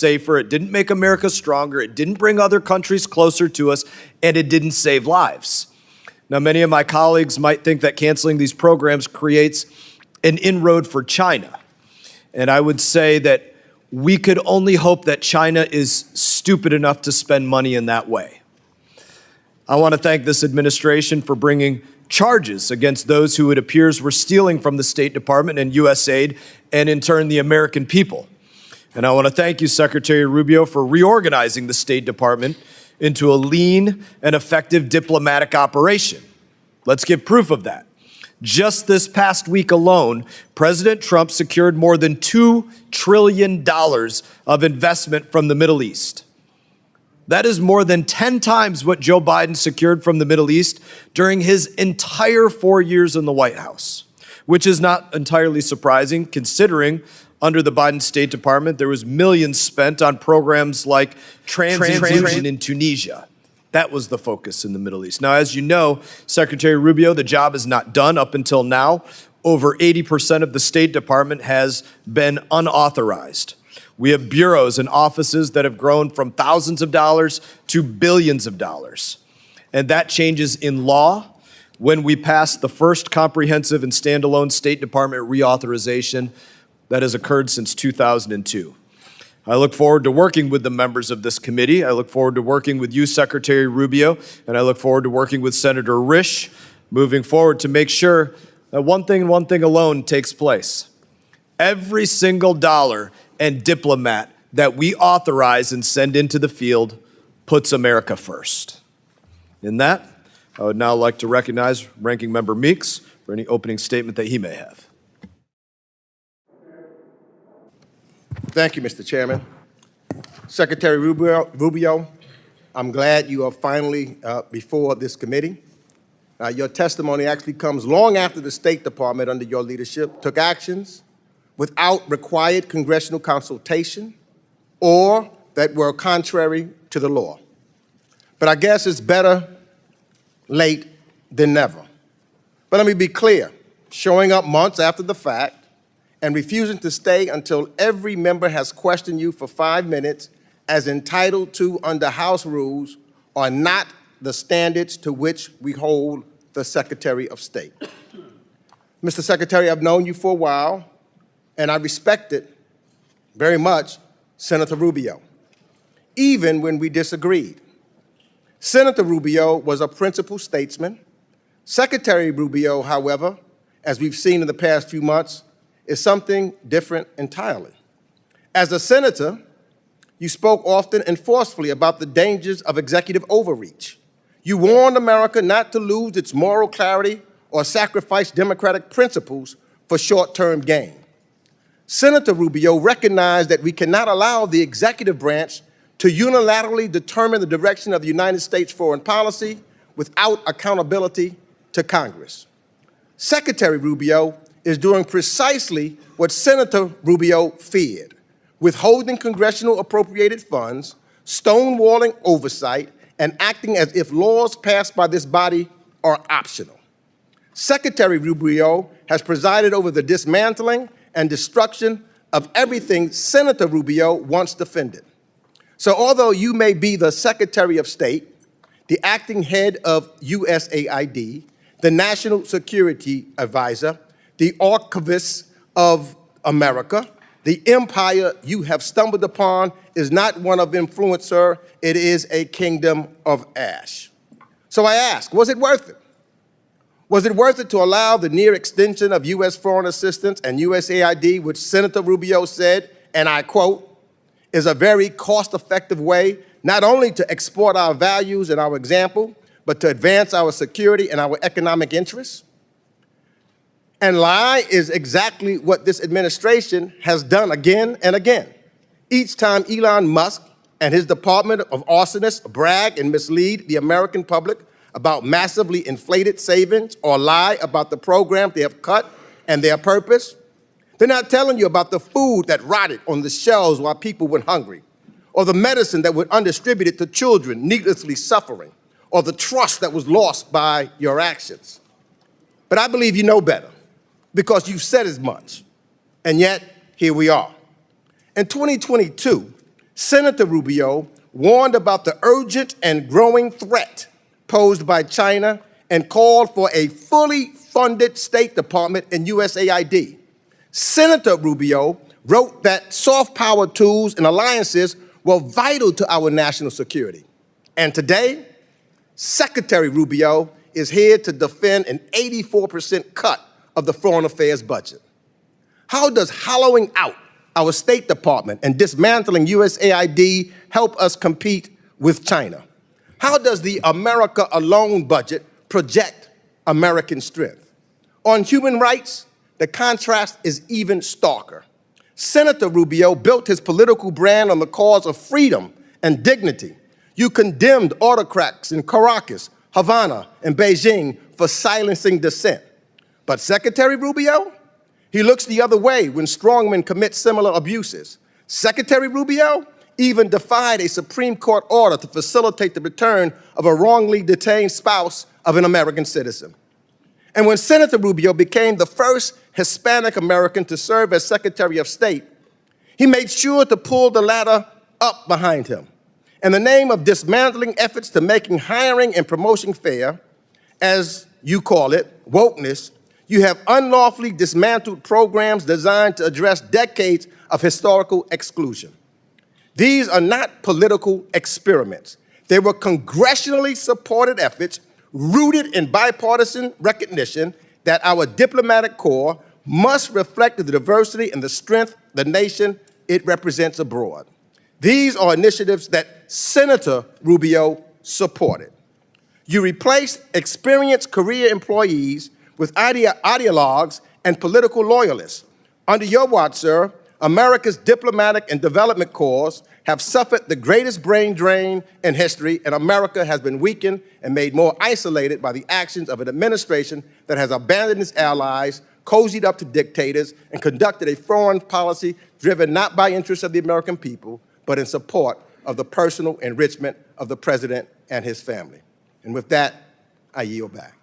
safer, it didn't make America stronger, it didn't bring other countries closer to us, and it didn't save lives. Now, many of my colleagues might think that canceling these programs creates an inroad for China. And I would say that we could only hope that China is stupid enough to spend money in that way. I want to thank this administration for bringing charges against those who it appears were stealing from the State Department and USAID, and in turn the American people. And I want to thank you, Secretary Rubio, for reorganizing the State Department into a lean and effective diplomatic operation. Let's give proof of that. Just this past week alone, President Trump secured more than $2 trillion of investment from the Middle East. That is more than 10 times what Joe Biden secured from the Middle East during his entire 4 years in the White House, which is not entirely surprising considering under the Biden State Department, there was millions spent on programs like transition in Tunisia. That was the focus in the Middle East. Now, as you know, Secretary Rubio, the job is not done up until now. Over 80% of the State Department has been unauthorized. We have bureaus and offices that have grown from thousands of dollars to billions of dollars. And that changes in law when we pass the first comprehensive and standalone State Department reauthorization that has occurred since 2002. I look forward to working with the members of this committee. I look forward to working with you, Secretary Rubio, and I look forward to working with Senator Risch moving forward to make sure that one thing and one thing alone takes place. Every single dollar and diplomat that we authorize and send into the field puts America first. In that, I would now like to recognize Ranking Member Meeks for any opening statement that he may have. Thank you, Mr. Chairman. Secretary Rubio, I'm glad you are finally before this committee. Your testimony actually comes long after the State Department, under your leadership, took actions without required congressional consultation or that were contrary to the law. But I guess it's better late than never. But let me be clear, showing up months after the fact and refusing to stay until every member has questioned you for 5 minutes as entitled to under House rules are not the standards to which we hold the Secretary of State. Mr. Secretary, I've known you for a while, and I respected very much Senator Rubio, even when we disagreed. Senator Rubio was a principled statesman. Secretary Rubio, however, as we've seen in the past few months, is something different entirely. As a senator, you spoke often and forcefully about the dangers of executive overreach. You warned America not to lose its moral clarity or sacrifice democratic principles for short-term gain. Senator Rubio recognized that we cannot allow the executive branch to unilaterally determine the direction of the United States foreign policy without accountability to Congress. Secretary Rubio is doing precisely what Senator Rubio feared, withholding congressional appropriated funds, stonewalling oversight, and acting as if laws passed by this body are optional. Secretary Rubio has presided over the dismantling and destruction of everything Senator Rubio once defended. So although you may be the Secretary of State, the acting head of USAID, the National Security Advisor, the Archivist of America, the empire you have stumbled upon is not one of influence, sir. It is a kingdom of ash. So I ask, was it worth it? Was it worth it to allow the near extension of U.S. foreign assistance and USAID, which Senator Rubio said, and I quote, is a very cost-effective way not only to export our values and our example, but to advance our security and our economic interests? And lie is exactly what this administration has done again and again. Each time Elon Musk and his department of arsonists brag and mislead the American public about massively inflated savings or lie about the program they have cut and their purpose, they're not telling you about the food that rotted on the shelves while people went hungry, or the medicine that was undistributed to children needlessly suffering, or the trust that was lost by your actions. But I believe you know better, because you've said as much, and yet here we are. In 2022, Senator Rubio warned about the urgent and growing threat posed by China and called for a fully funded State Department and USAID. Senator Rubio wrote that soft power tools and alliances were vital to our national security. And today, Secretary Rubio is here to defend an 84% cut of the foreign affairs budget. How does hollowing out our State Department and dismantling USAID help us compete with China? How does the America Alone budget project American strength? On human rights, the contrast is even starker. Senator Rubio built his political brand on the cause of freedom and dignity. You condemned autocrats in Caracas, Havana, and Beijing for silencing dissent. But Secretary Rubio, he looks the other way when strongmen commit similar abuses. Secretary Rubio even defied a Supreme Court order to facilitate the return of a wrongly detained spouse of an American citizen. And when Senator Rubio became the first Hispanic American to serve as Secretary of State, he made sure to pull the ladder up behind him. In the name of dismantling efforts to making hiring and promotion fair, as you call it, wokeness, you have unlawfully dismantled programs designed to address decades of historical exclusion. These are not political experiments. They were congressionally supported efforts rooted in bipartisan recognition that our diplomatic corps must reflect the diversity and the strength of the nation it represents abroad. These are initiatives that Senator Rubio supported. You replaced experienced career employees with ideologues and political loyalists. Under your watch, sir, America's diplomatic and development corps have suffered the greatest brain drain in history, and America has been weakened and made more isolated by the actions of an administration that has abandoned its allies, cozied up to dictators, and conducted a foreign policy driven not by interests of the American people, but in support of the personal enrichment of the president and his family. And with that, I yield back.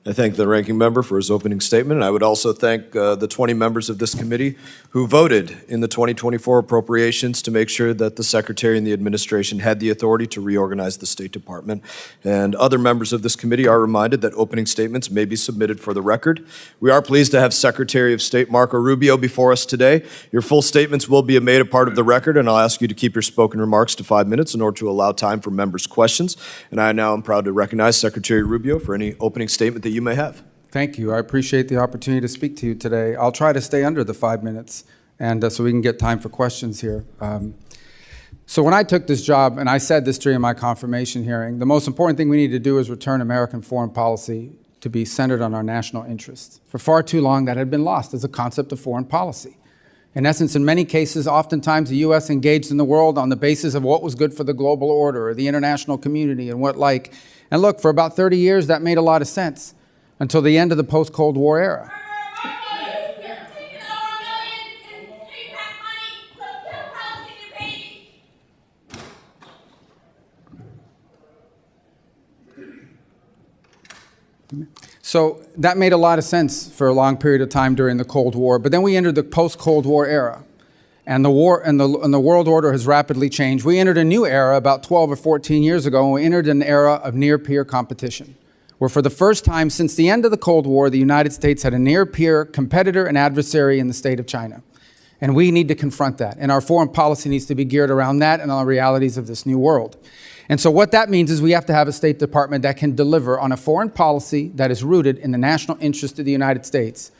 I thank the ranking member for his opening statement, and I would also thank the 20 members of this committee who voted in the 2024 appropriations to make sure that the Secretary and the administration had the authority to reorganize the State Department. And other members of this committee are reminded that opening statements may be submitted for the record. We are pleased to have Secretary of State Marco Rubio before us today. Your full statements will be made a part of the record, and I'll ask you to keep your spoken remarks to 5 minutes in order to allow time for members' questions. And I now am proud to recognize Secretary Rubio for any opening statement that you may have. Thank you. I appreciate the opportunity to speak to you today. I'll try to stay under the 5 minutes, and so we can get time for questions here. So when I took this job, and I said this during my confirmation hearing, the most important thing we need to do is return American foreign policy to be centered on our national interests. For far too long, that had been lost as a concept of foreign policy. In essence, in many cases, oftentimes the U.S. engaged in the world on the basis of what was good for the global order or the international community and what like. And look, for about 30 years, that made a lot of sense until the end of the post-Cold War era. So that made a lot of sense for a long period of time during the Cold War, but then we entered the post-Cold War era, and the world order has rapidly changed. We entered a new era about 12 or 14 years ago, and we entered an era of near-peer competition, where for the first time since the end of the Cold War, the United States had a near-peer competitor and adversary in the state of China. And we need to confront that, and our foreign policy needs to be geared around that and on the realities of this new world. And so what that means is we have to have a State Department that can deliver on a foreign policy that is rooted in the national interest of the United States.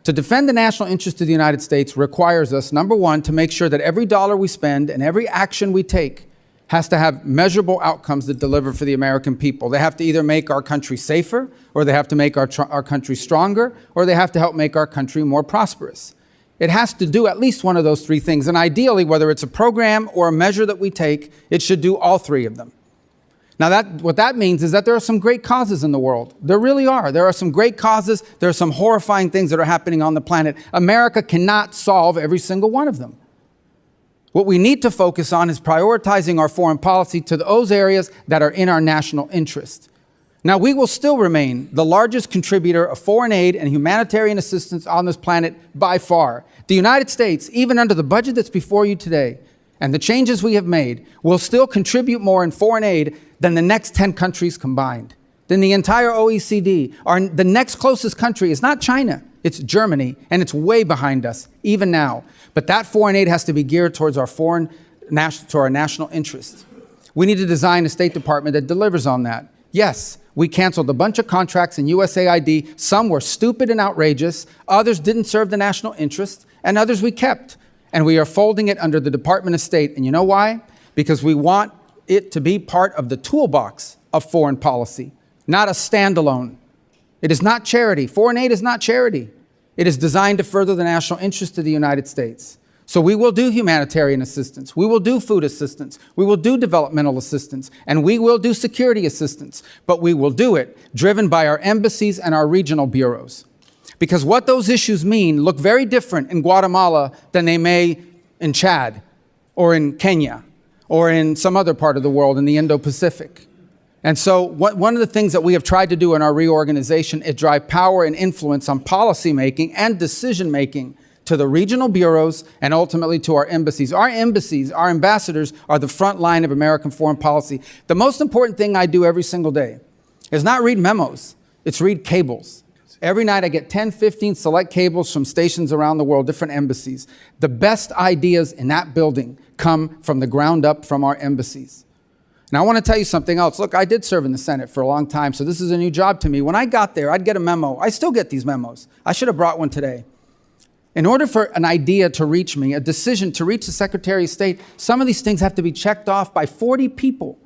To defend the national interest of the United States requires us, number one, to make sure that every dollar we spend and every action we take has to have measurable outcomes that deliver for the American people. They have to either make our country safer, or they have to make our country stronger, or they have to help make our country more prosperous. It has to do at least one of those three things. And ideally, whether it's a program or a measure that we take, it should do all three of them. Now, what that means is that there are some great causes in the world. There really are. There are some great causes. There are some horrifying things that are happening on the planet. America cannot solve every single one of them. What we need to focus on is prioritizing our foreign policy to those areas that are in our national interest. Now, we will still remain the largest contributor of foreign aid and humanitarian assistance on this planet by far. The United States, even under the budget that's before you today, and the changes we have made will still contribute more in foreign aid than the next 10 countries combined, than the entire OECD. The next closest country is not China, it's Germany, and it's way behind us, even now. But that foreign aid has to be geared towards our national interest. We need to design a State Department that delivers on that. Yes, we canceled a bunch of contracts in USAID. Some were stupid and outrageous, others didn't serve the national interest, and others we kept. And we are folding it under the Department of State. And you know why? Because we want it to be part of the toolbox of foreign policy, not a standalone. It is not charity. Foreign aid is not charity. It is designed to further the national interest of the United States. So we will do humanitarian assistance, we will do food assistance, we will do developmental assistance, and we will do security assistance, but we will do it driven by our embassies and our regional bureaus. Because what those issues mean look very different in Guatemala than they may in Chad, or in Kenya, or in some other part of the world, in the Indo-Pacific. And so one of the things that we have tried to do in our reorganization is drive power and influence on policymaking and decision-making to the regional bureaus and ultimately to our embassies. Our embassies, our ambassadors, are the front line of American foreign policy. The most important thing I do every single day is not read memos, it's read cables. Every night I get 10, 15 select cables from stations around the world, different embassies. The best ideas in that building come from the ground up from our embassies. Now I want to tell you something else. Look, I did serve in the Senate for a long time, so this is a new job to me. When I got there, I'd get a memo. I still get these memos. I should have brought one today. In order for an idea to reach me, a decision to reach the Secretary of State, some of these things have to be checked off by 40 people,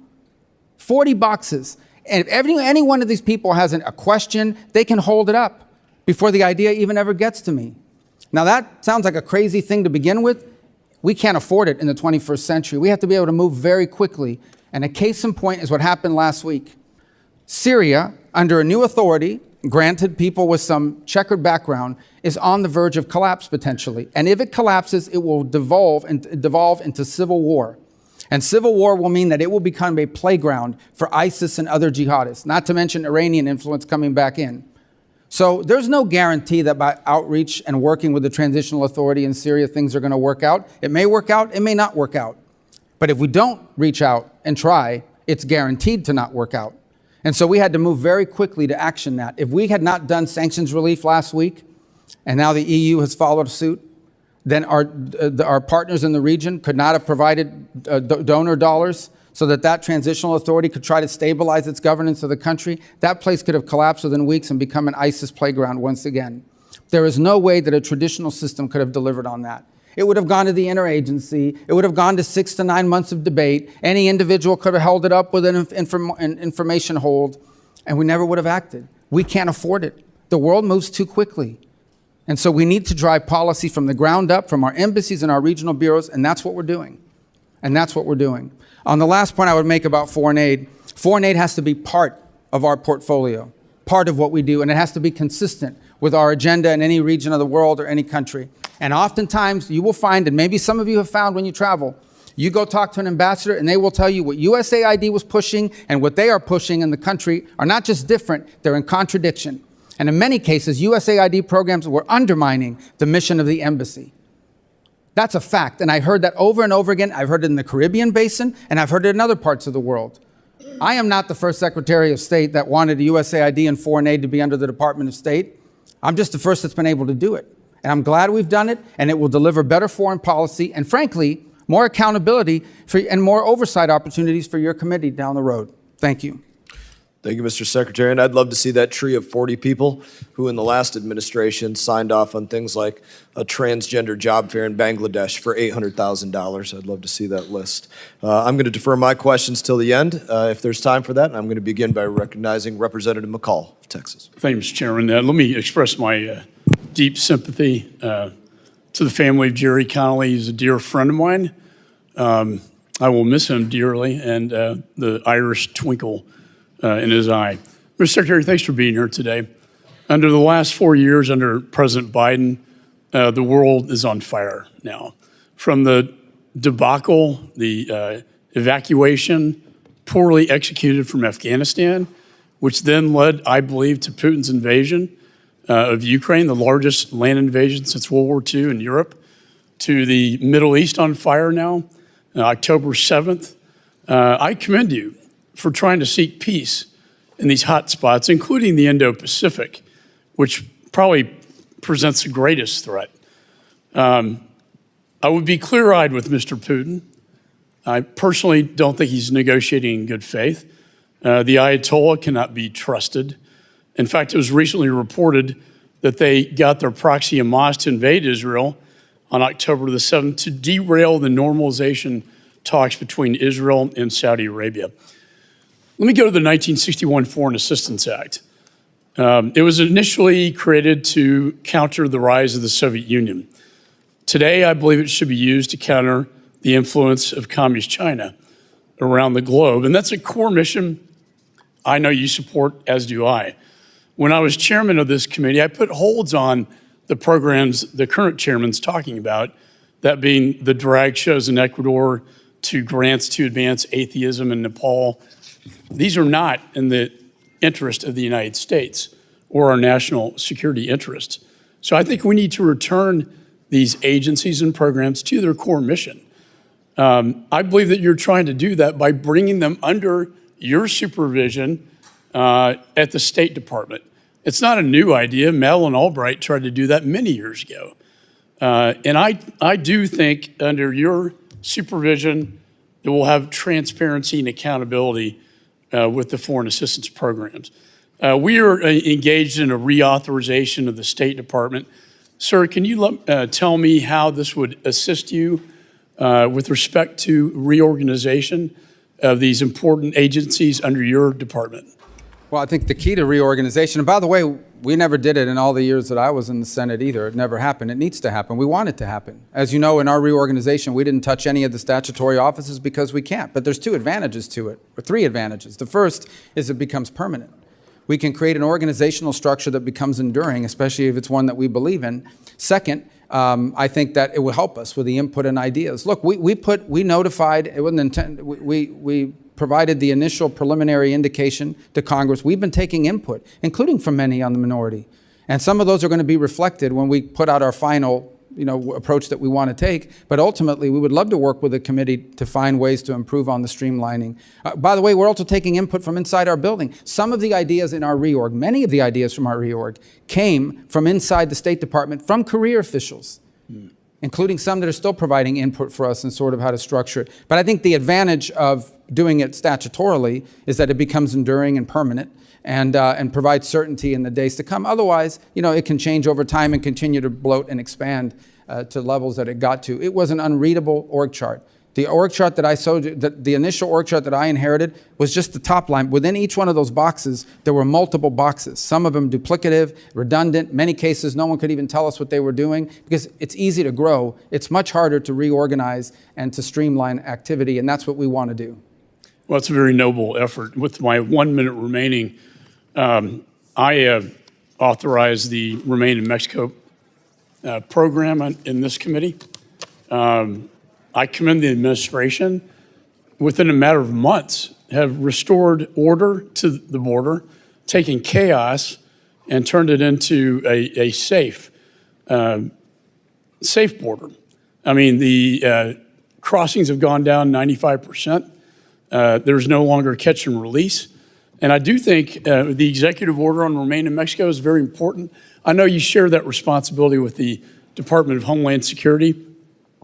40 boxes. And if any one of these people has a question, they can hold it up before the idea even ever gets to me. Now that sounds like a crazy thing to begin with. We can't afford it in the 21st century. We have to be able to move very quickly. And a case in point is what happened last week. Syria, under a new authority, granted people with some checkered background, is on the verge of collapse potentially. And if it collapses, it will devolve into civil war. And civil war will mean that it will become a playground for ISIS and other jihadists, not to mention Iranian influence coming back in. So there's no guarantee that by outreach and working with the transitional authority in Syria, things are going to work out. It may work out, it may not work out. But if we don't reach out and try, it's guaranteed to not work out. And so we had to move very quickly to action that. If we had not done sanctions relief last week, and now the EU has followed suit, then our partners in the region could not have provided donor dollars so that transitional authority could try to stabilize its governance of the country. That place could have collapsed within weeks and become an ISIS playground once again. There is no way that a traditional system could have delivered on that. It would have gone to the interagency. It would have gone to 6 to 9 months of debate. Any individual could have held it up with an information hold, and we never would have acted. We can't afford it. The world moves too quickly. And so we need to drive policy from the ground up, from our embassies and our regional bureaus, and that's what we're doing. And that's what we're doing. On the last point I would make about foreign aid has to be part of our portfolio, part of what we do, and it has to be consistent with our agenda in any region of the world or any country. And oftentimes you will find, and maybe some of you have found when you travel, you go talk to an ambassador and they will tell you what USAID was pushing and what they are pushing in the country are not just different, they're in contradiction. And in many cases, USAID programs were undermining the mission of the embassy. That's a fact, and I heard that over and over again. I've heard it in the Caribbean basin, and I've heard it in other parts of the world. I am not the first Secretary of State that wanted USAID and foreign aid to be under the Department of State. I'm just the first that's been able to do it. And I'm glad we've done it, and it will deliver better foreign policy and, frankly, more accountability and more oversight opportunities for your committee down the road. Thank you. Thank you, Mr. Secretary. And I'd love to see that tree of 40 people who in the last administration signed off on things like a transgender job fair in Bangladesh for $800,000. I'd love to see that list. I'm going to defer my questions till the end, if there's time for that. And I'm going to begin by recognizing Representative McCall of Texas. Thank you, Mr. Chairman. Let me express my deep sympathy to the family of Jerry Connolly. He's a dear friend of mine. I will miss him dearly, and the Irish twinkle in his eye. Mr. Secretary, thanks for being here today. Under the last 4 years under President Biden, the world is on fire now. From the debacle, the evacuation, poorly executed from Afghanistan, which then led, I believe, to Putin's invasion of Ukraine, the largest land invasion since World War II in Europe, to the Middle East on fire now, October 7th. I commend you for trying to seek peace in these hot spots, including the Indo-Pacific, which probably presents the greatest threat. I would be clear-eyed with Mr. Putin. I personally don't think he's negotiating in good faith. The Ayatollah cannot be trusted. In fact, it was recently reported that they got their proxy Hamas to invade Israel on October the 7th to derail the normalization talks between Israel and Saudi Arabia. Let me go to the 1961 Foreign Assistance Act. It was initially created to counter the rise of the Soviet Union. Today, I believe it should be used to counter the influence of Communist China around the globe. And that's a core mission I know you support, as do I. When I was chairman of this committee, I put holds on the programs the current chairman's talking about, that being the drag shows in Ecuador to grants to advance atheism in Nepal. These are not in the interest of the United States or our national security interests. So I think we need to return these agencies and programs to their core mission. I believe that you're trying to do that by bringing them under your supervision at the State Department. It's not a new idea. Madeleine Albright tried to do that many years ago. And I do think under your supervision that we'll have transparency and accountability with the foreign assistance programs. We are engaged in a reauthorization of the State Department. Sir, can you tell me how this would assist you with respect to reorganization of these important agencies under your department? Well, I think the key to reorganization, and by the way, we never did it in all the years that I was in the Senate either. It never happened. It needs to happen. We want it to happen. As you know, in our reorganization, we didn't touch any of the statutory offices because we can't. But there's two advantages to it, or three advantages. The first is it becomes permanent. We can create an organizational structure that becomes enduring, especially if it's one that we believe in. Second, I think that it will help us with the input and ideas. Look, we notified, it wasn't intended, we provided the initial preliminary indication to Congress. We've been taking input, including from many on the minority. And some of those are going to be reflected when we put out our final approach that we want to take. But ultimately, we would love to work with the committee to find ways to improve on the streamlining. By the way, we're also taking input from inside our building. Some of the ideas in our reorg, many of the ideas from our reorg, came from inside the State Department, from career officials, including some that are still providing input for us in sort of how to structure it. But I think the advantage of doing it statutorily is that it becomes enduring and permanent, and provide certainty in the days to come. Otherwise, it can change over time and continue to bloat and expand to levels that it got to. It was an unreadable org chart. The org chart that I showed, the initial org chart that I inherited was just the top line. Within each one of those boxes, there were multiple boxes, some of them duplicative, redundant. Many cases, no one could even tell us what they were doing because it's easy to grow. It's much harder to reorganize and to streamline activity, and that's what we want to do. Well, it's a very noble effort. With my 1 minute remaining, I authorized the Remain in Mexico program in this committee. I commend the administration. Within a matter of months, have restored order to the border, taken chaos and turned it into a safe border. I mean, the crossings have gone down 95%. There's no longer catch and release. And I do think the executive order on Remain in Mexico is very important. I know you share that responsibility with the Department of Homeland Security,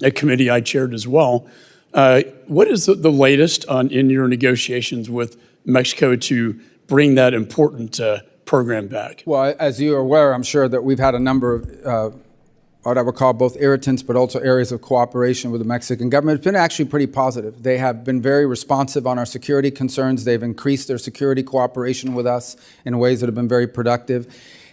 a committee I chaired as well. What is the latest in your negotiations with Mexico to bring that important program back? Well, as you are aware, I'm sure that we've had a number of what I would call both irritants, but also areas of cooperation with the Mexican government. It's been actually pretty positive. They have been very responsive on our security concerns. They've increased their security cooperation with us in ways that have been very productive.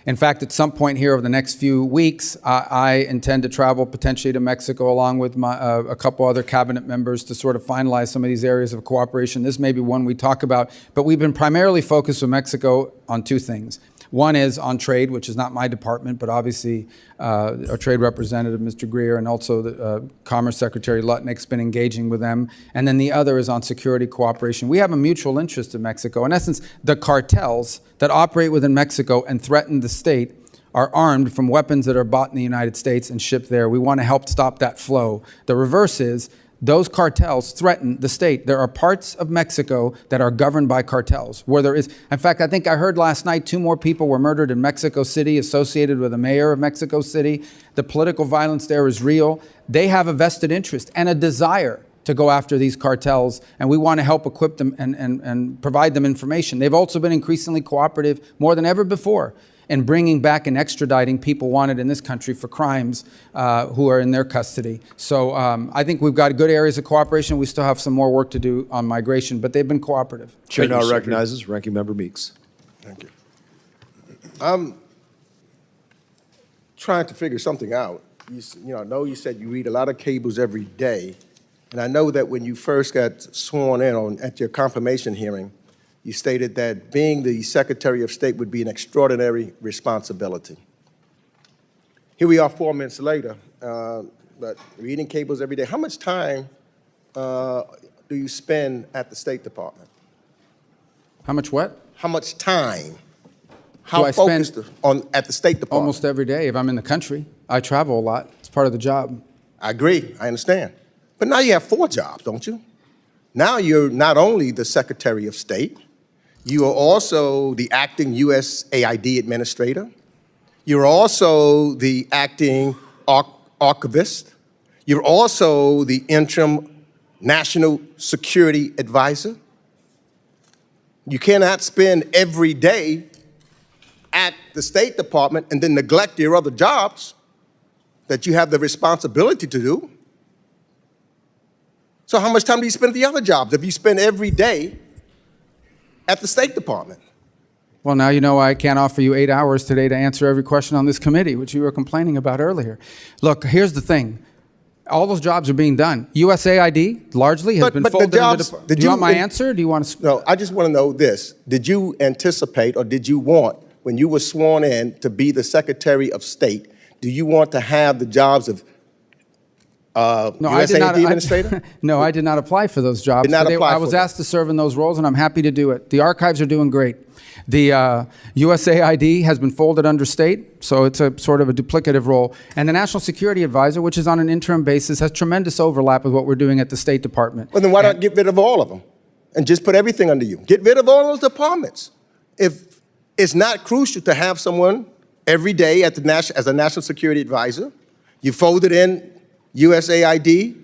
In fact, at some point here over the next few weeks, I intend to travel potentially to Mexico along with a couple other cabinet members to sort of finalize some of these areas of cooperation. This may be one we talk about, but we've been primarily focused with Mexico on two things. One is on trade, which is not my department, but obviously our trade representative, Mr. Greer, and also the Commerce Secretary Lutnick's been engaging with them. And then the other is on security cooperation. We have a mutual interest in Mexico. In essence, the cartels that operate within Mexico and threaten the state are armed from weapons that are bought in the United States and shipped there. We want to help stop that flow. The reverse is those cartels threaten the state. There are parts of Mexico that are governed by cartels, where there is, in fact, I think I heard last night 2 more people were murdered in Mexico City associated with the mayor of Mexico City. The political violence there is real. They have a vested interest and a desire to go after these cartels, and we want to help equip them and provide them information. They've also been increasingly cooperative, more than ever before, in bringing back and extraditing people wanted in this country for crimes who are in their custody. So I think we've got good areas of cooperation. We still have some more work to do on migration, but they've been cooperative. Chair Thank you, now Secretary. recognizes Ranking Member Meeks. Thank you. I'm trying to figure something out. I know you said you read a lot of cables every day, and I know that when you first got sworn in at your confirmation hearing, you stated that being the Secretary of State would be an extraordinary responsibility. Here we are 4 minutes later, but reading cables every day. How much time do you spend at the State Department? How much what? How much time? Do I How spend focused at the State Department? almost every day if I'm in the country. I travel a lot. It's part of the job. I agree, I understand. But now you have 4 jobs, don't you? Now you're not only the Secretary of State, you are also the acting USAID administrator. You're also the acting archivist. You're also the interim national security advisor. You cannot spend every day at the State Department and then neglect your other jobs that you have the responsibility to do. So how much time do you spend at the other jobs if you spend every day at the State Department? Well, now you know I can't offer you 8 hours today to answer every question on this committee, which you were complaining about earlier. Look, here's the thing. All those jobs are being done. USAID largely has been folded into the... Do you want my answer? Do you want to... No, I just want to know this. Did you anticipate or did you want, when you were sworn in to be the Secretary of State, do you want to have the jobs of USAID administrator? No, I did not apply for those jobs. Did not apply I was for them. asked to serve in those roles, and I'm happy to do it. The archives are doing great. The USAID has been folded under state, so it's a sort of a duplicative role. And the National Security Advisor, which is on an interim basis, has tremendous overlap with what we're doing at the State Department. Well, then why not get rid of all of them and just put everything under you? Get rid of all those departments. If it's not crucial to have someone every day at the as a National Security Advisor, you folded in USAID,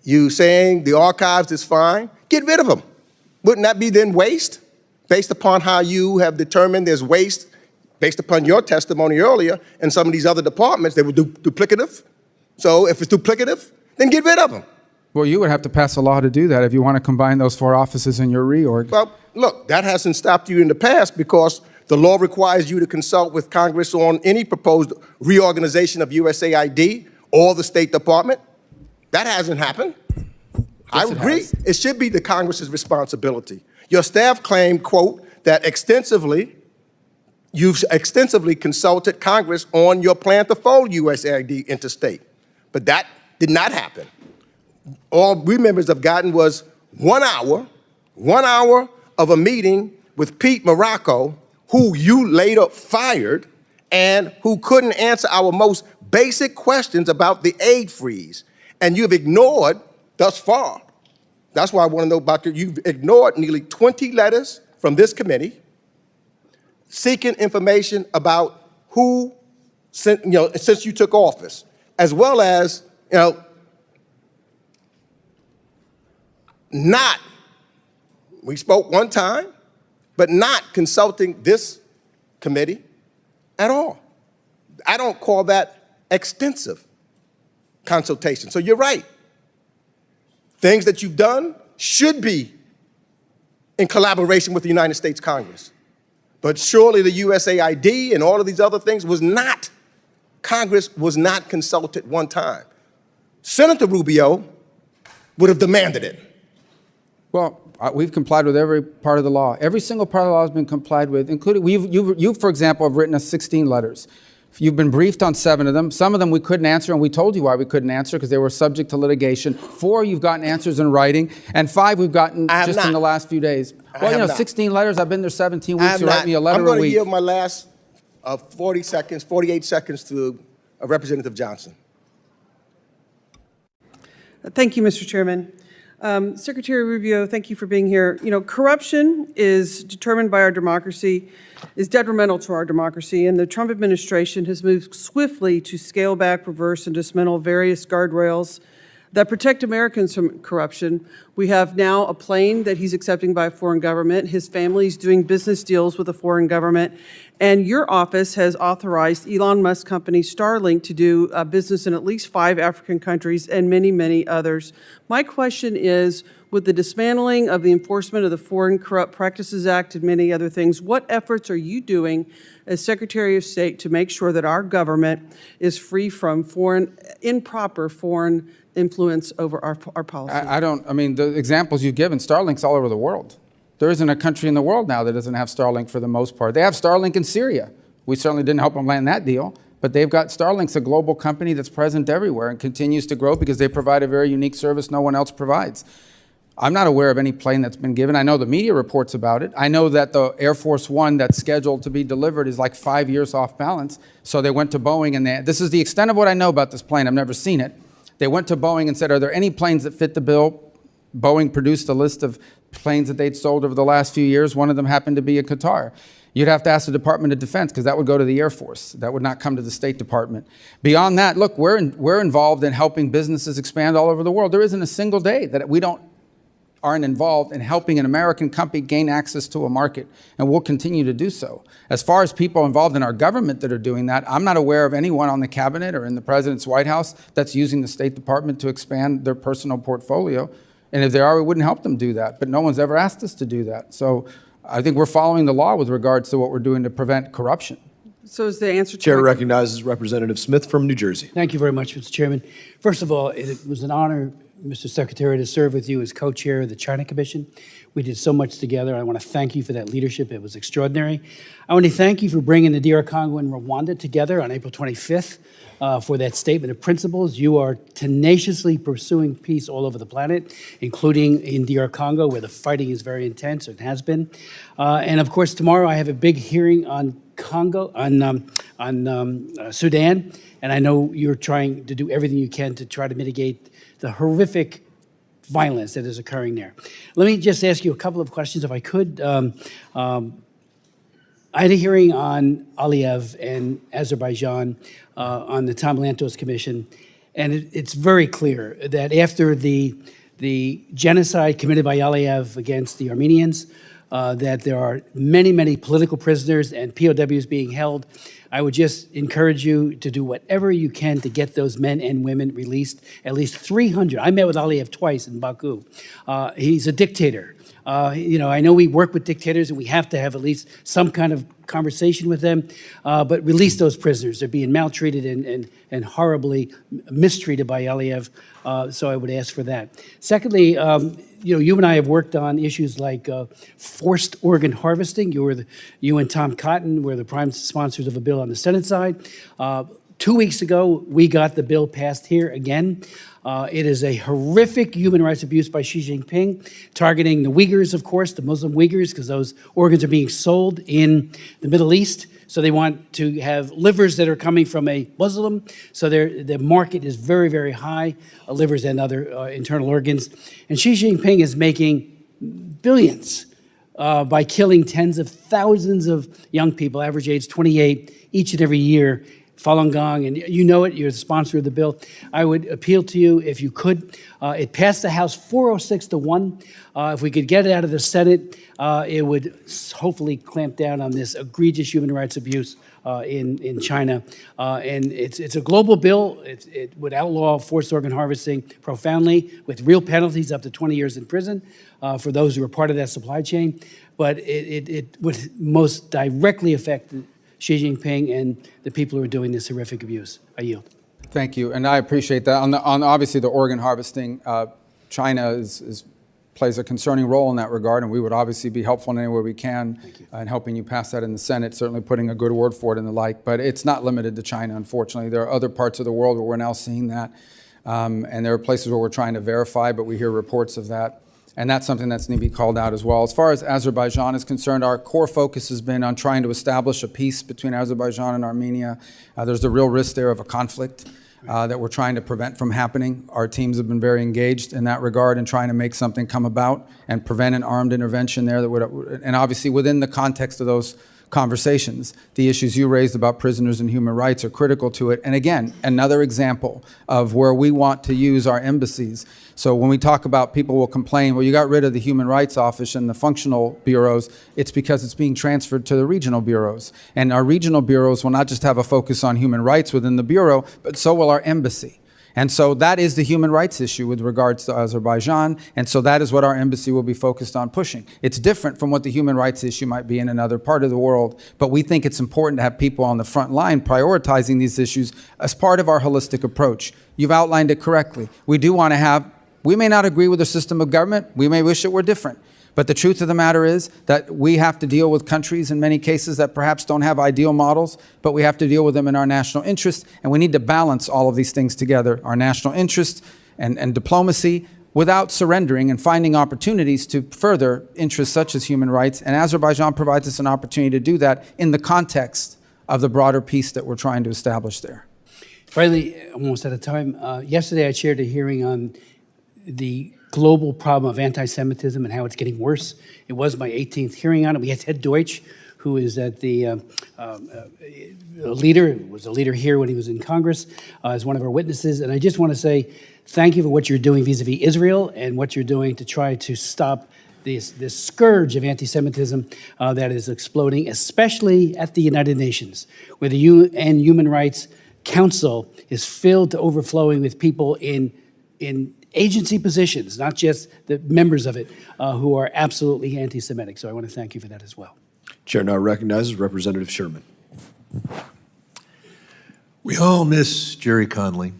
you saying the archives is fine, get rid of them. Wouldn't that be then waste? Based upon how you have determined there's waste, based upon your testimony earlier, and some of these other departments, they were duplicative. So if it's duplicative, then get rid of them. Well, you would have to pass a law to do that if you want to combine those 4 offices in your reorg. Well, look, that hasn't stopped you in the past because the law requires you to consult with Congress on any proposed reorganization of USAID or the State Department. That hasn't happened. I agree. It should be the Congress's responsibility. Your staff claimed, quote, that you've extensively consulted Congress on your plan to fold USAID into state. But that did not happen. All we members have gotten was 1 hour of a meeting with Pete Morocco, who you later fired and who couldn't answer our most basic questions about the aid freeze. And you've ignored thus far. That's why I want to know about you've ignored nearly 20 letters from this committee seeking information about who, since you took office, as well as, we spoke one time, but not consulting this committee at all. I don't call that extensive consultation. So you're right. Things that you've done should be in collaboration with the United States Congress. But surely the USAID and all of these other things Congress was not consulted one time. Senator Rubio would have demanded it. Well, we've complied with every part of the law. Every single part of the law has been complied with, including, you, for example, have written us 16 letters. You've been briefed on 7 of them. Some of them we couldn't answer, and we told you why we couldn't answer, because they were subject to litigation. 4, you've gotten answers in writing, and 5 we've gotten just in the last few days. Well, 16 letters, I've been there 17 weeks, you write me a letter a week. I'm going to yield my last 48 seconds to Representative Johnson. Thank you, Mr. Chairman. Secretary Rubio, thank you for being here. You know, corruption is determined by our democracy, is detrimental to our democracy, and the Trump administration has moved swiftly to scale back, reverse, and dismantle various guardrails that protect Americans from corruption. We have now a plane that he's accepting by a foreign government. His family's doing business deals with a foreign government. And your office has authorized Elon Musk company Starlink to do business in at least 5 African countries and many, many others. My question is, with the dismantling of the enforcement of the Foreign Corrupt Practices Act and many other things, what efforts are you doing as Secretary of State to make sure that our government is free from improper foreign influence over our policy? I mean, the examples you've given, Starlink's all over the world. There isn't a country in the world now that doesn't have Starlink for the most part. They have Starlink in Syria. We certainly didn't help them land that deal, but they've got Starlink's a global company that's present everywhere and continues to grow because they provide a very unique service no one else provides. I'm not aware of any plane that's been given. I know the media reports about it. I know that the Air Force One that's scheduled to be delivered is like 5 years off balance. So they went to Boeing and this is the extent of what I know about this plane. I've never seen it. They went to Boeing and said, are there any planes that fit the bill? Boeing produced a list of planes that they'd sold over the last few years. One of them happened to be a Qatar. You'd have to ask the Department of Defense because that would go to the Air Force. That would not come to the State Department. Beyond that, look, we're involved in helping businesses expand all over the world. There isn't a single day that we aren't involved in helping an American company gain access to a market, and we'll continue to do so. As far as people involved in our government that are doing that, I'm not aware of anyone on the cabinet or in the President's White House that's using the State Department to expand their personal portfolio. And if they are, we wouldn't help them do that. But no one's ever asked us to do that. So I think we're following the law with regards to what we're doing to prevent corruption. So is the answer to Chair recognizes Representative Smith from New Jersey. Thank you very much, Mr. Chairman. First of all, it was an honor, Mr. Secretary, to serve with you as co-chair of the China Commission. We did so much together. I want to thank you for that leadership. It was extraordinary. I want to thank you for bringing the DR Congo and Rwanda together on April 25th for that statement of principles. You are tenaciously pursuing peace all over the planet, including in DR Congo, where the fighting is very intense, or it has been. And of course, tomorrow I have a big hearing on Sudan, and I know you're trying to do everything you can to try to mitigate the horrific violence that is occurring there. Let me just ask you a couple of questions, if I could. I had a hearing on Aliyev and Azerbaijan on the Tom Lantos Commission, and it's very clear that after the genocide committed by Aliyev against the Armenians, that there are many, many political prisoners and POWs being held. I would just encourage you to do whatever you can to get those men and women released, at least 300. I met with Aliyev twice in Baku. He's a dictator. I know we work with dictators and we have to have at least some kind of conversation with them, but release those prisoners. They're being maltreated and horribly mistreated by Aliyev, so I would ask for that. Secondly, you and I have worked on issues like forced organ harvesting. You and Tom Cotton were the prime sponsors of a bill on the Senate side. 2 weeks ago, we got the bill passed here again. It is a horrific human rights abuse by Xi Jinping, targeting the Uyghurs, of course, the Muslim Uyghurs, because those organs are being sold in the Middle East. So they want to have livers that are coming from a Muslim. So the market is very, very high, livers and other internal organs. And Xi Jinping is making billions by killing tens of thousands of young people, average age 28, each and every year. Falun Gong, and you know it, you're the sponsor of the bill. I would appeal to you, if you could. It passed the House 406-1. If we could get it out of the Senate, it would hopefully clamp down on this egregious human rights abuse in China. And it's a global bill. It would outlaw forced organ harvesting profoundly, with real penalties up to 20 years in prison for those who are part of that supply chain. But it would most directly affect Xi Jinping and the people who are doing this horrific abuse. I yield. Thank you, and I appreciate that. On obviously the organ harvesting, China plays a concerning role in that regard, and we would obviously be helpful in any way we can in helping you pass that in the Senate, certainly putting a good word for it and the like. But it's not limited to China, unfortunately. There are other parts of the world where we're now seeing that, and there are places where we're trying to verify, but we hear reports of that. And that's something that's need to be called out as well. As far as Azerbaijan is concerned, our core focus has been on trying to establish a peace between Azerbaijan and Armenia. There's the real risk there of a conflict. that we're trying to prevent from happening. Our teams have been very engaged in that regard and trying to make something come about and prevent an armed intervention there that would, and obviously within the context of those conversations, the issues you raised about prisoners and human rights are critical to it. And again, another example of where we want to use our embassies. So when we talk about people will complain, well, you got rid of the Human Rights Office and the functional bureaus, it's because it's being transferred to the regional bureaus. And our regional bureaus will not just have a focus on human rights within the bureau, but so will our embassy. And so that is the human rights issue with regards to Azerbaijan, and so that is what our embassy will be focused on pushing. It's different from what the human rights issue might be in another part of the world, but we think it's important to have people on the front line prioritizing these issues as part of our holistic approach. You've outlined it correctly. We do want to have, we may not agree with the system of government, we may wish it were different. But the truth of the matter is that we have to deal with countries in many cases that perhaps don't have ideal models, but we have to deal with them in our national interest, and we need to balance all of these things together, our national interest and diplomacy, without surrendering and finding opportunities to further interests such as human rights. And Azerbaijan provides us an opportunity to do that in the context of the broader peace that we're trying to establish there. Finally, almost out of time, yesterday I chaired a hearing on the global problem of anti-Semitism and how it's getting worse. It was my 18th hearing on it. We had Ted Deutsch, who is at the leader, was a leader here when he was in Congress, as one of our witnesses. And I just want to say thank you for what you're doing vis-a-vis Israel and what you're doing to try to stop this scourge of anti-Semitism that is exploding, especially at the United Nations, where the UN Human Rights Council is filled to overflowing with people in agency positions, not just the members of it, who are absolutely anti-Semitic. So I want to thank you for that as well. Chair now recognizes Representative Sherman. We all miss Jerry Conley,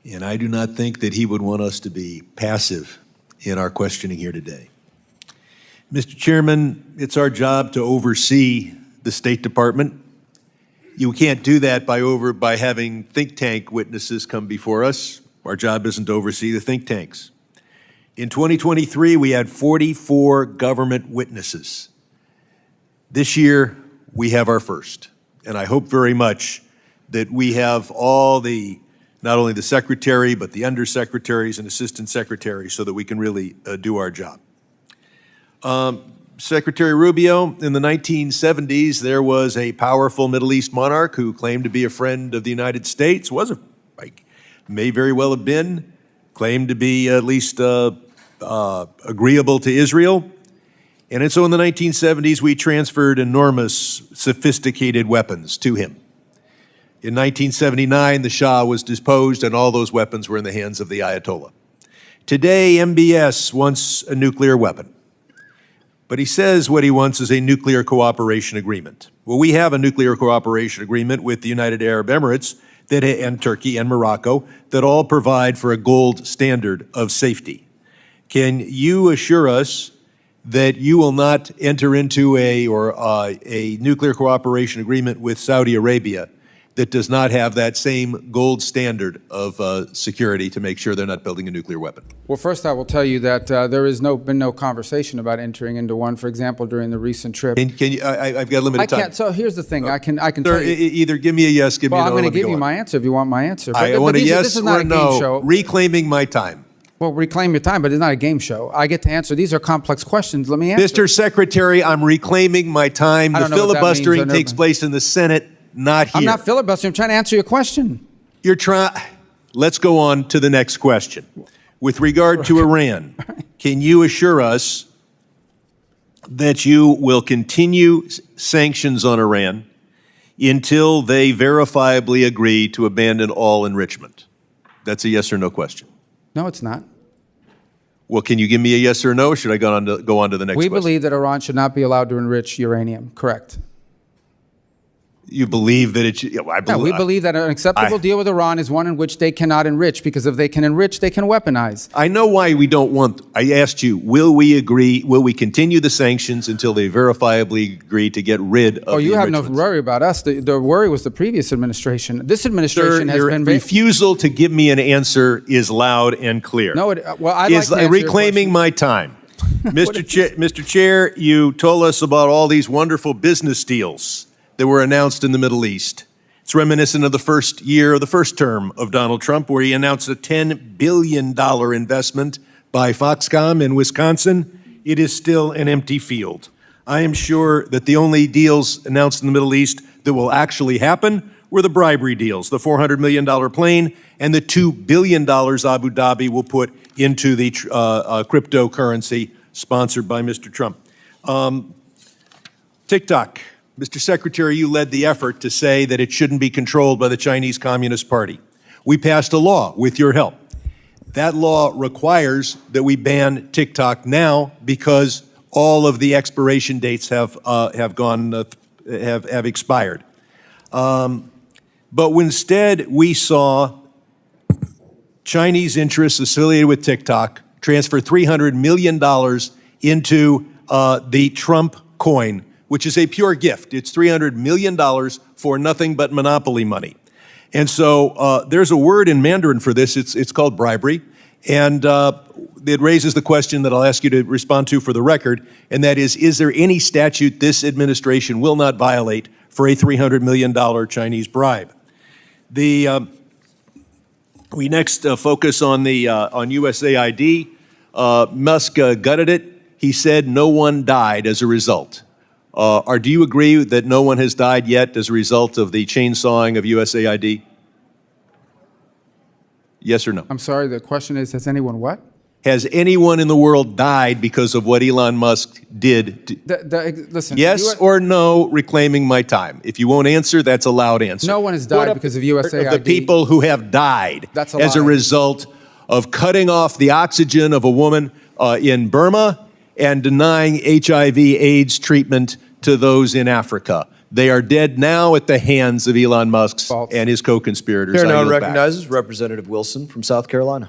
and I do not think that he would want us to be passive in our questioning here today. Mr. Chairman, it's our job to oversee the State Department. You can't do that by having think tank witnesses come before us. Our job isn't to oversee the think tanks. In 2023, we had 44 government witnesses. This year, we have our first. And I hope very much that we have all not only the secretary, but the undersecretaries and assistant secretaries so that we can really do our job. Secretary Rubio, in the 1970s, there was a powerful Middle East monarch who claimed to be a friend of the United States, may very well have been, claimed to be at least agreeable to Israel. And so in the 1970s, we transferred enormous, sophisticated weapons to him. In 1979, the Shah was deposed and all those weapons were in the hands of the Ayatollah. Today, MBS wants a nuclear weapon. But he says what he wants is a nuclear cooperation agreement. Well, we have a nuclear cooperation agreement with the United Arab Emirates and Turkey and Morocco that all provide for a gold standard of safety. Can you assure us that you will not enter into a nuclear cooperation agreement with Saudi Arabia that does not have that same gold standard of security to make sure they're not building a nuclear weapon? Well, first I will tell you that there has been no conversation about entering into one. For example, during the recent trip. Can you, I've got limited time. So here's the thing. I can Sir, tell you. either give me a yes, give me a no. Well, I'm going to let me give go you on. my answer if you want my answer. I want a yes this is not or a game no. show. Reclaiming my time. Well, reclaim your time, but it's not a game show. I get to answer. These are complex questions. Let me answer. Mr. Secretary, I'm reclaiming my time. I The don't know what that means. filibustering takes place in the Senate, not here. I'm not filibustering. I'm trying to answer your question. You're trying. Let's go on to the next question. With regard to Iran, can you assure us that you will continue sanctions on Iran until they verifiably agree to abandon all enrichment? That's a yes or no question. No, it's not. Well, can you give me a yes or no, or should I go on to the next We question? believe that Iran should not be allowed to enrich uranium. Correct. You believe that it should? Yeah, I believe, No, we believe that an acceptable deal with Iran is one in which they cannot enrich, because if they can enrich, they can weaponize. I know why we don't want. I asked you, will we agree? Will we continue the sanctions until they verifiably agree to get rid of the You have no enrichments? worry about us. The worry was the previous administration. This Sir, administration has your been refusal to give me an answer is loud and clear. No, well, I'd like Is to answer your reclaiming question. my time. Mr. Chair, you told us about all these wonderful business deals that were announced in the Middle East. It's reminiscent of the first year of the first term of Donald Trump, where he announced a $10 billion investment by Foxconn in Wisconsin. It is still an empty field. I am sure that the only deals announced in the Middle East that will actually happen were the bribery deals, the $400 million plane and the $2 billion Abu Dhabi will put into the cryptocurrency sponsored by Mr. Trump. TikTok. Mr. Secretary, you led the effort to say that it shouldn't be controlled by the Chinese Communist Party. We passed a law with your help. That law requires that we ban TikTok now because all of the expiration dates have expired. But instead, we saw Chinese interests affiliated with TikTok transfer $300 million into the Trump coin, which is a pure gift. It's $300 million for nothing but monopoly money. And so there's a word in Mandarin for this. It's called bribery. And it raises the question that I'll ask you to respond to for the record, and that is there any statute this administration will not violate for a $300 million Chinese bribe? We next focus on USAID. Musk gutted it. He said no one died as a result. Do you agree that no one has died yet as a result of the chainsawing of USAID? Yes or no? I'm sorry, the question is, has anyone what? Has anyone in the world died because of what Elon Musk did? Listen. Yes or no, reclaiming my time. If you won't answer, that's a loud answer. No one has died because of USAID. The people who have died as a result of cutting off the oxygen of a woman in Burma and denying HIV/AIDS treatment to those in Africa. They are dead now at the hands of Elon Musk and his co-conspirators. Chair now recognizes Representative Wilson from South Carolina.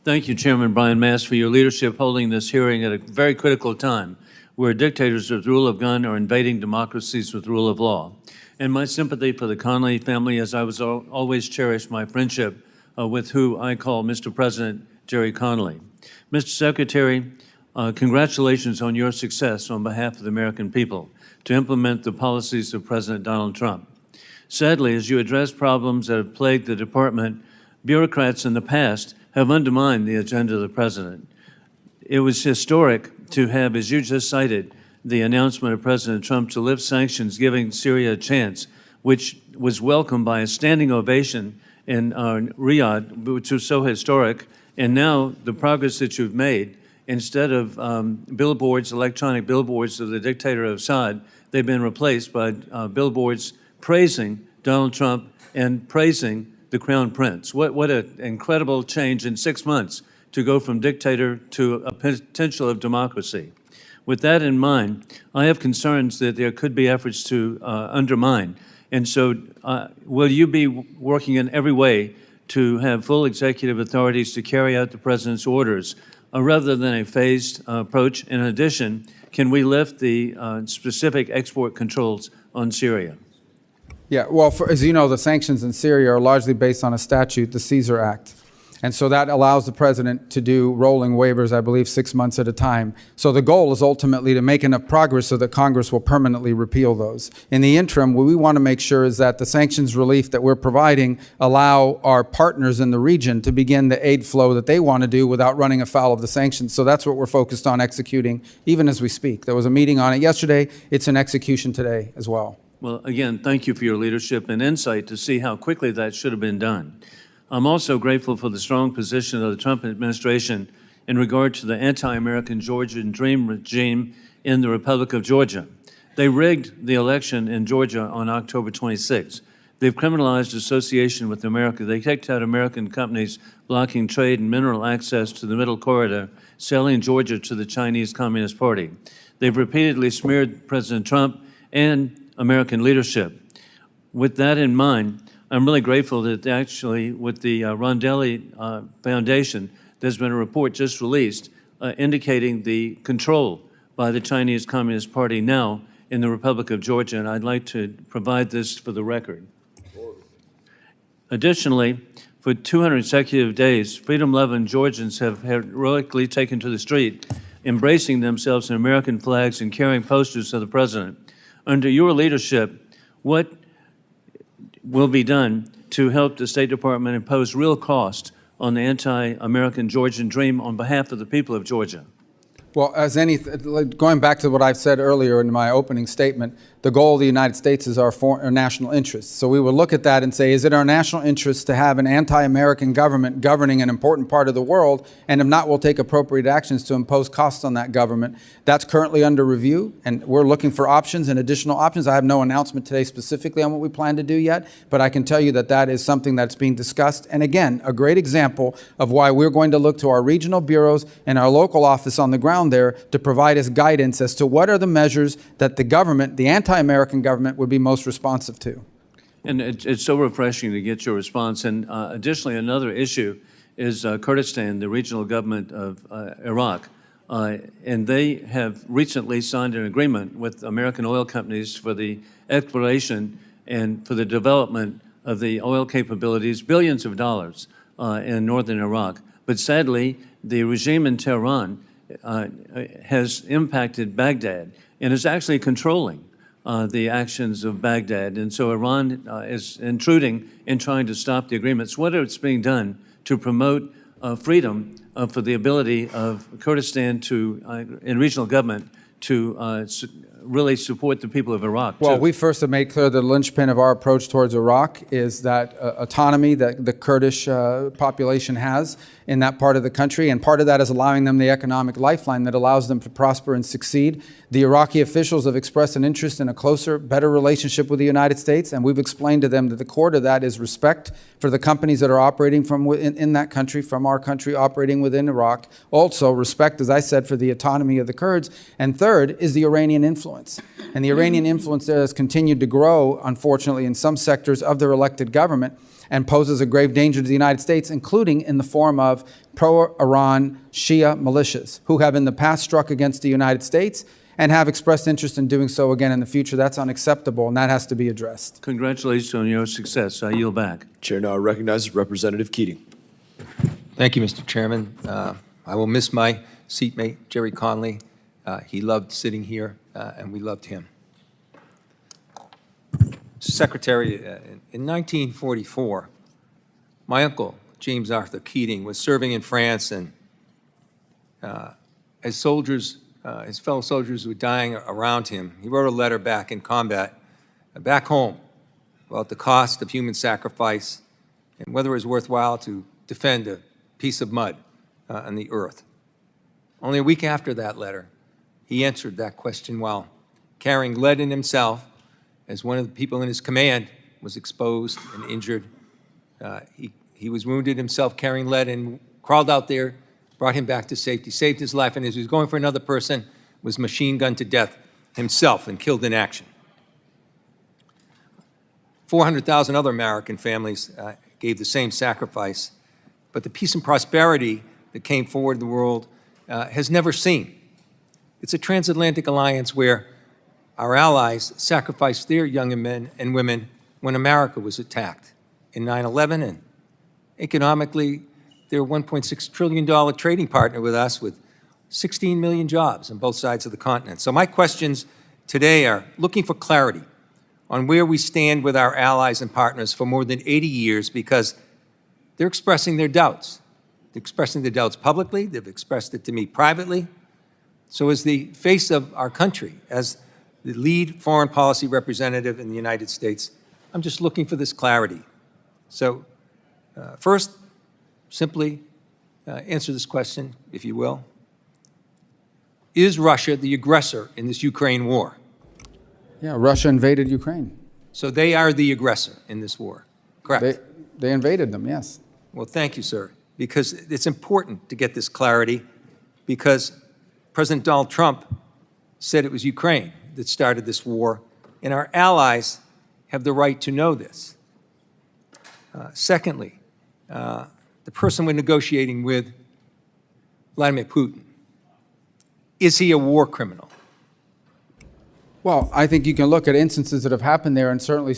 Thank you, Chairman Brian Mast, for your leadership holding this hearing at a very critical time where dictators with rule of gun are invading democracies with rule of law. And my sympathy for the Connolly family, as I was always cherished my friendship with who I call Mr. President Jerry Connolly. Mr. Secretary, congratulations on your success on behalf of the American people to implement the policies of President Donald Trump. Sadly, as you address problems that have plagued the department, bureaucrats in the past have undermined the agenda of the president. It was historic to have, as you just cited, the announcement of President Trump to lift sanctions, giving Syria a chance, which was welcomed by a standing ovation in Riyadh, which was so historic. And now the progress that you've made, instead of billboards, electronic billboards of the dictator of Assad, they've been replaced by billboards praising Donald Trump and praising the Crown Prince. What an incredible change in 6 months to go from dictator to a potential of democracy. With that in mind, I have concerns that there could be efforts to undermine. And so will you be working in every way to have full executive authorities to carry out the president's orders rather than a phased approach? In addition, can we lift the specific export controls on Syria? Yeah, well, as you know, the sanctions in Syria are largely based on a statute, the Caesar Act. And so that allows the president to do rolling waivers, I believe, 6 months at a time. So the goal is ultimately to make enough progress so that Congress will permanently repeal those. In the interim, what we want to make sure is that the sanctions relief that we're providing allow our partners in the region to begin the aid flow that they want to do without running afoul of the sanctions. So that's what we're focused on executing, even as we speak. There was a meeting on it yesterday. It's in execution today as well. Well, again, thank you for your leadership and insight to see how quickly that should have been done. I'm also grateful for the strong position of the Trump administration in regard to the anti-American Georgian Dream regime in the Republic of Georgia. They rigged the election in Georgia on October 26. They've criminalized association with America. They kicked out American companies blocking trade and mineral access to the Middle Corridor, selling Georgia to the Chinese Communist Party. They've repeatedly smeared President Trump and American leadership. With that in mind, I'm really grateful that actually with the Rondelli Foundation, there's been a report just released indicating the control by the Chinese Communist Party now in the Republic of Georgia, and I'd like to provide this for the record. Additionally, for 200 consecutive days, freedom-loving Georgians have heroically taken to the street, embracing themselves in American flags and carrying posters of the president. Under your leadership, what will be done to help the State Department impose real cost on the anti-American Georgian dream on behalf of the people of Georgia? Well, going back to what I've said earlier in my opening statement, the goal of the United States is our national interests. So we would look at that and say, is it our national interest to have an anti-American government governing an important part of the world? And if not, we'll take appropriate actions to impose costs on that government. That's currently under review, and we're looking for options and additional options. I have no announcement today specifically on what we plan to do yet, but I can tell you that that is something that's being discussed. And again, a great example of why we're going to look to our regional bureaus and our local office on the ground there to provide us guidance as to what are the measures that the government, the anti-American government, would be most responsive to. And it's so refreshing to get your response. And additionally, another issue is Kurdistan, the regional government of Iraq. And they have recently signed an agreement with American oil companies for the exploration and for the development of the oil capabilities, billions of dollars in northern Iraq. But sadly, the regime in Tehran has impacted Baghdad and is actually controlling the actions of Baghdad. And so Iran is intruding and trying to stop the agreements. What is being done to promote freedom for the ability of Kurdistan to, in regional government, to really support the people of Iraq? Well, too? we first have made clear the linchpin of our approach towards Iraq is that autonomy that the Kurdish population has in that part of the country, and part of that is allowing them the economic lifeline that allows them to prosper and succeed. The Iraqi officials have expressed an interest in a closer, better relationship with the United States, and we've explained to them that the core to that is respect for the companies that are operating from in that country, from our country operating within Iraq. Also, respect, as I said, for the autonomy of the Kurds. And third is the Iranian influence. And the Iranian influence there has continued to grow, unfortunately, in some sectors of their elected government, and poses a grave danger to the United States, including in the form of pro-Iran Shia militias, who have in the past struck against the United States and have expressed interest in doing so again in the future. That's unacceptable, and that has to be addressed. Congratulations on your success. I yield back. Chair now recognizes Representative Keating. Thank you, Mr. Chairman. I will miss my seatmate, Jerry Conley. He loved sitting here, and we loved him. Secretary, in 1944, my uncle, James Arthur Keating, was serving in France, and as soldiers, his fellow soldiers were dying around him, he wrote a letter back in combat, back home, about the cost of human sacrifice and whether it was worthwhile to defend a piece of mud on the earth. Only a week after that letter, he answered that question while carrying lead in himself, as one of the people in his command was exposed and injured. He was wounded himself carrying lead and crawled out there, brought him back to safety, saved his life, and as he was going for another person, was machine gunned to death himself and killed in action. 400,000 other American families gave the same sacrifice, but the peace and prosperity that came forward in the world has never seen. It's a transatlantic alliance where our allies sacrificed their young men and women when America was attacked in 9/11, and economically, they're a $1.6 trillion trading partner with us with 16 million jobs on both sides of the continent. So my questions today are looking for clarity on where we stand with our allies and partners for more than 80 years, because they're expressing their doubts. They're expressing their doubts publicly, they've expressed it to me privately. So as the face of our country, as the lead foreign policy representative in the United States, I'm just looking for this clarity. So first, simply answer this question, if you will. Is Russia the aggressor in this Ukraine war? Yeah, Russia invaded Ukraine. So they are the aggressor in this war, correct? They invaded them, yes. Well, thank you, sir, because it's important to get this clarity, because President Donald Trump said it was Ukraine that started this war, and our allies have the right to know this. Secondly, the person we're negotiating with, Vladimir Putin, is he a war criminal? Well, I think you can look at instances that have happened there and certainly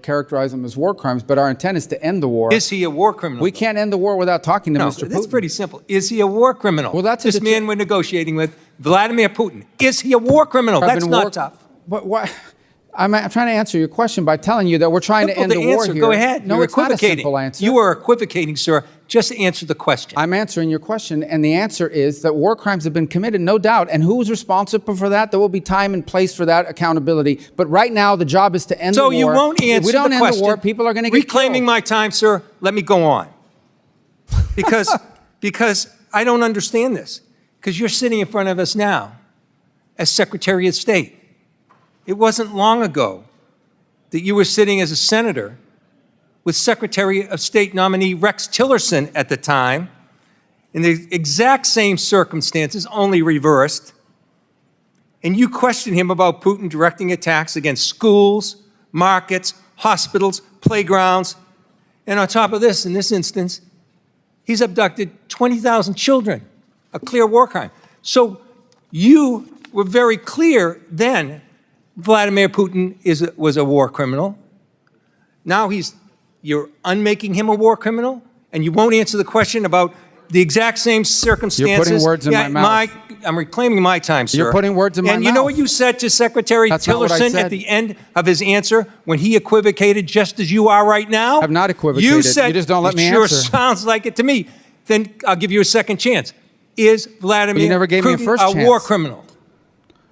characterize them as war crimes, but our intent is to end the war. Is he a war criminal? We can't end the war without talking to No, Mr. Putin. that's pretty simple. Is he a war criminal? Well, that's this man we're negotiating with, Vladimir Putin. Is he a war criminal? That's not tough. But why? I'm trying to answer your question by telling you that we're trying to end the war here. Go ahead. No, You're it's not a equivocating. simple answer. You are equivocating, sir. Just answer the question. I'm answering your question, and the answer is that war crimes have been committed, no doubt. And who's responsible for that? There will be time and place for that accountability. But right now, the job is to end the war. So you won't answer If we don't the end question. the war, people are going to get Reclaiming killed. my time, sir. Let me go on. Because I don't understand this. Because you're sitting in front of us now as Secretary of State. It wasn't long ago that you were sitting as a senator with Secretary of State nominee Rex Tillerson at the time, in the exact same circumstances, only reversed. And you questioned him about Putin directing attacks against schools, markets, hospitals, playgrounds. And on top of this, in this instance, he's abducted 20,000 children, a clear war crime. So you were very clear then Vladimir Putin was a war criminal. Now you're unmaking him a war criminal, and you won't answer the question about the exact same circumstances. You're putting words in my mouth. I'm reclaiming my time, sir. You're putting words in my And you know mouth. what you said to Secretary That's not what I Tillerson said. at the end of his answer when he equivocated just as you are right now? I've not equivocated. You said, You just don't let me it sure answer. sounds like it to me. Then I'll give you a second chance. Is Vladimir You never gave me a Putin first a chance. war criminal?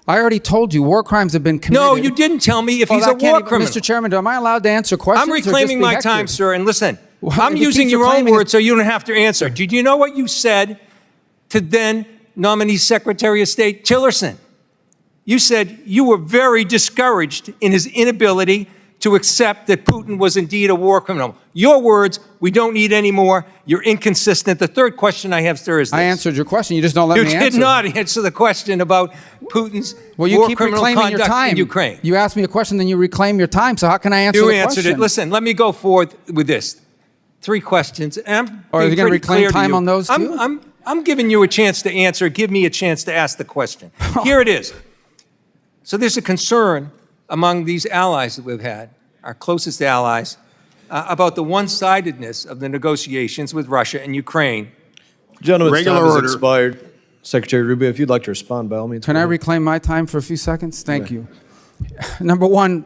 I already told you war crimes have been committed. No, you didn't tell me if Well, he's a that can't war even- criminal. Mr. Chairman, am I allowed to answer questions? I'm or just reclaiming be my hectored? time, sir, and listen, Well, I'm if he using keeps your own reclaiming words so you don't have to answer. Did you know what you said to then nominee Secretary of State Tillerson? You said you were very discouraged in his inability to accept that Putin was indeed a war criminal. Your words, we don't need any more. You're inconsistent. The third question I have, sir, is this. I answered your question. You just don't let You me answer. did not answer the question about Putin's Well, you war keep criminal reclaiming your conduct time. in Ukraine. You asked me a question, then you reclaim your time. So how can I answer You the answered question? it. Listen, let me go forward with this. 3 questions. And I'm Or are being you gonna pretty reclaim clear to time you. on those too? I'm giving you a chance to answer. Give me a chance to ask the question. Here it is. So there's a concern among these allies that we've had, our closest allies, about the one-sidedness of the negotiations with Russia and Ukraine. Gentleman's Regular time has order. expired. Secretary Rubio, if you'd like to respond, by all means. Can go I ahead. reclaim my time for a few seconds? Thank you. Number one,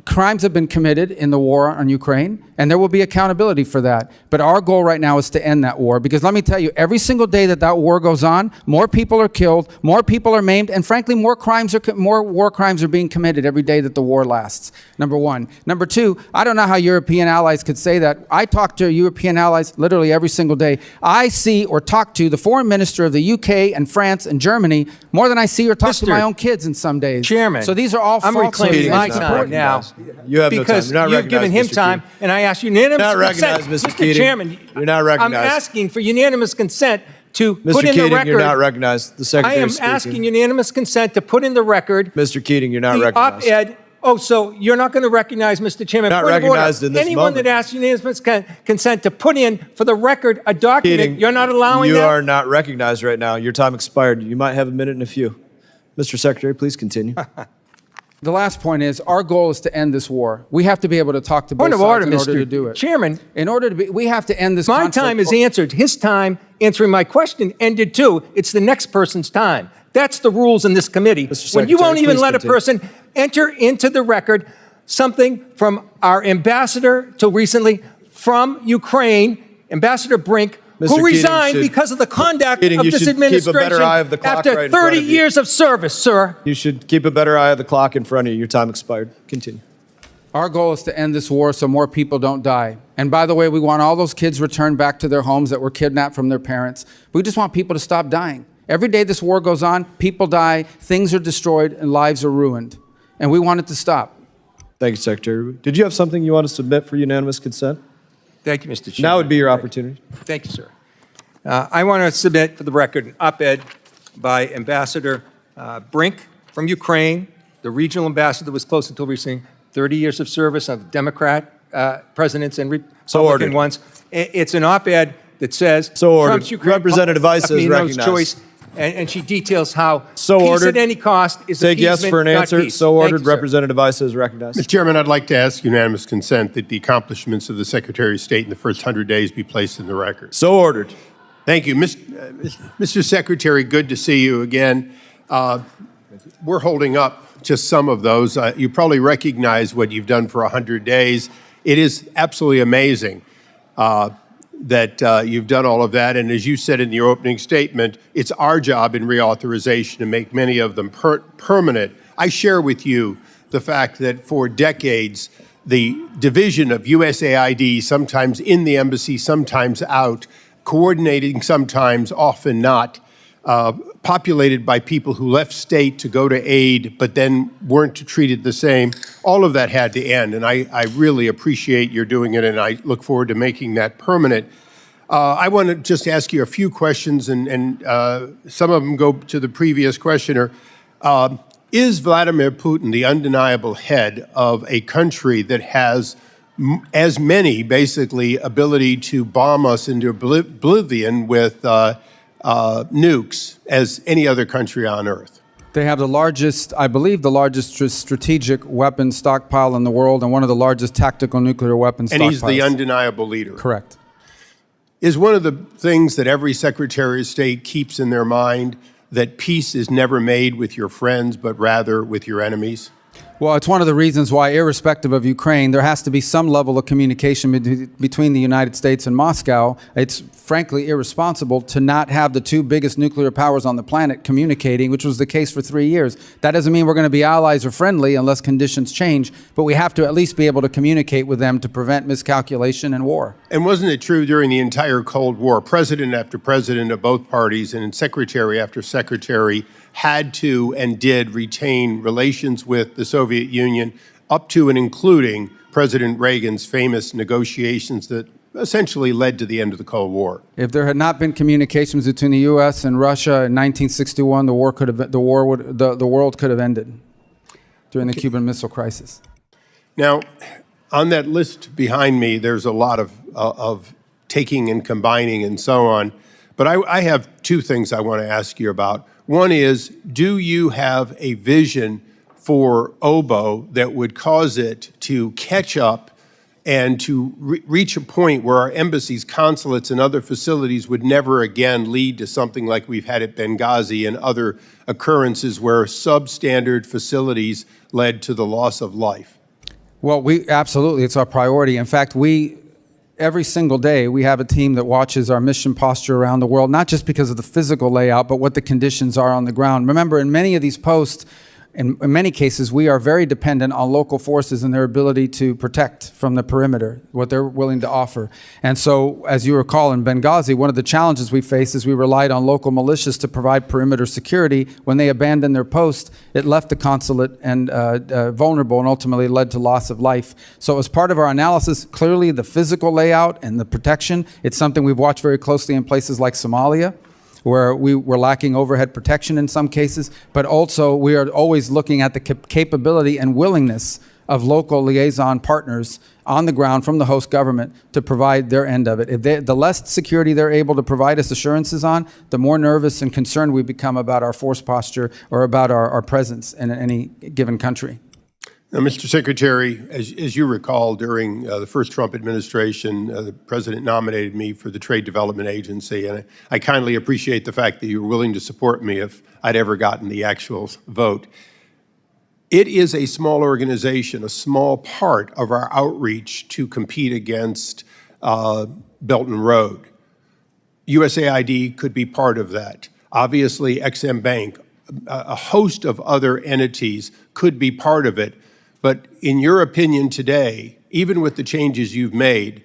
crimes have been committed in the war on Ukraine, and there will be accountability for that. But our goal right now is to end that war, because let me tell you, every single day that that war goes on, more people are killed, more people are maimed, and frankly, more war crimes are being committed every day that the war lasts. Number one. Number two, I don't know how European allies could say that. I talk to European allies literally every single day. I see or talk to the foreign minister of the UK and France and Germany more than I see or talk to Mr. my own kids in some days. Chairman, So these are all I'm false reclaiming my statements. time now. You have no time. Because You're not you've given him recognized, Mr. time, Keating. and I ask unanimous Not consent. recognized, Mr. Keating. Chairman, You're not recognized. I'm asking for unanimous consent to Mr. put in the Keating, record. you're not recognized. The I Secretary am is speaking. asking unanimous consent to put in the record Mr. Keating, you're not the recognized. op-ed. Oh, so you're not going to recognize, Mr. Chairman? Not Point of order. recognized in this Anyone moment. that asks unanimous consent to put in for the record a document, Keating, you're not allowing you that? are not recognized right now. Your time expired. You might have a minute and a few. Mr. Secretary, please continue. The last point is, our goal is to end this war. We have to be able to talk to both Point of sides order, in order Mr. to do it. Chairman. In order to be, we have to end this My conflict. time is answered. His time answering my question ended too. It's the next person's time. That's the rules in this committee. Mr. When you Secretary, won't even please let a continue. person enter into the record something from our ambassador till recently from Ukraine, Ambassador Brink, Mr. who Keating resigned should- because of the conduct Keating, of you this should keep a administration better eye of the clock after right in front 30 of you. years of service, sir. You should keep a better eye of the clock in front of you. Your time expired. Continue. Our goal is to end this war so more people don't die. And by the way, we want all those kids returned back to their homes that were kidnapped from their parents. We just want people to stop dying. Every day this war goes on, people die, things are destroyed, and lives are ruined. And we want it to stop. Thank you, Secretary Rubio. Did you have something you want to submit for unanimous consent? Thank you, Mr. Chairman. Now would be your opportunity. Thank you, sir. I want to submit for the record an op-ed by Ambassador Brink from Ukraine, the regional ambassador that was close until recently, 30 years of service of Democrat presidents and So Republican ordered. ones. It's an op-ed that says So ordered. Trump's Ukraine Representative Weiss is left me no recognized. choice, and she details how So peace ordered. at any cost is Take yes appeasement, for an not answer. peace. So Thank ordered. you, sir. Representative Weiss is recognized. Mr. Chairman, I'd like to ask unanimous consent that the accomplishments of the Secretary of State in the first 100 days be placed in the record. So ordered. Thank you. Mr. Secretary, good to see you again. we're holding up just some of those. You probably recognize what you've done for 100 days. It is absolutely amazing that you've done all of that. And as you said in your opening statement, it's our job in reauthorization to make many of them permanent. I share with you the fact that for decades, the division of USAID, sometimes in the embassy, sometimes out, coordinating sometimes, often not, populated by people who left state to go to aid, but then weren't treated the same. All of that had to end, and I really appreciate your doing it, and I look forward to making that permanent. I want to just ask you a few questions, and some of them go to the previous questioner. Is Vladimir Putin the undeniable head of a country that has as many, basically, ability to bomb us into oblivion with nukes as any other country on Earth? They have the largest, I believe, the largest strategic weapon stockpile in the world and one of the largest tactical nuclear weapons stockpiles. And he's the undeniable leader. Correct. Is one of the things that every Secretary of State keeps in their mind that peace is never made with your friends, but rather with your enemies? Well, it's one of the reasons why, irrespective of Ukraine, there has to be some level of communication between the United States and Moscow. It's frankly irresponsible to not have the two biggest nuclear powers on the planet communicating, which was the case for 3 years. That doesn't mean we're going to be allies or friendly unless conditions change, but we have to at least be able to communicate with them to prevent miscalculation and war. And wasn't it true during the entire Cold War, president after president of both parties and secretary after secretary had to and did retain relations with the Soviet Union, up to and including President Reagan's famous negotiations that essentially led to the end of the Cold War? If there had not been communications between the U.S. and Russia in 1961, the world could have ended during the Cuban Missile Crisis. Now, on that list behind me, there's a lot of taking and combining and so on. But I have two things I want to ask you about. One is, do you have a vision for OBO that would cause it to catch up and to reach a point where our embassies, consulates, and other facilities would never again lead to something like we've had at Benghazi and other occurrences where substandard facilities led to the loss of life? Well, absolutely, it's our priority. In fact, every single day, we have a team that watches our mission posture around the world, not just because of the physical layout, but what the conditions are on the ground. Remember, in many of these posts, in many cases, we are very dependent on local forces and their ability to protect from the perimeter, what they're willing to offer. And so, as you recall, in Benghazi, one of the challenges we faced is we relied on local militias to provide perimeter security. When they abandoned their post, it left the consulate and vulnerable and ultimately led to loss of life. So as part of our analysis, clearly the physical layout and the protection, it's something we've watched very closely in places like Somalia, where we were lacking overhead protection in some cases, but also we are always looking at the capability and willingness of local liaison partners on the ground from the host government to provide their end of it. The less security they're able to provide us assurances on, the more nervous and concerned we become about our force posture or about our presence in any given country. Now, Mr. Secretary, as you recall, during the first Trump administration, the president nominated me for the Trade Development Agency, and I kindly appreciate the fact that you were willing to support me if I'd ever gotten the actual vote. It is a small organization, a small part of our outreach to compete against Belt and Road. USAID could be part of that. Obviously, XM Bank, a host of other entities could be part of it. But in your opinion today, even with the changes you've made,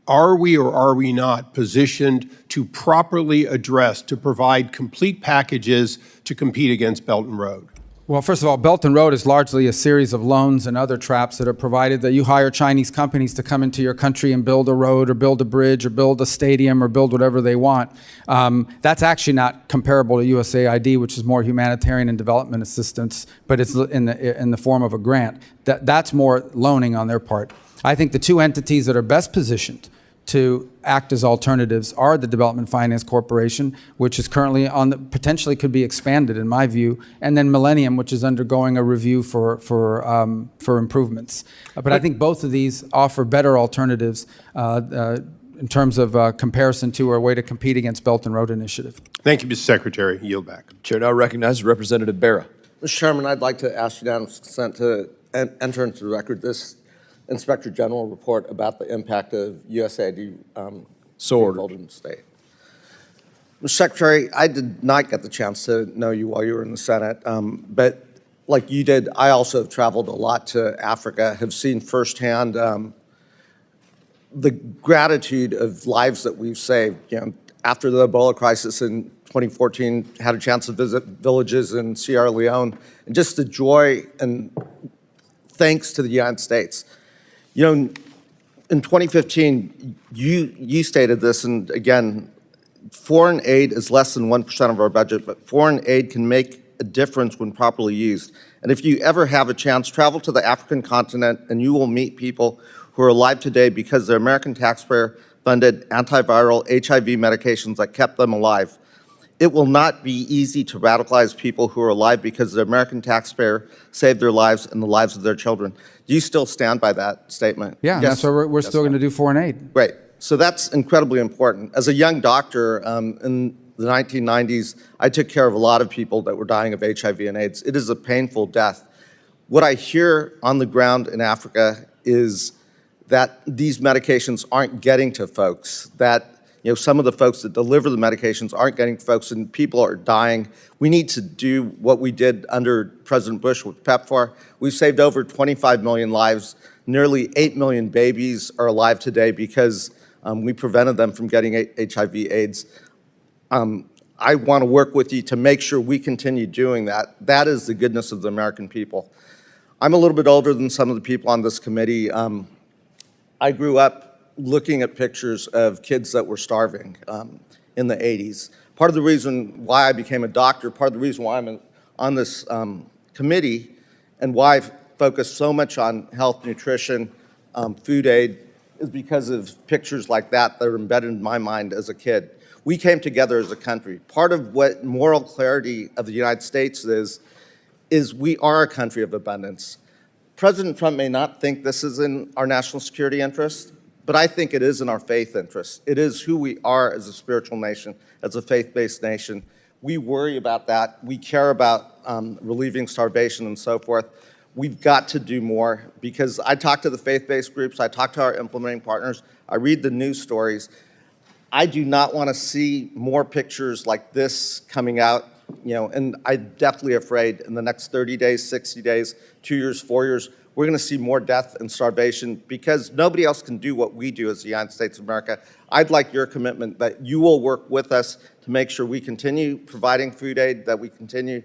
are we or are we not positioned to properly address, to provide complete packages to compete against Belt and Road? Well, first of all, Belt and Road is largely a series of loans and other traps that are provided that you hire Chinese companies to come into your country and build a road or build a bridge or build a stadium or build whatever they want. That's actually not comparable to USAID, which is more humanitarian and development assistance, but it's in the form of a grant. That's more loaning on their part. I think the two entities that are best positioned to act as alternatives are the Development Finance Corporation, which is currently potentially could be expanded in my view, and then Millennium, which is undergoing a review for improvements. But I think both of these offer better alternatives in terms of comparison to or a way to compete against Belt and Road Initiative. Thank you, Mr. Secretary. Yield back. Chair now recognizes Representative Barra. Mr. Chairman, I'd like to ask unanimous consent to enter into the record this Inspector General report about the impact of USAID So ordered. in the state. Mr. Secretary, I did not get the chance to know you while you were in the Senate, but like you did, I also have traveled a lot to Africa, have seen firsthand the gratitude of lives that we've saved. You know, after the Ebola crisis in 2014, had a chance to visit villages in Sierra Leone, and just the joy and thanks to the United States. You know, in 2015, you stated this, and again, foreign aid is less than 1% of our budget, but foreign aid can make a difference when properly used. And if you ever have a chance, travel to the African continent and you will meet people who are alive today because the American taxpayer-funded antiviral HIV medications that kept them alive. It will not be easy to radicalize people who are alive because the American taxpayer saved their lives and the lives of their children. Do you still stand by that statement? Yeah, and that's why we're still going to do foreign aid. Great. So that's incredibly important. As a young doctor in the 1990s, I took care of a lot of people that were dying of HIV and AIDS. It is a painful death. What I hear on the ground in Africa is that these medications aren't getting to folks, that some of the folks that deliver the medications aren't getting to folks and people are dying. We need to do what we did under President Bush with PEPFAR. We've saved over 25 million lives. Nearly 8 million babies are alive today because we prevented them from getting HIV/AIDS. I want to work with you to make sure we continue doing that. That is the goodness of the American people. I'm a little bit older than some of the people on this committee. I grew up looking at pictures of kids that were starving in the 80s. Part of the reason why I became a doctor, part of the reason why I'm on this committee and why I focus so much on health, nutrition, food aid, is because of pictures like that are embedded in my mind as a kid. We came together as a country. Part of what moral clarity of the United States is we are a country of abundance. President Trump may not think this is in our national security interest, but I think it is in our faith interest. It is who we are as a spiritual nation, as a faith-based nation. We worry about that. We care about relieving starvation and so forth. We've got to do more because I talk to the faith-based groups, I talk to our implementing partners, I read the news stories. I do not want to see more pictures like this coming out, and I'm definitely afraid in the next 30 days, 60 days, 2 years, 4 years, we're going to see more death and starvation because nobody else can do what we do as the United States of America. I'd like your commitment that you will work with us to make sure we continue providing food aid, that we continue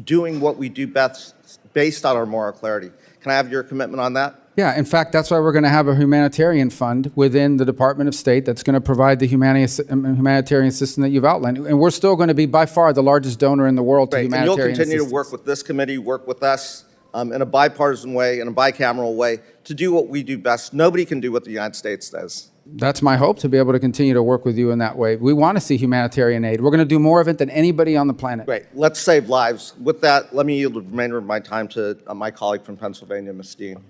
doing what we do best based on our moral clarity. Can I have your commitment on that? Yeah, in fact, that's why we're going to have a humanitarian fund within the Department of State that's going to provide the humanitarian assistance that you've outlined. And we're still going to be by far the largest donor in the world to Great. humanitarian And you'll continue assistance. to work with this committee, work with us in a bipartisan way, in a bicameral way, to do what we do best. Nobody can do what the United States does. That's my hope, to be able to continue to work with you in that way. We want to see humanitarian aid. We're going to do more of it than anybody on the planet. Great. Let's save lives. With that, let me yield the remainder of my time to my colleague from Pennsylvania, Ms. Dean.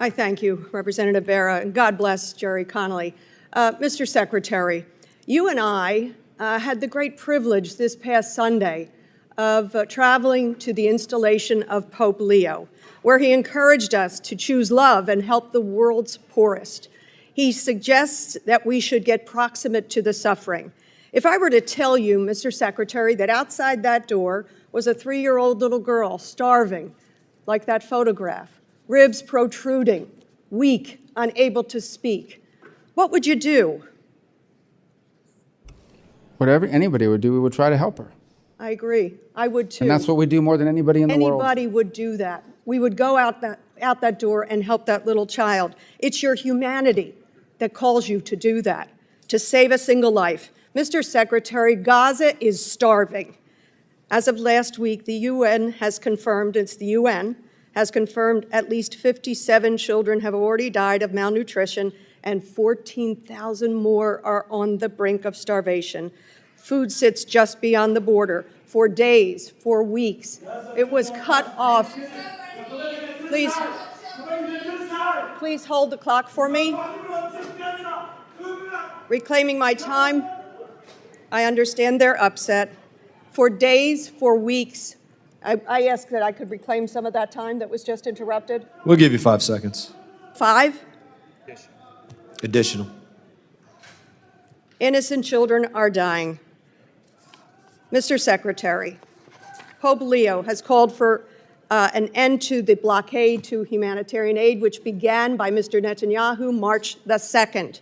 I thank you, Representative Vera, and God bless Jerry Connolly. Mr. Secretary, you and I had the great privilege this past Sunday of traveling to the installation of Pope Leo, where he encouraged us to choose love and help the world's poorest. He suggests that we should get proximate to the suffering. If I were to tell you, Mr. Secretary, that outside that door was a 3-year-old little girl starving, like that photograph, ribs protruding, weak, unable to speak, what would you do? Whatever anybody would do, we would try to help her. I agree. I would too. And that's what we do more than anybody in the world. Anybody would do that. We would go out that door and help that little child. It's your humanity that calls you to do that, to save a single life. Mr. Secretary, Gaza is starving. As of last week, the UN has confirmed, it's the UN, has confirmed at least 57 children have already died of malnutrition and 14,000 more are on the brink of starvation. Food sits just beyond the border for days, for weeks. It was cut off. Please hold the clock for me. Reclaiming my time. I understand they're upset. For days, for weeks, I asked that I could reclaim some of that time that was just interrupted. We'll give you 5 seconds. 5, Additional. innocent children are dying. Mr. Secretary, Pope Leo has called for an end to the blockade to humanitarian aid, which began by Mr. Netanyahu March the 2nd.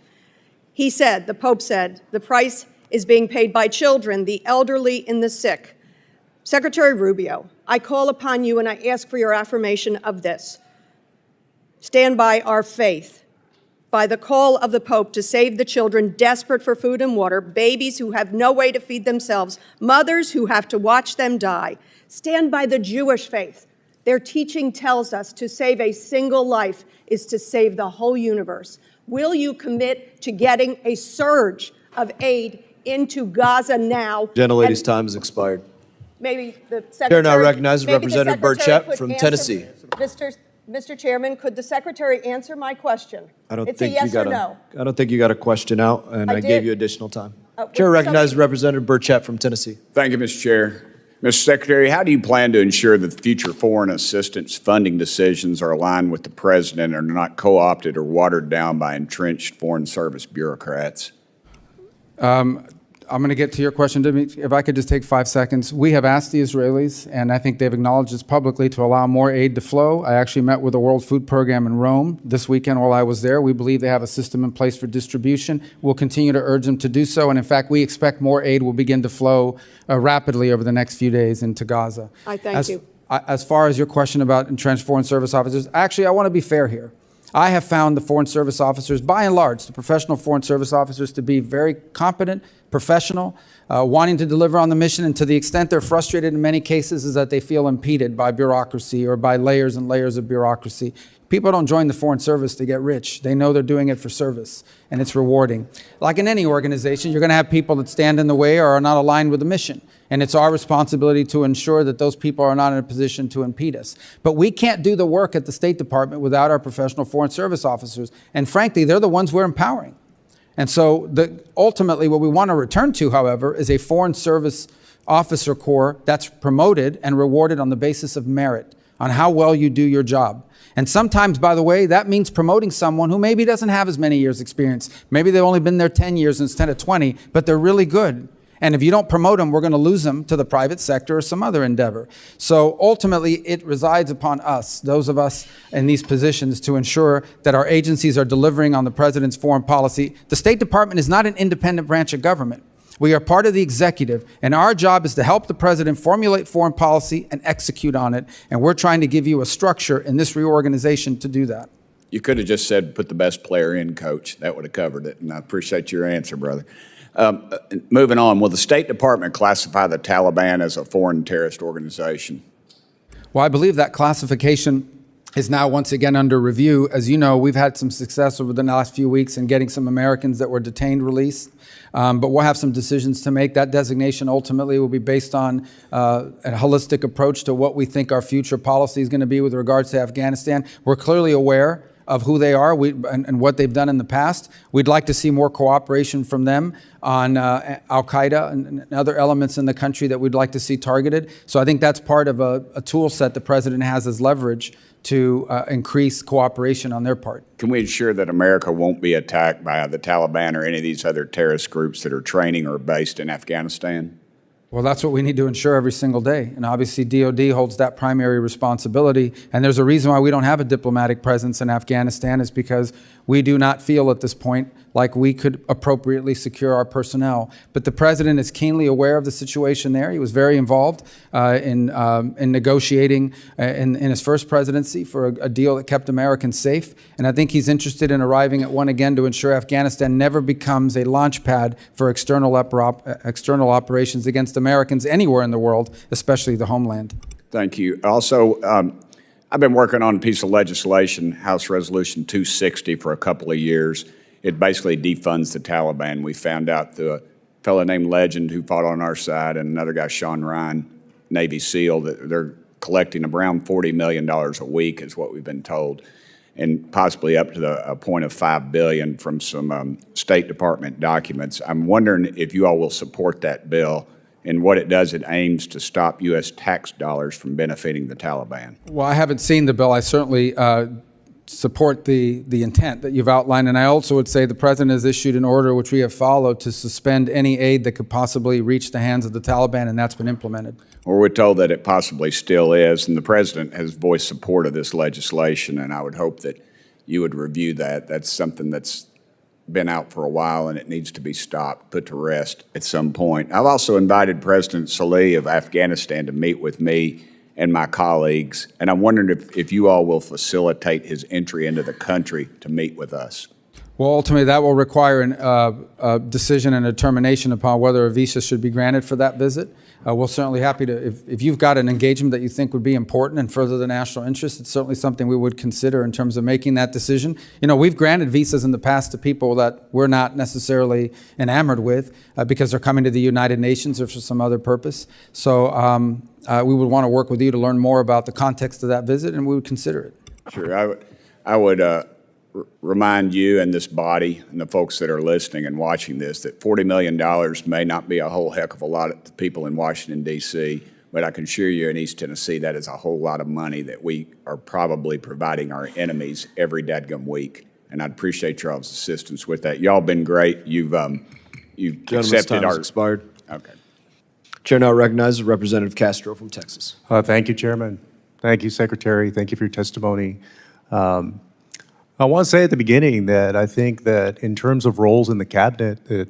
He said, the Pope said, the price is being paid by children, the elderly, and the sick. Secretary Rubio, I call upon you and I ask for your affirmation of this. Stand by our faith, by the call of the Pope to save the children desperate for food and water, babies who have no way to feed themselves, mothers who have to watch them die. Stand by the Jewish faith. Their teaching tells us to save a single life is to save the whole universe. Will you commit to getting a surge of aid into Gaza now? Gentlelady's time has expired. Maybe the Secretary... Chair now recognizes maybe the Representative Secretary Burchett could from answer- Tennessee. Mr. Chairman, could the Secretary answer my question? It's a you yes or got no. I don't think you got a question out, and I I gave did. you additional time. Would Chair recognizes somebody- Representative Burchett from Tennessee. Thank you, Mr. Chair. Mr. Secretary, how do you plan to ensure that future foreign assistance funding decisions are aligned with the President and are not co-opted or watered down by entrenched Foreign Service bureaucrats? I'm going to get to your question, Dimitri. If I could just take 5 seconds. We have asked the Israelis, and I think they've acknowledged this publicly, to allow more aid to flow. I actually met with the World Food Program in Rome this weekend while I was there. We believe they have a system in place for distribution. We'll continue to urge them to do so, and in fact, we expect more aid will begin to flow rapidly over the next few days into Gaza. I thank you. As far as your question about entrenched Foreign Service officers, actually, I want to be fair here. I have found the Foreign Service officers, by and large, the professional Foreign Service officers, to be very competent, professional, wanting to deliver on the mission, and to the extent they're frustrated in many cases is that they feel impeded by bureaucracy or by layers and layers of bureaucracy. People don't join the Foreign Service to get rich. They know they're doing it for service, and it's rewarding. Like in any organization, you're going to have people that stand in the way or are not aligned with the mission. And it's our responsibility to ensure that those people are not in a position to impede us. But we can't do the work at the State Department without our professional Foreign Service officers. And frankly, they're the ones we're empowering. And so ultimately what we want to return to, however, is a Foreign Service officer corps that's promoted and rewarded on the basis of merit, on how well you do your job. And sometimes, by the way, that means promoting someone who maybe doesn't have as many years experience. Maybe they've only been there 10 years instead of 20, but they're really good. And if you don't promote them, we're going to lose them to the private sector or some other endeavor. So ultimately, it resides upon us, those of us in these positions, to ensure that our agencies are delivering on the president's foreign policy. The State Department is not an independent branch of government. We are part of the executive, and our job is to help the president formulate foreign policy and execute on it. And we're trying to give you a structure in this reorganization to do that. You could have just said, put the best player in, Coach. That would have covered it, and I appreciate your answer, brother. Moving on, will the State Department classify the Taliban as a foreign terrorist organization? Well, I believe that classification is now once again under review. As you know, we've had some success over the last few weeks in getting some Americans that were detained released, but we'll have some decisions to make. That designation ultimately will be based on a holistic approach to what we think our future policy is going to be with regards to Afghanistan. We're clearly aware of who they are and what they've done in the past. We'd like to see more cooperation from them on al-Qaeda and other elements in the country that we'd like to see targeted. So I think that's part of a tool set the president has as leverage to increase cooperation on their part. Can we ensure that America won't be attacked by the Taliban or any of these other terrorist groups that are training or based in Afghanistan? Well, that's what we need to ensure every single day. And obviously, DOD holds that primary responsibility. And there's a reason why we don't have a diplomatic presence in Afghanistan, is because we do not feel at this point like we could appropriately secure our personnel. But the president is keenly aware of the situation there. He was very involved in negotiating in his first presidency for a deal that kept Americans safe. And I think he's interested in arriving at one again to ensure Afghanistan never becomes a launch pad for external operations against Americans anywhere in the world, especially the homeland. Thank you. Also, I've been working on a piece of legislation, House Resolution 260, for a couple of years. It basically defunds the Taliban. We found out the fellow named Legend, who fought on our side, and another guy, Sean Ryan, Navy SEAL, that they're collecting around $40 million a week is what we've been told, and possibly up to a point of $5 billion from some State Department documents. I'm wondering if you all will support that bill And what it does, it aims to stop U.S. tax dollars from benefiting the Taliban. Well, I haven't seen the bill. I certainly support the intent that you've outlined. And I also would say the president has issued an order, which we have followed, to suspend any aid that could possibly reach the hands of the Taliban, and that's been implemented. Well, we're told that it possibly still is, and the president has voiced support of this legislation, and I would hope that you would review that. That's something that's been out for a while, and it needs to be stopped, put to rest at some point. I've also invited President Saleh of Afghanistan to meet with me and my colleagues, and I'm wondering if you all will facilitate his entry into the country to meet with us. Well, ultimately, that will require a decision and a determination upon whether a visa should be granted for that visit. We're certainly happy to, if you've got an engagement that you think would be important and further the national interest, it's certainly something we would consider in terms of making that decision. You know, we've granted visas in the past to people that we're not necessarily enamored with because they're coming to the United Nations or for some other purpose. So we would want to work with you to learn more about the context of that visit, and we would consider it. Sure, I would remind you and this body and the folks that are listening and watching this that $40 million may not be a whole heck of a lot to people in Washington, D.C., but I can assure you in East Tennessee that is a whole lot of money that we are probably providing our enemies every dadgum week. And I'd appreciate y'all's assistance with that. Y'all been great. You've accepted our... expired. Okay. Chair now recognizes Representative Castro from Texas. Thank you, Chairman. Thank you, Secretary. Thank you for your testimony. I want to say at the beginning that I think that in terms of roles in the cabinet, that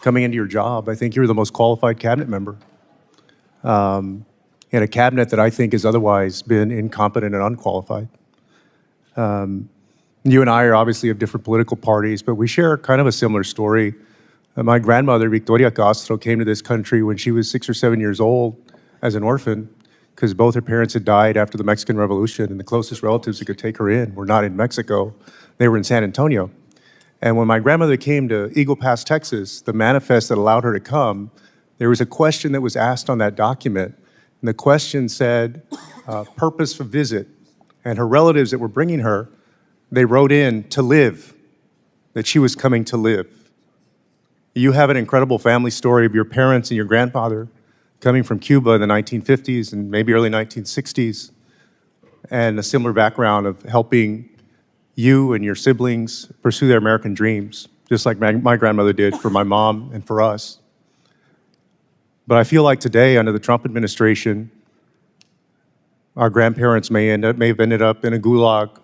coming into your job, I think you're the most qualified cabinet member. In a cabinet that I think has otherwise been incompetent and unqualified. You and I are obviously of different political parties, but we share kind of a similar story. My grandmother, Victoria Castro, came to this country when she was 6 or 7 years old as an orphan, because both her parents had died after the Mexican Revolution, and the closest relatives that could take her in were not in Mexico. They were in San Antonio. And when my grandmother came to Eagle Pass, Texas, the manifest that allowed her to come, there was a question that was asked on that document. And the question said, purpose for visit. And her relatives that were bringing her, they wrote in to live, that she was coming to live. You have an incredible family story of your parents and your grandfather coming from Cuba in the 1950s and maybe early 1960s, and a similar background of helping you and your siblings pursue their American dreams, just like my grandmother did for my mom and for us. But I feel like today, under the Trump administration, our grandparents may have ended up in a gulag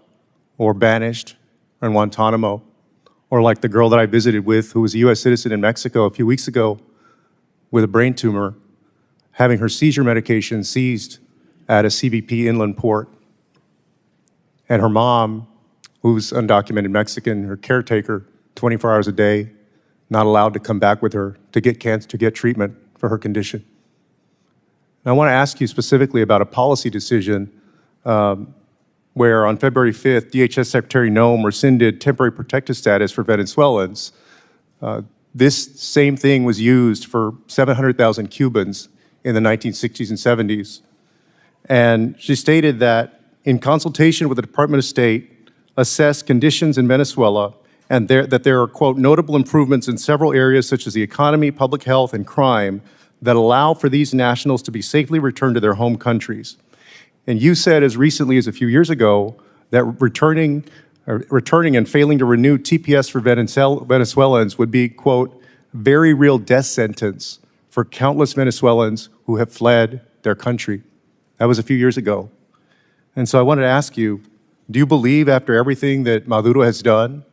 or banished in Guantanamo, or like the girl that I visited with who was a U.S. citizen in Mexico a few weeks ago with a brain tumor, having her seizure medication seized at a CBP inland port. And her mom, who's undocumented Mexican, her caretaker, 24 hours a day, not allowed to come back with her to get treatment for her condition. And I want to ask you specifically about a policy decision where on February 5th, DHS Secretary Noem rescinded temporary protective status for Venezuelans. This same thing was used for 700,000 Cubans in the 1960s and 70s. And she stated that in consultation with the Department of State, assessed conditions in Venezuela and that there are, quote, notable improvements in several areas such as the economy, public health, and crime that allow for these nationals to be safely returned to their home countries. And you said as recently as a few years ago that returning and failing to renew TPS for Venezuelans would be, quote, very real death sentence for countless Venezuelans who have fled their country. That was a few years ago. And so I wanted to ask you, do you believe after everything that Maduro has done,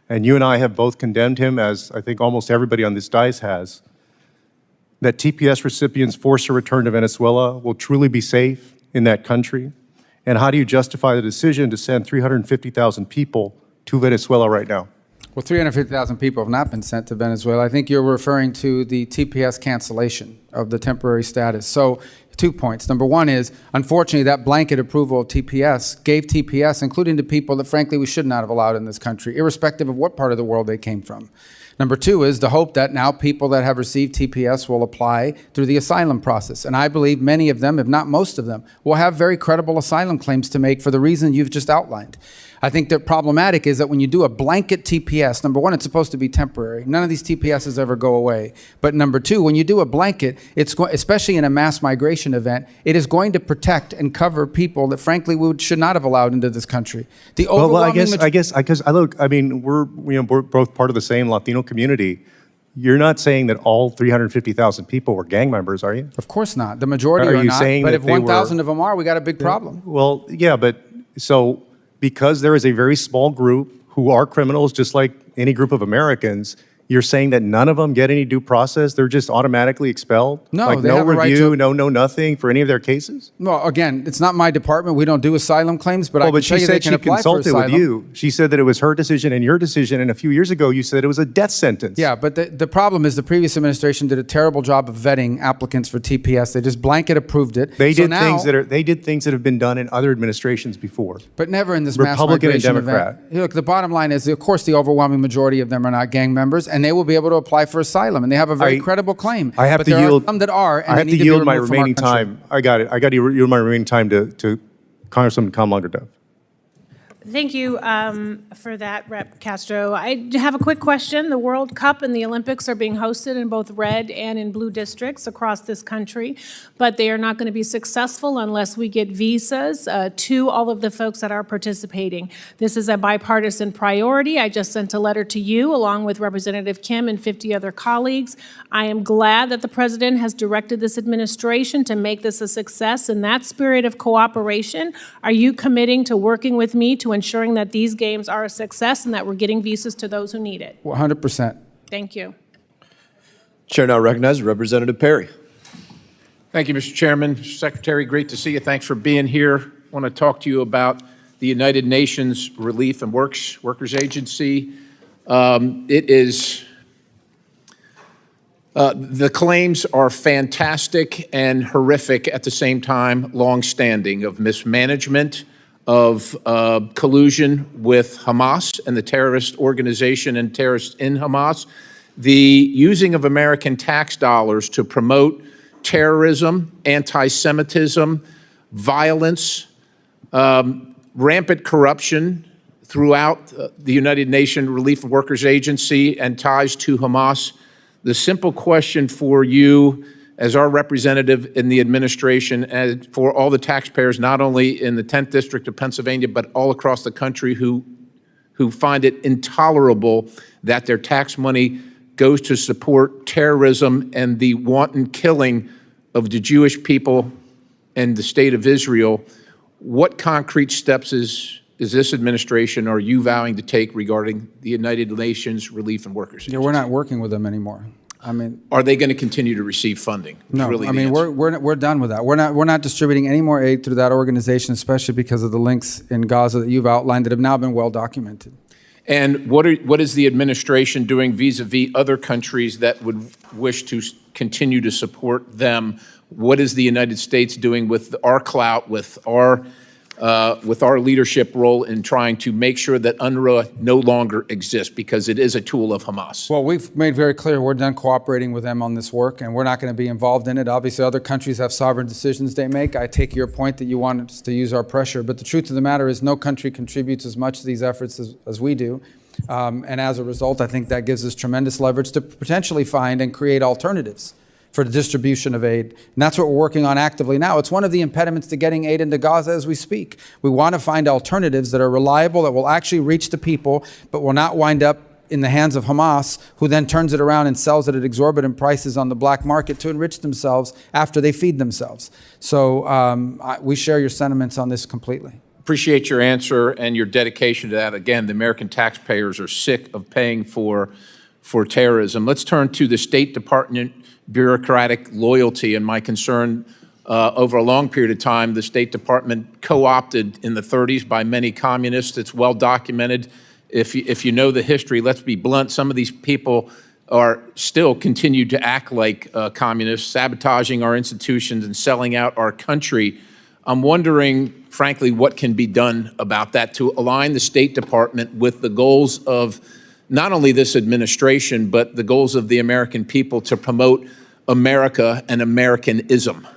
and you and I have both condemned him, as I think almost everybody on this dais has, that TPS recipients forced to return to Venezuela will truly be safe in that country? And how do you justify the decision to send 350,000 people to Venezuela right now? Well, 350,000 people have not been sent to Venezuela. I think you're referring to the TPS cancellation of the temporary status. So 2 points. Number one is, unfortunately, that blanket approval of TPS gave TPS, including to people that, frankly, we should not have allowed in this country, irrespective of what part of the world they came from. Number two is the hope that now people that have received TPS will apply through the asylum process. And I believe many of them, if not most of them, will have very credible asylum claims to make for the reason you've just outlined. I think the problematic is that when you do a blanket TPS, number one, it's supposed to be temporary. None of these TPSs ever go away. But number two, when you do a blanket, especially in a mass migration event, it is going to protect and cover people that frankly we should not have allowed into this country. The overwhelming we're both part of the same Latino community. You're not saying that all 350,000 people were gang members, are you? Of course not. The majority Are are you not. saying But that if they 1,000 were- of them are, we got a big problem. Well, yeah, but so because there is a very small group who are criminals, just like any group of Americans, you're saying that none of them get any due process? They're just automatically expelled? No, like they no have a right review, to- no nothing for any of their cases? Well, again, it's not my department. We don't do asylum claims, but I Well, can but tell she you they said can she apply for consulted with asylum. you. She said that it was her decision and your decision, and a few years ago you said it was a death sentence. Yeah, but the problem is the previous administration did a terrible job of vetting applicants for TPS. They just blanket approved it. They So did now- things that have been done in other administrations before. But never in this Republican and mass migration Democrat. event. Look, the bottom line is, of course, the overwhelming majority of them are not gang members, and they will be able to apply for asylum, and they have a very credible claim. I have but to there yield. are some that are, and I they have need to be yield my removed from our remaining country. time. I got it. I got to yield my remaining time to Congresswoman Kamlager-Dove. Thank you for that, Rep. Castro. I have a quick question. The World Cup and the Olympics are being hosted in both red and in blue districts across this country, but they are not going to be successful unless we get visas to all of the folks that are participating. This is a bipartisan priority. I just sent a letter to you along with Representative Kim and 50 other colleagues. I am glad that the President has directed this administration to make this a success. In that spirit of cooperation, are you committing to working with me to ensuring that these games are a success and that we're getting visas to those who need it? 100%. Thank you. Chair now recognizes Representative Perry. Thank you, Mr. Chairman. Mr. Secretary, great to see you. Thanks for being here. I want to talk to you about the United Nations Relief and Workers Agency. The claims are fantastic and horrific at the same time, longstanding, of mismanagement, of collusion with Hamas and the terrorist organization and terrorists in Hamas, the using of American tax dollars to promote terrorism, anti-Semitism, violence, rampant corruption throughout the United Nations Relief and Workers Agency and ties to Hamas. The simple question for you as our representative in the administration and for all the taxpayers, not only in the 10th District of Pennsylvania, but all across the country who find it intolerable that their tax money goes to support terrorism and the wanton killing of the Jewish people and the state of Israel. What concrete steps is this administration, are you vowing to take regarding the United Nations Relief and Workers Agency? Yeah, we're not working with them anymore. I mean, are they going to continue to receive funding? no. Really I mean, we're done with that. We're not distributing any more aid through that organization, especially because of the links in Gaza that you've outlined that have now been well documented. And what is the administration doing vis-a-vis other countries that would wish to continue to support them? What is the United States doing with our clout, with our leadership role in trying to make sure that UNRWA no longer exists, because it is a tool of Hamas? Well, we've made very clear we're done cooperating with them on this work, and we're not going to be involved in it. Obviously, other countries have sovereign decisions they make. I take your point that you want us to use our pressure, but the truth of the matter is no country contributes as much to these efforts as we do. And as a result, I think that gives us tremendous leverage to potentially find and create alternatives for the distribution of aid. And that's what we're working on actively now. It's one of the impediments to getting aid into Gaza as we speak. We want to find alternatives that are reliable, that will actually reach the people, but will not wind up in the hands of Hamas, who then turns it around and sells it at exorbitant prices on the black market to enrich themselves after they feed themselves. So we share your sentiments on this completely. Appreciate your answer and your dedication to that. Again, the American taxpayers are sick of paying for terrorism. Let's turn to the State Department bureaucratic loyalty and my concern. Over a long period of time, the State Department co-opted in the 30s by many communists. It's well documented. If you know the history, let's be blunt, some of these people are still continue to act like communists, sabotaging our institutions and selling out our country. I'm wondering, frankly, what can be done about that to align the State Department with the goals of not only this administration, but the goals of the American people to promote America and Americanism.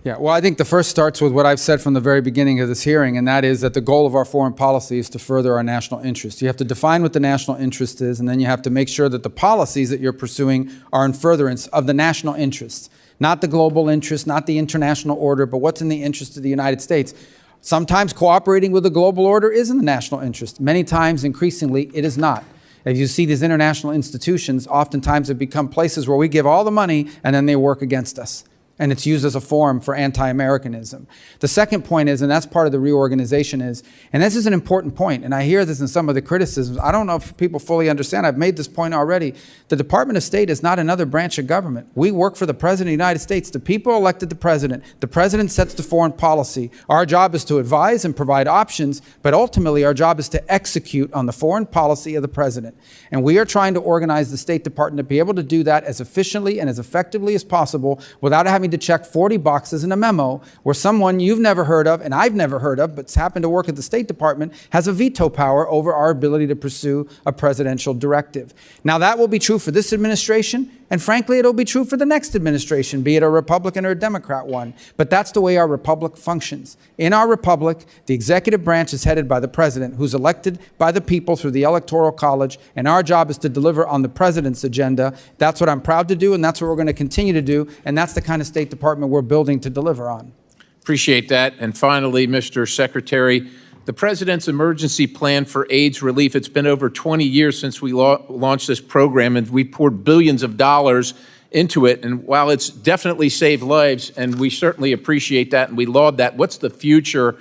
Yeah, well, I think the first starts with what I've said from the very beginning of this hearing, and that is that the goal of our foreign policy is to further our national interest. You have to define what the national interest is, and then you have to make sure that the policies that you're pursuing are in furtherance of the national interest, not the global interest, not the international order, but what's in the interest of the United States. Sometimes cooperating with the global order is in the national interest. Many times, increasingly, it is not. As you see, these international institutions oftentimes have become places where we give all the money and then they work against us. And it's used as a forum for anti-Americanism. The second point is, and that's part of the reorganization is, and this is an important point, and I hear this in some of the criticisms, I don't know if people fully understand, I've made this point already, the Department of State is not another branch of government. We work for the President of the United States. The people elected the President sets the foreign policy. Our job is to advise and provide options, but ultimately our job is to execute on the foreign policy of the President. And we are trying to organize the State Department to be able to do that as efficiently and as effectively as possible without having to check 40 boxes in a memo where someone you've never heard of and I've never heard of but's happened to work at the State Department has a veto power over our ability to pursue a presidential directive. Now that will be true for this administration, and frankly it'll be true for the next administration, be it a Republican or a Democrat one. But that's the way our republic functions. In our republic, the executive branch is headed by the President, who's elected by the people through the Electoral College, and our job is to deliver on the President's agenda. That's what I'm proud to do, and that's what we're going to continue to do, and that's the kind of State Department we're building to deliver on. Appreciate that. And finally, Mr. Secretary, the President's emergency plan for AIDS relief, it's been over 20 years since we launched this program, and we poured billions of dollars into it. And while it's definitely saved lives, and we certainly appreciate that and we laud that, what's the future?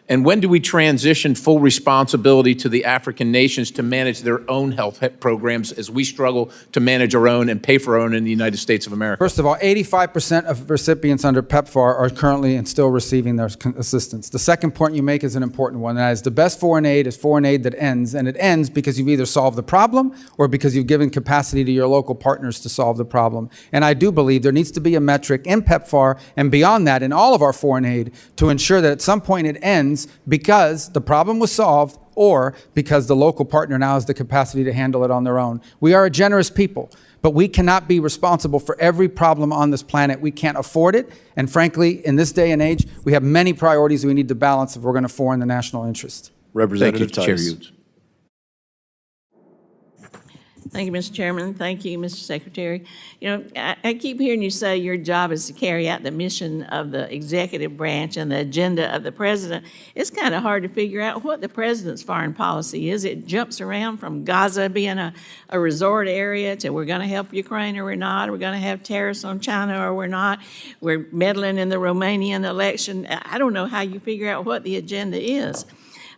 And when do we transition full responsibility to the African nations to manage their own health programs as we struggle to manage our own and pay for our own in the United States of America? First of all, 85% of recipients under PEPFAR are currently and still receiving their assistance. The second point you make is an important one, and that is the best foreign aid is foreign aid that ends, and it ends because you've either solved the problem or because you've given capacity to your local partners to solve the problem. And I do believe there needs to be a metric in PEPFAR and beyond that in all of our foreign aid to ensure that at some point it ends because the problem was solved or because the local partner now has the capacity to handle it on their own. We are a generous people, but we cannot be responsible for every problem on this planet. We can't afford it. And frankly, in this day and age, we have many priorities we need to balance if we're going to form the national interest. Representative Tice. Thank you, Mr. Chairman. Thank you, Mr. Secretary. You know, I keep hearing you say your job is to carry out the mission of the executive branch and the agenda of the president. It's kind of hard to figure out what the president's foreign policy is. It jumps around from Gaza being a resort area to we're going to help Ukraine or we're not. We're going to have tariffs on China or we're not. We're meddling in the Romanian election. I don't know how you figure out what the agenda is.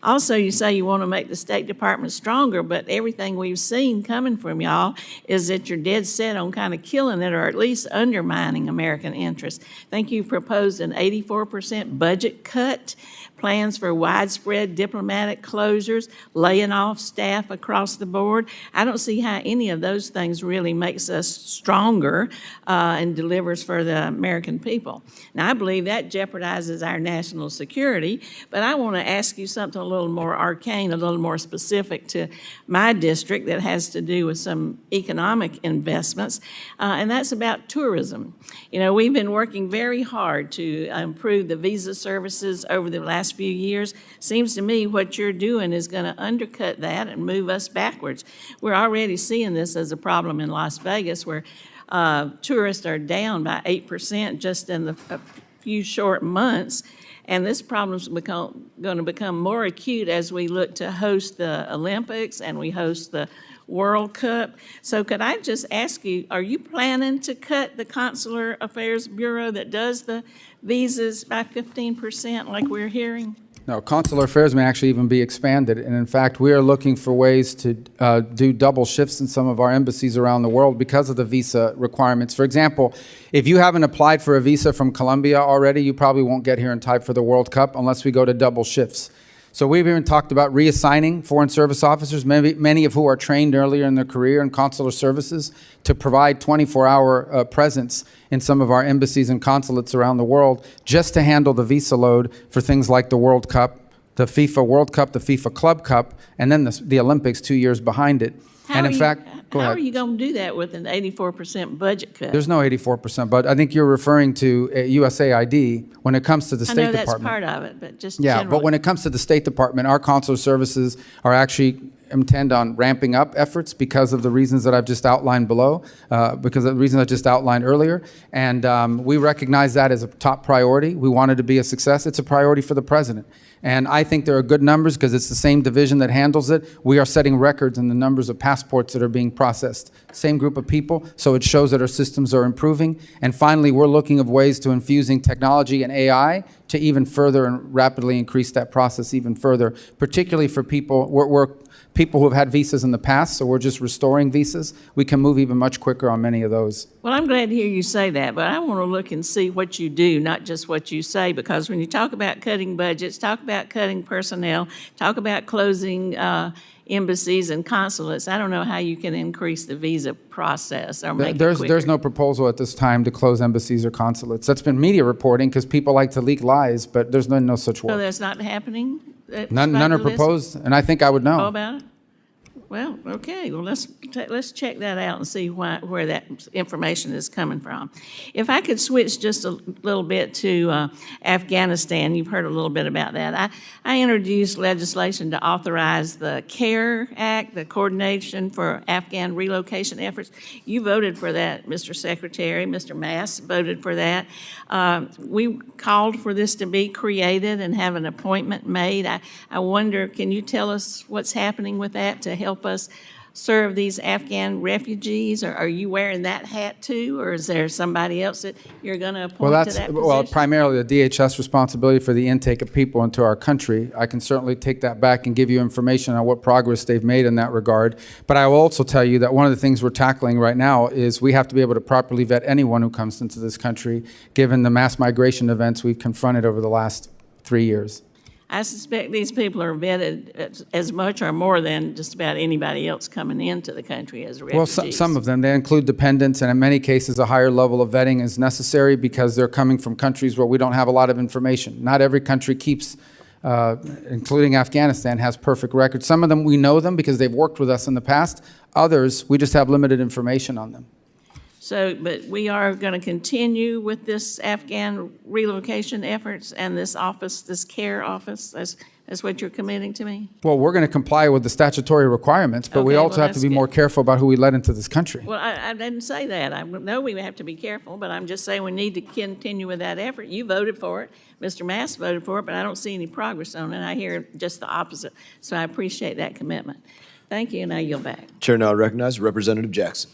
Also, you say you want to make the State Department stronger, but everything we've seen coming from y'all is that you're dead set on kind of killing it or at least undermining American interests. I think you've proposed an 84% budget cut, plans for widespread diplomatic closures, laying off staff across the board. I don't see how any of those things really makes us stronger and delivers for the American people. Now, I believe that jeopardizes our national security, but I want to ask you something a little more arcane, a little more specific to my district that has to do with some economic investments, and that's about tourism. You know, we've been working very hard to improve the visa services over the last few years. Seems to me what you're doing is going to undercut that and move us backwards. We're already seeing this as a problem in Las Vegas where tourists are down by 8% just in a few short months. And this problem's going to become more acute as we look to host the Olympics and we host the World Cup. So could I just ask you, are you planning to cut the Consular Affairs Bureau that does the visas by 15% like we're hearing? No, consular affairs may actually even be expanded. And in fact, we are looking for ways to do double shifts in some of our embassies around the world because of the visa requirements. For example, if you haven't applied for a visa from Colombia already, you probably won't get here in time for the World Cup unless we go to double shifts. So we've even talked about reassigning foreign service officers, many of who are trained earlier in their career in consular services, to provide 24-hour presence in some of our embassies and consulates around the world just to handle the visa load for things like the World Cup, the FIFA World Cup, the FIFA Club Cup, and then the Olympics 2 years behind it. And in fact, Go How ahead. are you going to do that with an 84% budget cut? There's no 84%, but I think you're referring to USAID when it comes to the I State know that's Department. part of it, but just Yeah, generally. but when it comes to the State Department, our consular services are actually intend on ramping up efforts because of the reasons that I've just outlined below, because of the reasons I just outlined earlier. And we recognize that as a top priority. We want it to be a success. It's a priority for the president. And I think there are good numbers because it's the same division that handles it. We are setting records in the numbers of passports that are being processed. Same group of people, so it shows that our systems are improving. And finally, we're looking of ways to infusing technology and AI to even further and rapidly increase that process even further, particularly for people, we're people who have had visas in the past, so we're just restoring visas. We can move even much quicker on many of those. Well, I'm glad to hear you say that, but I want to look and see what you do, not just what you say, because when you talk about cutting budgets, talk about cutting personnel, talk about closing embassies and consulates, I don't know how you can increase the visa process or make it quicker. There's no proposal at this time to close embassies or consulates. That's been media reporting because people like to leak lies, but there's no such So work. that's not happening? None are despite the list? proposed, and I think I would Know know. about it? Well, okay, well, let's check that out and see where that information is coming from. If I could switch just a little bit to Afghanistan, you've heard a little bit about that. I introduced legislation to authorize the CARE Act, the Coordination for Afghan Relocation Efforts. You voted for that, Mr. Secretary. Mr. Mass voted for that. We called for this to be created and have an appointment made. I wonder, can you tell us what's happening with that to help us serve these Afghan refugees? Or are you wearing that hat too, or is there somebody else that you're going to appoint to that position? Primarily the DHS responsibility for the intake of people into our country. I can certainly take that back and give you information on what progress they've made in that regard. But I will also tell you that one of the things we're tackling right now is we have to be able to properly vet anyone who comes into this country, given the mass migration events we've confronted over the last 3 years. I suspect these people are vetted as much or more than just about anybody else coming into the country as refugees. Well, some of them, they include dependents, and in many cases, a higher level of vetting is necessary because they're coming from countries where we don't have a lot of information. Not every country keeps, including Afghanistan, has perfect records. Some of them, we know them because they've worked with us in the past. Others, we just have limited information on them. So, but we are going to continue with this Afghan relocation efforts and this office, this CARE office, that's what you're committing to me? Well, we're going to comply with the statutory requirements, but we Okay, also well, have to that's be good. more careful about who we let into this country. Well, I didn't say that. I know we have to be careful, but I'm just saying we need to continue with that effort. You voted for it. Mr. Mass voted for it, but I don't see any progress on it. I hear just the opposite. So I appreciate that commitment. Thank you, and I yield back. Chair now recognizes Representative Jackson.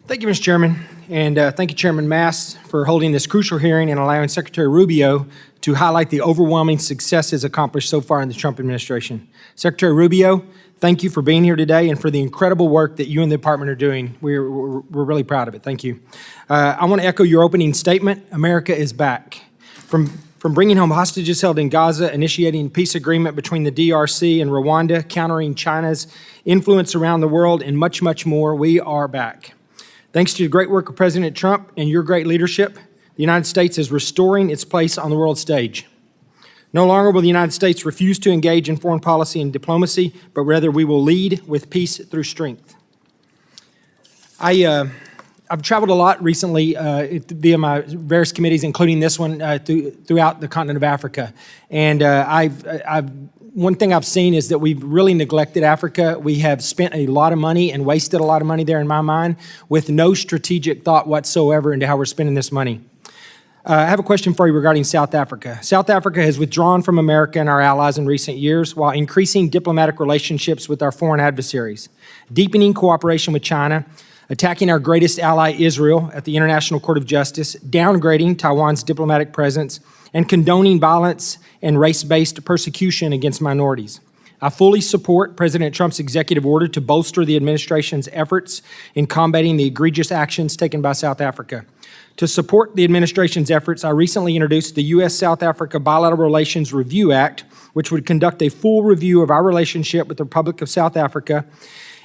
Thank you, Mr. Chairman, and thank you, Chairman Mast, for holding this crucial hearing and allowing Secretary Rubio to highlight the overwhelming successes accomplished so far in the Trump administration. Secretary Rubio, thank you for being here today and for the incredible work that you and the department are doing. We're really proud of it. Thank you. I want to echo your opening statement. America is back. From bringing home hostages held in Gaza, initiating peace agreement between the DRC and Rwanda, countering China's influence around the world, and much, much more, we are back. Thanks to the great work of President Trump and your great leadership, the United States is restoring its place on the world stage. No longer will the United States refuse to engage in foreign policy and diplomacy, but rather we will lead with peace through strength. I've traveled a lot recently via my various committees, including this one, throughout the continent of Africa. And one thing I've seen is that we've really neglected Africa. We have spent a lot of money and wasted a lot of money there, in my mind, with no strategic thought whatsoever into how we're spending this money. I have a question for you regarding South Africa. South Africa has withdrawn from America and our allies in recent years while increasing diplomatic relationships with our foreign adversaries, deepening cooperation with China, attacking our greatest ally, Israel, at the International Court of Justice, downgrading Taiwan's diplomatic presence, and condoning violence and race-based persecution against minorities. I fully support President Trump's executive order to bolster the administration's efforts in combating the egregious actions taken by South Africa. To support the administration's efforts, I recently introduced the U.S.-South Africa Bilateral Relations Review Act, which would conduct a full review of our relationship with the Republic of South Africa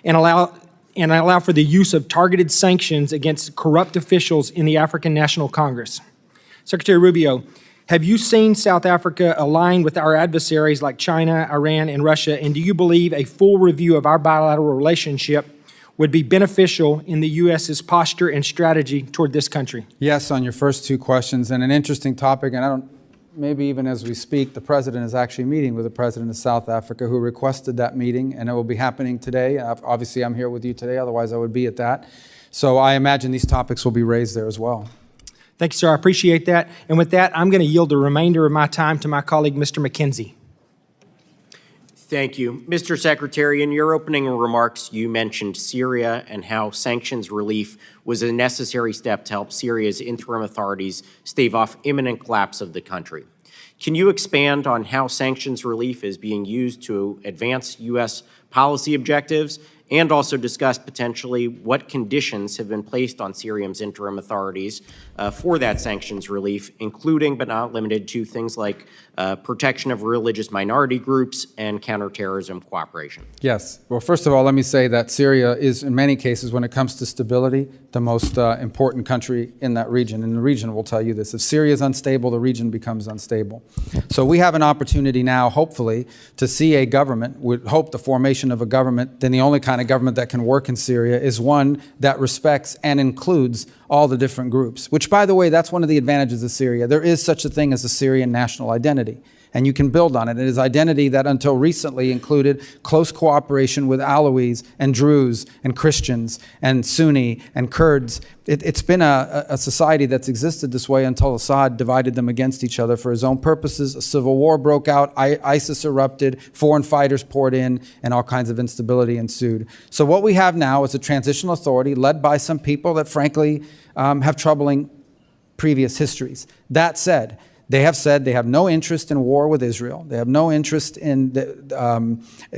and allow for the use of targeted sanctions against corrupt officials in the African National Congress. Secretary Rubio, have you seen South Africa align with our adversaries like China, Iran, and Russia, and do you believe a full review of our bilateral relationship would be beneficial in the U.S.'s posture and strategy toward this country? Yes, on your first two questions, and an interesting topic, and maybe even as we speak, the president is actually meeting with the president of South Africa who requested that meeting, and it will be happening today. Obviously, I'm here with you today, otherwise I would be at that. So I imagine these topics will be raised there as well. Thank you, sir. I appreciate that. And with that, I'm going to yield the remainder of my time to my colleague, Mr. McKenzie. Thank you. Mr. Secretary, in your opening remarks, you mentioned Syria and how sanctions relief was a necessary step to help Syria's interim authorities stave off imminent collapse of the country. Can you expand on how sanctions relief is being used to advance U.S. policy objectives, and also discuss potentially what conditions have been placed on Syria's interim authorities for that sanctions relief, including but not limited to things like protection of religious minority groups and counterterrorism cooperation? Yes. Well, first of all, let me say that Syria is, in many cases, when it comes to stability, the most important country in that region. And the region will tell you this. If Syria is unstable, the region becomes unstable. So we have an opportunity now, hopefully, to see a government, would hope the formation of a government, then the only kind of government that can work in Syria is one that respects and includes all the different groups, which, by the way, that's one of the advantages of Syria. There is such a thing as a Syrian national identity, and you can build on it. It is identity that until recently included close cooperation with Alawis and Druze and Christians and Sunni and Kurds. It's been a society that's existed this way until Assad divided them against each other for his own purposes. A civil war broke out, ISIS erupted, foreign fighters poured in, and all kinds of instability ensued. So what we have now is a transitional authority led by some people that frankly have troubling previous histories. That said, they have said they have no interest in war with Israel. They have no interest in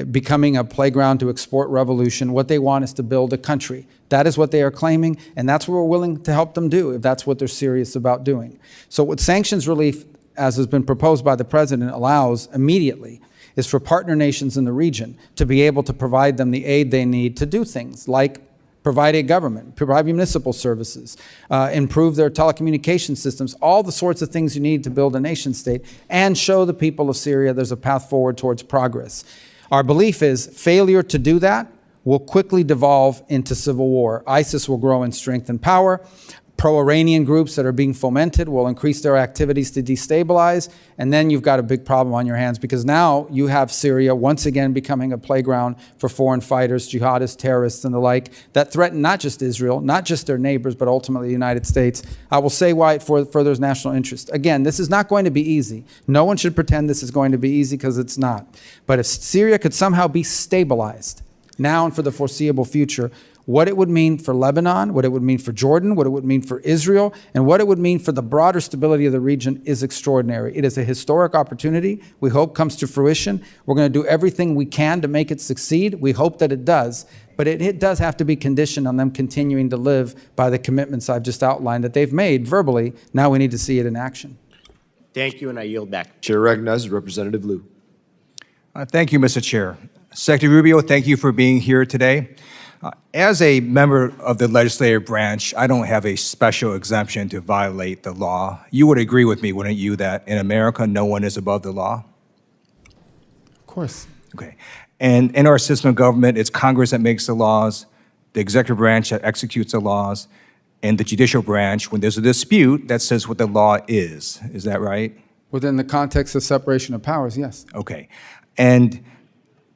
becoming a playground to export revolution. What they want is to build a country. That is what they are claiming, and that's what we're willing to help them do if that's what they're serious about doing. So what sanctions relief, as has been proposed by the president, allows immediately is for partner nations in the region to be able to provide them the aid they need to do things like provide a government, provide municipal services, improve their telecommunication systems, all the sorts of things you need to build a nation state, and show the people of Syria there's a path forward towards progress. Our belief is failure to do that will quickly devolve into civil war. ISIS will grow in strength and power. Pro-Iranian groups that are being fomented will increase their activities to destabilize, and then you've got a big problem on your hands because now you have Syria once again becoming a playground for foreign fighters, jihadists, terrorists, and the like that threaten not just Israel, not just their neighbors, but ultimately the United States. I will say why it furthers national interest. Again, this is not going to be easy. No one should pretend this is going to be easy because it's not. But if Syria could somehow be stabilized now and for the foreseeable future, what it would mean for Lebanon, what it would mean for Jordan, what it would mean for Israel, and what it would mean for the broader stability of the region is extraordinary. It is a historic opportunity we hope comes to fruition. We're going to do everything we can to make it succeed. We hope that it does, but it does have to be conditioned on them continuing to live by the commitments I've just outlined that they've made verbally. Now we need to see it in action. Thank you, and I yield back. Chair recognizes Representative Liu. Thank you, Mr. Chair. Secretary Rubio, thank you for being here today. As a member of the legislative branch, I don't have a special exemption to violate the law. You would agree with me, wouldn't you, that in America, no one is above the law? Of course. Okay. And in our system of government, it's Congress that makes the laws, the executive branch that executes the laws, and the judicial branch, when there's a dispute, that says what the law is. Is that right? Within the context of separation of powers, yes. Okay. And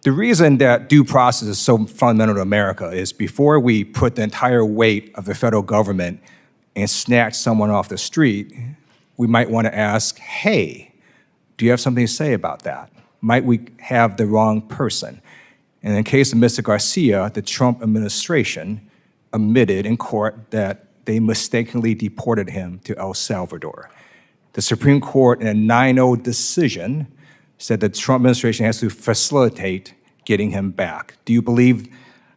the reason that due process is so fundamental to America is before we put the entire weight of the federal government and snatch someone off the street, we might want to ask, hey, do you have something to say about that? Might we have the wrong person? And in the case of Mr. Garcia, the Trump administration admitted in court that they mistakenly deported him to El Salvador. The Supreme Court, in a 9-0 decision, said the Trump administration has to facilitate getting him back. Do you believe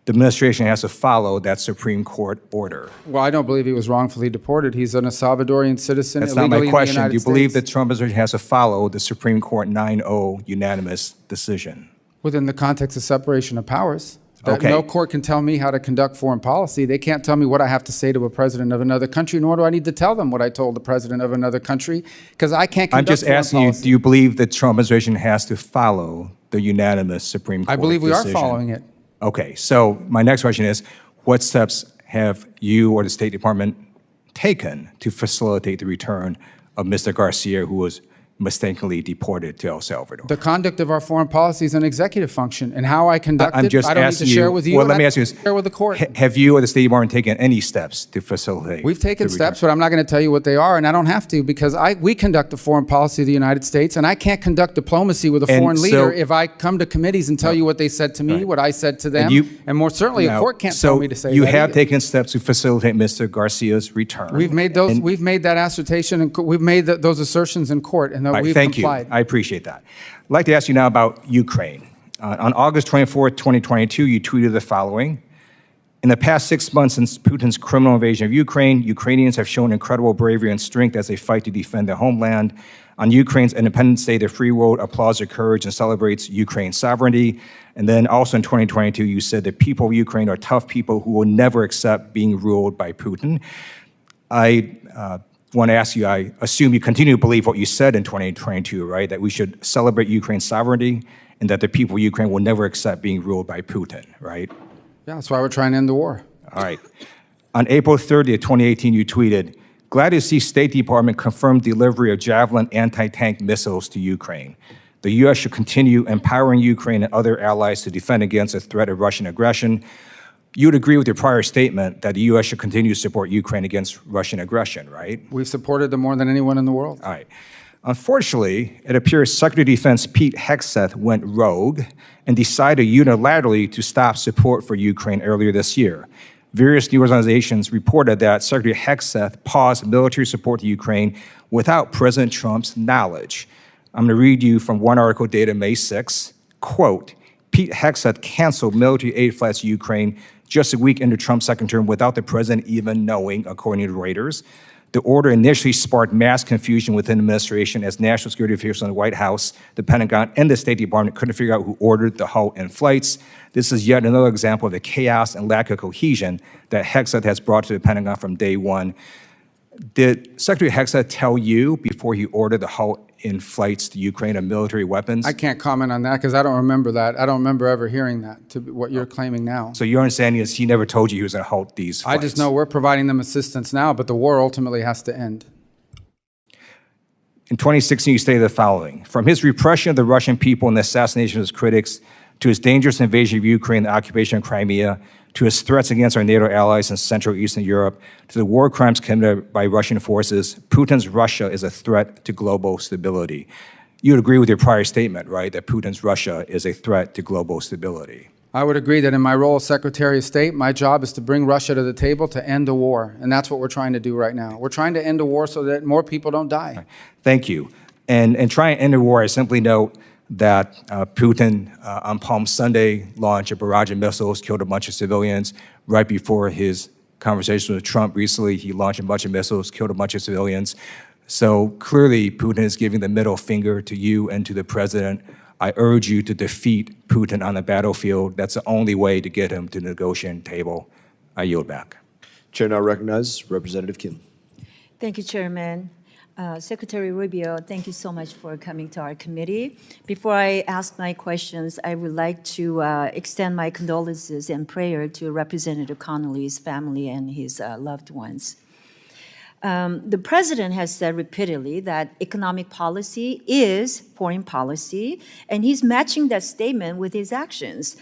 the administration has to follow that Supreme Court order? Well, I don't believe he was wrongfully deported. He's an Salvadorian citizen That's illegally not my question. in the Do you United believe States. the Trump administration has to follow the Supreme Court 9-0 unanimous decision? Within the context of separation of powers. That Okay. No court can tell me how to conduct foreign policy. They can't tell me what I have to say to a president of another country, nor do I need to tell them what I told the president of another country, because I can't I'm conduct just foreign asking you, policy. do you believe the Trump administration has to follow the unanimous Supreme Court I believe we decision? are following it. Okay, so my next question is, what steps have you or the State Department taken to facilitate the return of Mr. Garcia, who was mistakenly deported to El Salvador? The conduct of our foreign policy is an executive function, and how I conduct I'm it, just I don't need asking to share you. with you. Well, let and me I ask you don't this: share with the court. Have you or the State Department taken any steps to facilitate? We've taken the steps, return? but I'm not going to tell you what they are, and I don't have to, because we conduct the foreign policy of the United States, and I can't conduct diplomacy with a And foreign so- leader if I come to committees and tell you what they said to me, Right. what I said to them, And you- and more certainly a Now, court can't so tell me to say you that have either. taken steps to facilitate Mr. Garcia's return. We've made those. And- We've made that assertion, and we've made those assertions in court, and All right, we've thank complied. you. I appreciate that. I'd like to ask you now about Ukraine. On August 24th, 2022, you tweeted the following. In the past 6 months since Putin's criminal invasion of Ukraine, Ukrainians have shown incredible bravery and strength as they fight to defend their homeland. On Ukraine's Independence Day, the free world applauds their courage and celebrates Ukraine's sovereignty. And then also in 2022, you said the people of Ukraine are tough people who will never accept being ruled by Putin. I want to ask you, I assume you continue to believe what you said in 2022, right? That we should celebrate Ukraine's sovereignty and that the people of Ukraine will never accept being ruled by Putin, right? Yeah, that's why we're trying to end the war. All right. On April 30th, 2018, you tweeted, "Glad to see State Department confirm delivery of Javelin anti-tank missiles to Ukraine. The U.S. should continue empowering Ukraine and other allies to defend against the threat of Russian aggression." You would agree with your prior statement that the U.S. should continue to support Ukraine against Russian aggression, right? We've supported them more than anyone in the world. All right. Unfortunately, it appears Secretary of Defense Pete Hegseth went rogue and decided unilaterally to stop support for Ukraine earlier this year. Various news organizations reported that Secretary Hegseth paused military support to Ukraine without President Trump's knowledge. I'm going to read you from one article dated May 6. Quote, Pete Hegseth canceled military aid flights to Ukraine just a week into Trump's second term without the president even knowing, according to Reuters. The order initially sparked mass confusion within the administration as national security officials in the White House, the Pentagon, and the State Department couldn't figure out who ordered the halt in flights. This is yet another example of the chaos and lack of cohesion that Hegseth has brought to the Pentagon from day one. Did Secretary Hegseth tell you before he ordered the halt in flights to Ukraine of military weapons? I can't comment on that because I don't remember that. I don't remember ever hearing that, to what you're claiming now. So your understanding is he never told you he was going to halt these flights? I just know we're providing them assistance now, but the war ultimately has to end. In 2016, you stated the following: from his repression of the Russian people and the assassination of his critics, to his dangerous invasion of Ukraine, the occupation of Crimea, to his threats against our NATO allies in Central and Eastern Europe, to the war crimes committed by Russian forces, Putin's Russia is a threat to global stability. You would agree with your prior statement, right, that Putin's Russia is a threat to global stability? I would agree that in my role as Secretary of State, my job is to bring Russia to the table to end the war, and that's what we're trying to do right now. We're trying to end the war so that more people don't die. Thank you. And trying to end the war, I simply note that Putin on Palm Sunday launched a barrage of missiles, killed a bunch of civilians. Right before his conversation with Trump recently, he launched a bunch of missiles, killed a bunch of civilians. So clearly, Putin is giving the middle finger to you and to the president. I urge you to defeat Putin on the battlefield. That's the only way to get him to the negotiating table. I yield back. Chair now recognizes Representative Kim. Thank you, Chairman. Secretary Rubio, thank you so much for coming to our committee. Before I ask my questions, I would like to extend my condolences and prayer to Representative Connolly's family and his loved ones. The president has said repeatedly that economic policy is foreign policy, and he's matching that statement with his actions.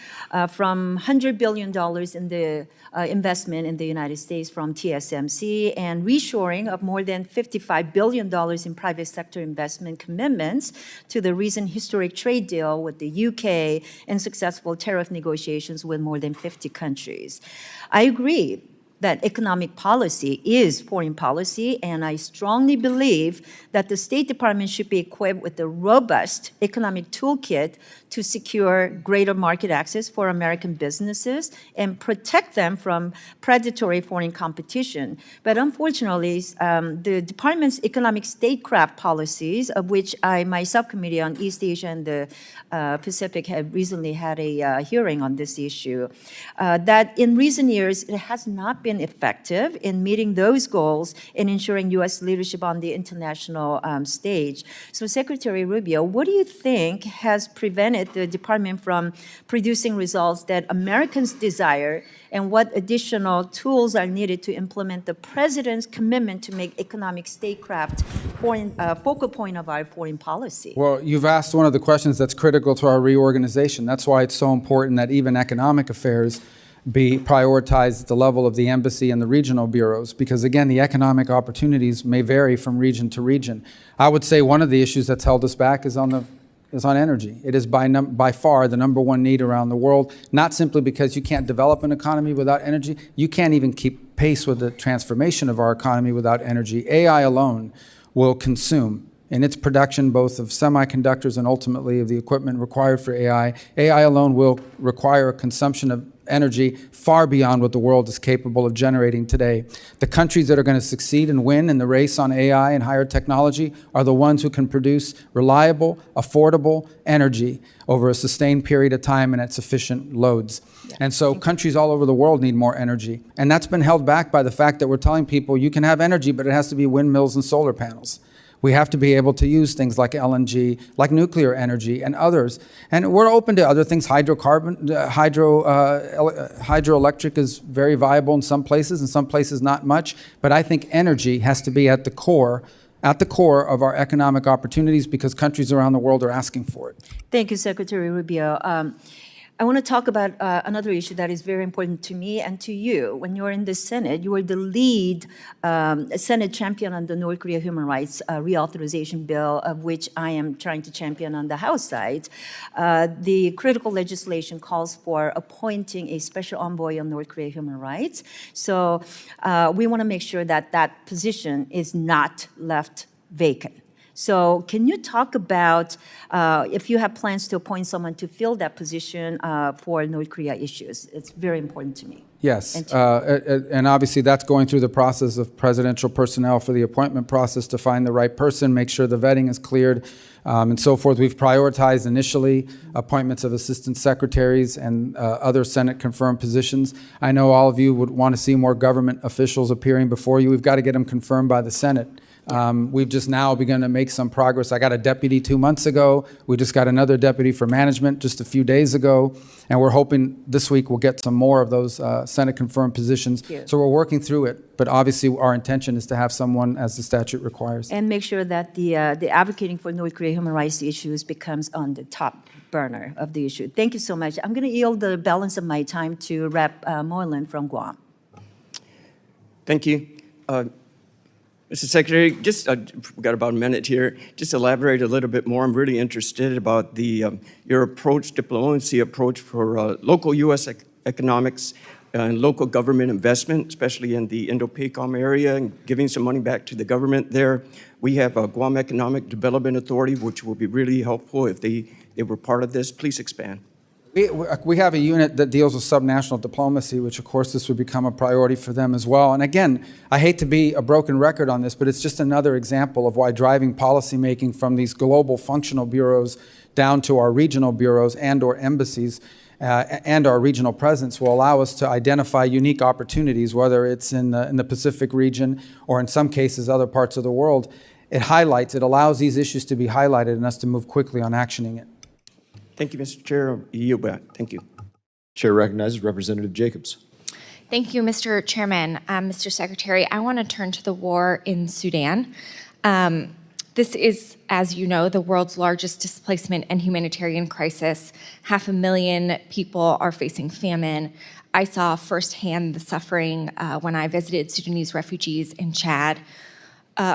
From $100 billion in the investment in the United States from TSMC and reshoring of more than $55 billion in private sector investment commitments to the recent historic trade deal with the UK and successful tariff negotiations with more than 50 countries. I agree that economic policy is foreign policy, and I strongly believe that the State Department should be equipped with a robust economic toolkit to secure greater market access for American businesses and protect them from predatory foreign competition. But unfortunately, the department's economic statecraft policies, of which my subcommittee on East Asia and the Pacific have recently had a hearing on this issue, that in recent years, it has not been been effective in meeting those goals and ensuring U.S. leadership on the international stage. So Secretary Rubio, what do you think has prevented the department from producing results that Americans desire, and what additional tools are needed to implement the president's commitment to make economic statecraft focal point of our foreign policy? Well, you've asked one of the questions that's critical to our reorganization. That's why it's so important that even economic affairs be prioritized at the level of the embassy and the regional bureaus, because again, the economic opportunities may vary from region to region. I would say one of the issues that's held us back is on energy. It is by far the #1 need around the world, not simply because you can't develop an economy without energy. You can't even keep pace with the transformation of our economy without energy. AI alone will consume in its production both of semiconductors and ultimately of the equipment required for AI. AI alone will require a consumption of energy far beyond what the world is capable of generating today. The countries that are going to succeed and win in the race on AI and higher technology are the ones who can produce reliable, affordable energy over a sustained period of time and at sufficient loads. And so countries all over the world need more energy. And that's been held back by the fact that we're telling people you can have energy, but it has to be windmills and solar panels. We have to be able to use things like LNG, like nuclear energy and others. And we're open to other things. Hydroelectric is very viable in some places not much. But I think energy has to be at the core of our economic opportunities because countries around the world are asking for it. Thank you, Secretary Rubio. I want to talk about another issue that is very important to me and to you. When you're in the Senate, you are the lead Senate champion on the North Korea human rights reauthorization bill, of which I am trying to champion on the House side. The critical legislation calls for appointing a special envoy on North Korea human rights. So we want to make sure that that position is not left vacant. So can you talk about if you have plans to appoint someone to fill that position for North Korea issues? It's very important to me. Yes, and obviously that's going through the process of presidential personnel for the appointment process to find the right person, make sure the vetting is cleared, and so forth. We've prioritized initially appointments of assistant secretaries and other Senate-confirmed positions. I know all of you would want to see more government officials appearing before you. We've got to get them confirmed by the Senate. We've just now begun to make some progress. I got a deputy 2 months ago. We just got another deputy for management just a few days ago. And we're hoping this week we'll get some more of those Senate-confirmed positions. So we're working through it. But obviously our intention is to have someone as the statute requires. And make sure that the advocating for North Korea human rights issues becomes on the top burner of the issue. Thank you so much. I'm going to yield the balance of my time to Rep. Moylan from Guam. Thank you. Mr. Secretary, just we've got about a minute here. Just elaborate a little bit more. I'm really interested about your approach, diplomacy approach for local U.S. economics and local government investment, especially in the Indo-Pacific area, and giving some money back to the government there. We have a Guam Economic Development Authority, which will be really helpful if they were part of this. Please expand. We have a unit that deals with subnational diplomacy, which of course this would become a priority for them as well. And again, I hate to be a broken record on this, but it's just another example of why driving policymaking from these global functional bureaus down to our regional bureaus and or embassies and our regional presence will allow us to identify unique opportunities, whether it's in the Pacific region or in some cases other parts of the world. It allows these issues to be highlighted and us to move quickly on actioning it. Thank you, Mr. Chair. Yield back. Thank you. Chair recognizes Representative Jacobs. Thank you, Mr. Chairman. Mr. Secretary, I want to turn to the war in Sudan. This is, as you know, the world's largest displacement and humanitarian crisis. 500,000 people are facing famine. I saw firsthand the suffering when I visited Sudanese refugees in Chad.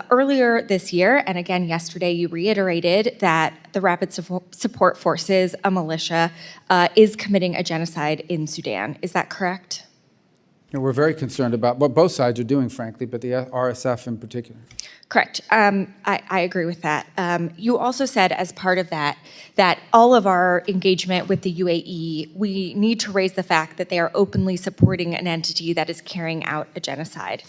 Earlier this year, and again yesterday, you reiterated that the Rapid Support Forces, a militia, is committing a genocide in Sudan. Is that correct? We're very concerned about what both sides are doing, frankly, but the RSF in particular. Correct. I agree with that. You also said as part of that all of our engagement with the UAE, we need to raise the fact that they are openly supporting an entity that is carrying out a genocide.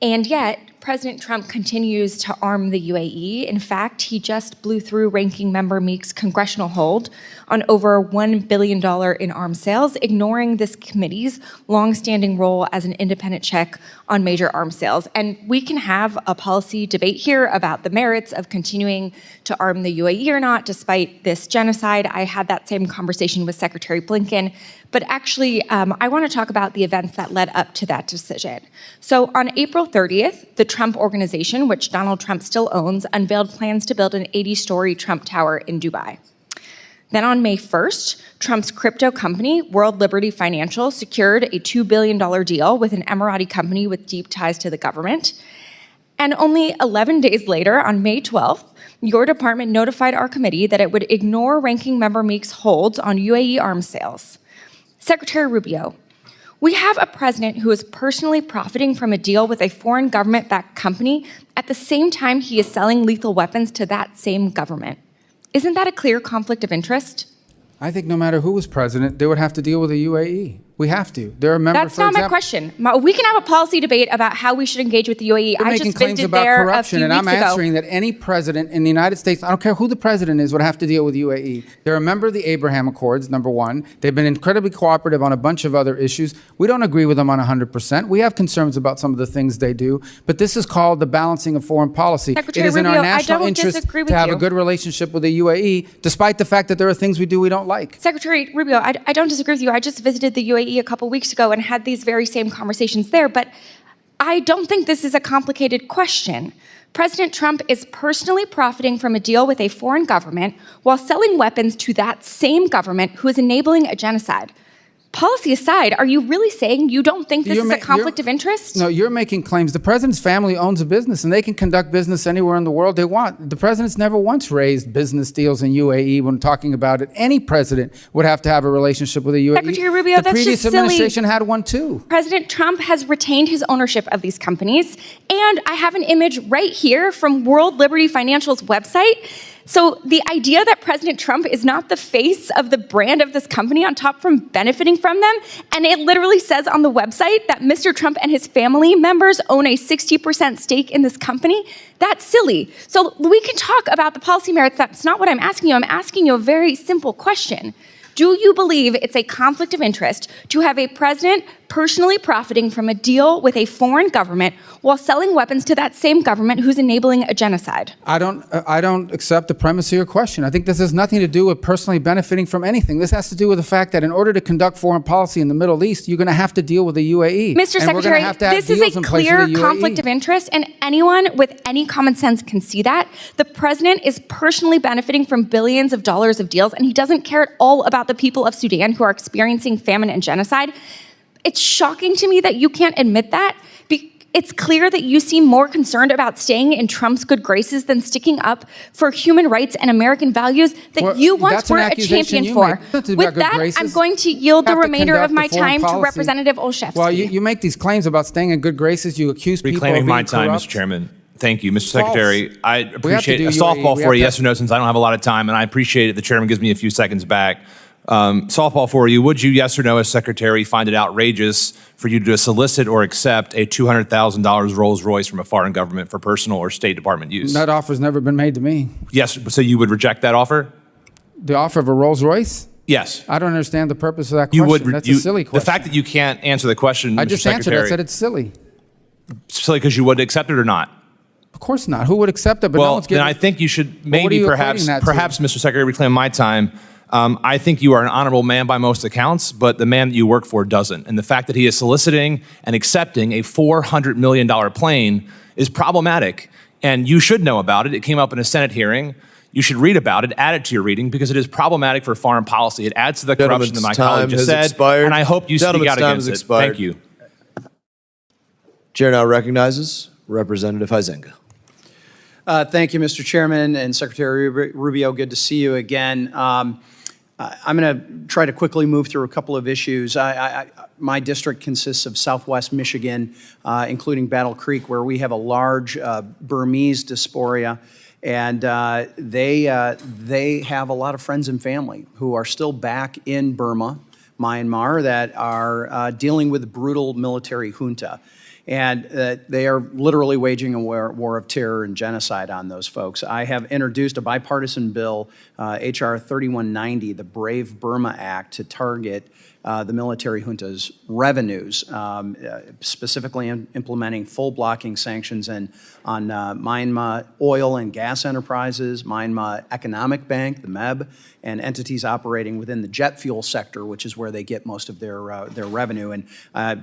And yet, President Trump continues to arm the UAE. In fact, he just blew through Ranking Member Meek's congressional hold on over $1 billion in arms sales, ignoring this committee's longstanding role as an independent check on major arms sales. And we can have a policy debate here about the merits of continuing to arm the UAE or not, despite this genocide. I had that same conversation with Secretary Blinken. But actually, I want to talk about the events that led up to that decision. So on April 30th, the Trump Organization, which Donald Trump still owns, unveiled plans to build an 80-story Trump Tower in Dubai. Then on May 1st, Trump's crypto company, World Liberty Financial, secured a $2 billion deal with an Emirati company with deep ties to the government. And only 11 days later, on May 12th, your department notified our committee that it would ignore Ranking Member Meek's holds on UAE arms sales. Secretary Rubio, we have a president who is personally profiting from a deal with a foreign government-backed company at the same time he is selling lethal weapons to that same government. Isn't that a clear conflict of interest? I think no matter who was president, they would have to deal with the UAE. We have to. They're a member. That's not my question. We can have a policy debate about how we should engage with the UAE. You're I making just claims visited about there corruption, a few and I'm weeks ago. answering that any president in the United States, I don't care who the president is, would have to deal with UAE. They're a member of the Abraham Accords, number one. They've been incredibly cooperative on a bunch of other issues. We don't agree with them on 100%. We have concerns about some of the things they do, but this is called the balancing of foreign policy. Secretary It is in Rubio, our I national don't interest disagree with to have you. a good relationship with the UAE, despite the fact that there are things we do we don't like. Secretary Rubio, I don't disagree with you. I just visited the UAE a couple weeks ago and had these very same conversations there, but I don't think this is a complicated question. President Trump is personally profiting from a deal with a foreign government while selling weapons to that same government who is enabling a genocide. Policy aside, are you really saying you don't think this is a conflict of interest? No, you're making claims. The president's family owns a business, and they can conduct business anywhere in the world they want. The president's never once raised business deals in UAE when talking about it. Any president would have to have a relationship with the UAE. Secretary Rubio, the that's previous just silly. administration had one too. President Trump has retained his ownership of these companies, and I have an image right here from World Liberty Financial's website. So the idea that President Trump is not the face of the brand of this company on top from benefiting from them, and it literally says on the website that Mr. Trump and his family members own a 60% stake in this company, that's silly. So we can talk about the policy merits. That's not what I'm asking you. I'm asking you a very simple question. Do you believe it's a conflict of interest to have a president personally profiting from a deal with a foreign government while selling weapons to that same government who's enabling a genocide? I don't accept the premise of your question. I think this has nothing to do with personally benefiting from anything. This has to do with the fact that in order to conduct foreign policy in the Middle East, you're going to have to deal with the UAE. Mr. Secretary, this is a clear conflict of interest, and anyone with any common sense can see that. The president is personally benefiting from billions of dollars of deals, and he doesn't care at all about the people of Sudan who are experiencing famine and genocide. It's shocking to me that you can't admit that. It's clear that you seem more concerned about staying in Trump's good graces than sticking up for human rights and American values that you once were a champion for. With that, I'm going to yield the remainder of my time to Representative Olszewski. Well, you make these claims about staying in good graces. You accuse people of being Reclaiming my time, corrupt. Mr. Chairman. Thank you, Mr. Secretary. I We have appreciate to a do softball UAE. for you, yes or no, since I don't have a lot of time, and I appreciate it. The chairman gives me a few seconds back. Softball for you. Would you, yes or no, as Secretary, find it outrageous for you to solicit or accept a $200,000 Rolls Royce from a foreign government for personal or State Department use? That offer's never been made to me. Yes, so you would reject that offer? The offer of a Rolls Royce? Yes. I don't understand the purpose of that You question. would. That's a silly question. The fact that you can't answer the question, I Mr. just answered it. Secretary, I said it's silly. silly because you would accept it or not? Of course not. Who would accept it? But no Well, one's getting. then I think you should Well, what are maybe you perhaps, equating that to? Mr. Secretary, reclaim my time. I think you are an honorable man by most accounts, but the man that you work for doesn't. And the fact that he is soliciting and accepting a $400 million plane is problematic. And you should know about it. It came up in a Senate hearing. You should read about it, add it to your reading, because it is problematic for foreign policy. It adds to the corruption that my colleague just said. And I hope you speak out against it. Thank you. Chair now recognizes Representative Huizenga. Thank you, Mr. Chairman and Secretary Rubio. Good to see you again. I'm going to try to quickly move through a couple of issues. My district consists of Southwest Michigan, including Battle Creek, where we have a large Burmese diaspora, and they have a lot of friends and family who are still back in Burma, Myanmar, that are dealing with the brutal military junta. And they are literally waging a war of terror and genocide on those folks. I have introduced a bipartisan bill, H.R. 3190, the Brave Burma Act, to target the military junta's revenues, specifically implementing full blocking sanctions on Myanmar oil and gas enterprises, Myanmar Economic Bank, the MEB, and entities operating within the jet fuel sector, which is where they get most of their revenue. And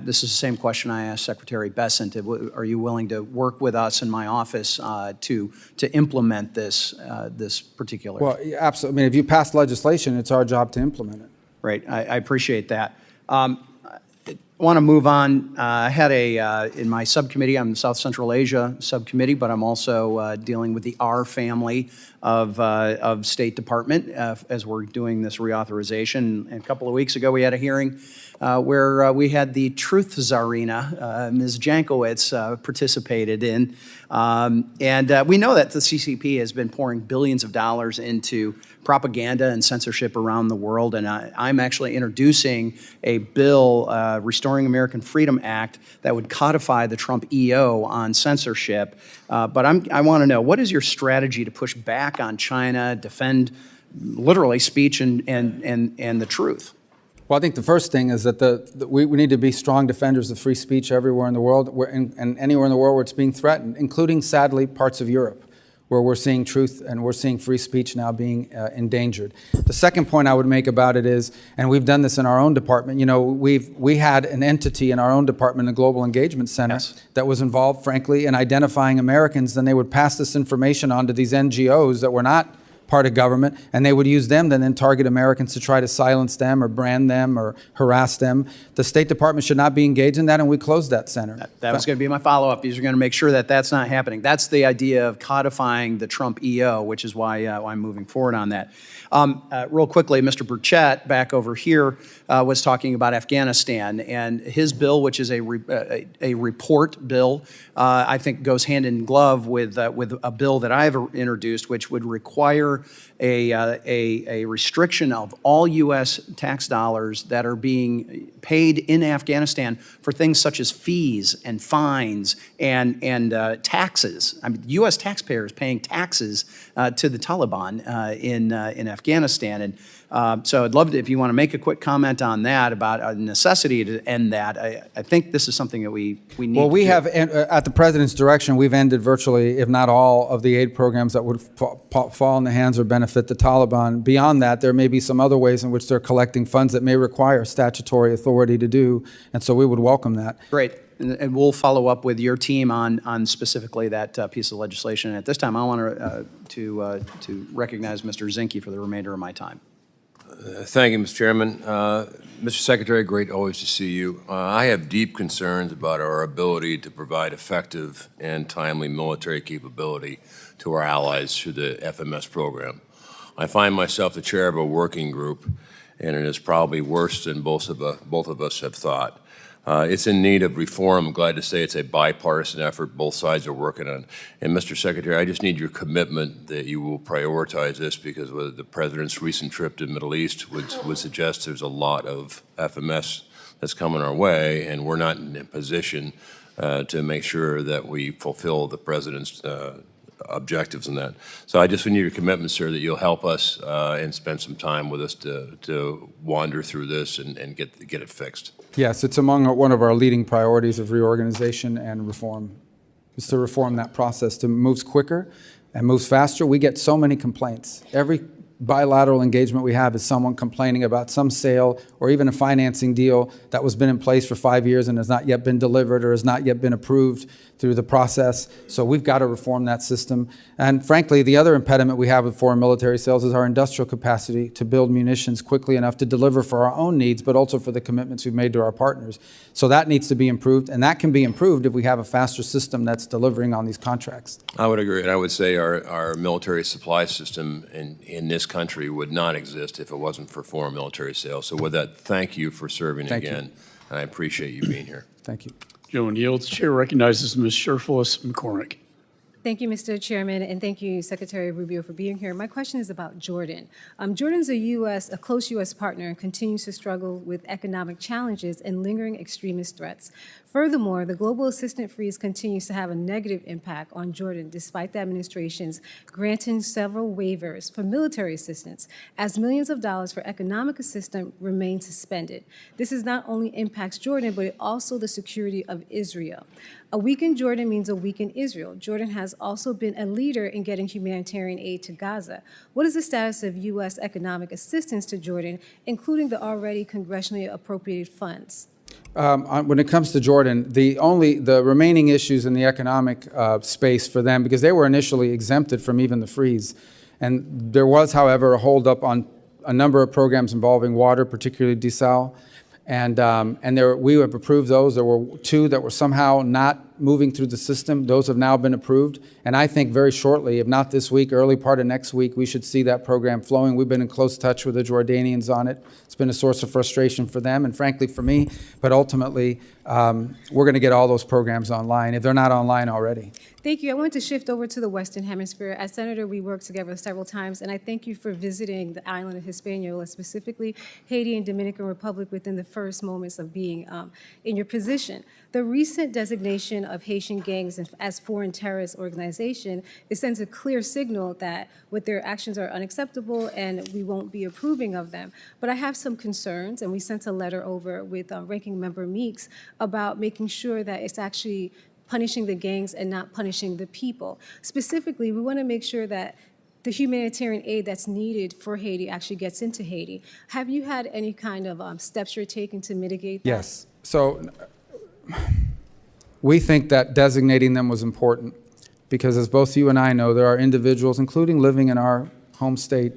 this is the same question I asked Secretary Bessent. Are you willing to work with us in my office to implement this particular? Well, absolutely. I mean, if you pass legislation, it's our job to implement it. Right, I appreciate that. I want to move on. I had in my subcommittee, I'm the South Central Asia subcommittee, but I'm also dealing with the R family of State Department as we're doing this reauthorization. And a couple of weeks ago, we had a hearing where we had the truth czarina, Ms. Jankowicz, participated in. And we know that the CCP has been pouring billions of dollars into propaganda and censorship around the world. And I'm actually introducing a bill, Restoring American Freedom Act, that would codify the Trump EO on censorship. But I want to know, what is your strategy to push back on China, defend literally speech and the truth? Well, I think the first thing is that we need to be strong defenders of free speech everywhere in the world, and anywhere in the world where it's being threatened, including, sadly, parts of Europe, where we're seeing truth and we're seeing free speech now being endangered. The second point I would make about it is, and we've done this in our own department, you know, we had an entity in our own department, the Global Engagement Center, that was involved, frankly, in identifying Americans. Then they would pass this information on to these NGOs that were not part of government, and they would use them to then target Americans to try to silence them or brand them or harass them. The State Department should not be engaged in that, and we closed that center. That was going to be my follow-up. These are going to make sure that that's not happening. That's the idea of codifying the Trump EO, which is why I'm moving forward on that. Real quickly, Mr. Burchett, back over here, was talking about Afghanistan, and his bill, which is a report bill, I think goes hand in glove with a bill that I've introduced, which would require a restriction of all U.S. tax dollars that are being paid in Afghanistan for things such as fees and fines and taxes. I mean, U.S. taxpayers paying taxes to the Taliban in Afghanistan. And so I'd love to, if you want to make a quick comment on that, about a necessity to end that. I think this is something that we need Well, to we do. have, at the President's direction, we've ended virtually, if not all, of the aid programs that would fall in the hands or benefit the Taliban. Beyond that, there may be some other ways in which they're collecting funds that may require statutory authority to do, and so we would welcome that. Great. And we'll follow up with your team on specifically that piece of legislation. And at this time, I want to recognize Mr. Zinke for the remainder of my time. Thank you, Mr. Chairman. Mr. Secretary, great always to see you. I have deep concerns about our ability to provide effective and timely military capability to our allies through the FMS program. I find myself the chair of a working group, and it is probably worse than both of us have thought. It's in need of reform. I'm glad to say it's a bipartisan effort both sides are working on. And Mr. Secretary, I just need your commitment that you will prioritize this, because the President's recent trip to the Middle East would suggest there's a lot of FMS that's coming our way, and we're not in a position to make sure that we fulfill the President's objectives in that. So I just need your commitment, sir, that you'll help us and spend some time with us to wander through this and get it fixed. Yes, it's among one of our leading priorities of reorganization and reform, is to reform that process, to moves quicker and moves faster. We get so many complaints. Every bilateral engagement we have is someone complaining about some sale or even a financing deal that was been in place for 5 years and has not yet been delivered or has not yet been approved through the process. So we've got to reform that system. And frankly, the other impediment we have with foreign military sales is our industrial capacity to build munitions quickly enough to deliver for our own needs, but also for the commitments we've made to our partners. So that needs to be improved, and that can be improved if we have a faster system that's delivering on these contracts. I would agree, and I would say our military supply system in this country would not exist if it wasn't for foreign military sales. So with that, thank you for serving again, and I appreciate you being here. Thank you. Gentleman yields. Chair recognizes Ms. Sherfless McCormick. Thank you, Mr. Chairman, and thank you, Secretary Rubio, for being here. My question is about Jordan. Jordan's a close U.S. partner and continues to struggle with economic challenges and lingering extremist threats. Furthermore, the global assistance freeze continues to have a negative impact on Jordan, despite the administration's granting several waivers for military assistance, as millions of dollars for economic assistance remain suspended. This not only impacts Jordan, but also the security of Israel. A weakened Jordan means a weakened Israel. Jordan has also been a leader in getting humanitarian aid to Gaza. What is the status of U.S. economic assistance to Jordan, including the already congressionally appropriated funds? When it comes to Jordan, the remaining issues in the economic space for them, because they were initially exempted from even the freeze, and there was, however, a holdup on a number of programs involving water, particularly desal. And we have approved those. There were 2 that were somehow not moving through the system. Those have now been approved. And I think very shortly, if not this week, early part of next week, we should see that program flowing. We've been in close touch with the Jordanians on it. It's been a source of frustration for them and frankly for me. But ultimately, we're going to get all those programs online if they're not online already. Thank you. I want to shift over to the Western Hemisphere. As Senator, we worked together several times, and I thank you for visiting the island of Hispaniola, specifically Haiti and Dominican Republic, within the first moments of being in your position. The recent designation of Haitian gangs as foreign terrorist organization, it sends a clear signal that what their actions are unacceptable and we won't be approving of them. But I have some concerns, and we sent a letter over with Ranking Member Meeks about making sure that it's actually punishing the gangs and not punishing the people. Specifically, we want to make sure that the humanitarian aid that's needed for Haiti actually gets into Haiti. Have you had any kind of steps you're taking to mitigate that? Yes. So we think that designating them was important because, as both you and I know, there are individuals, including living in our home state,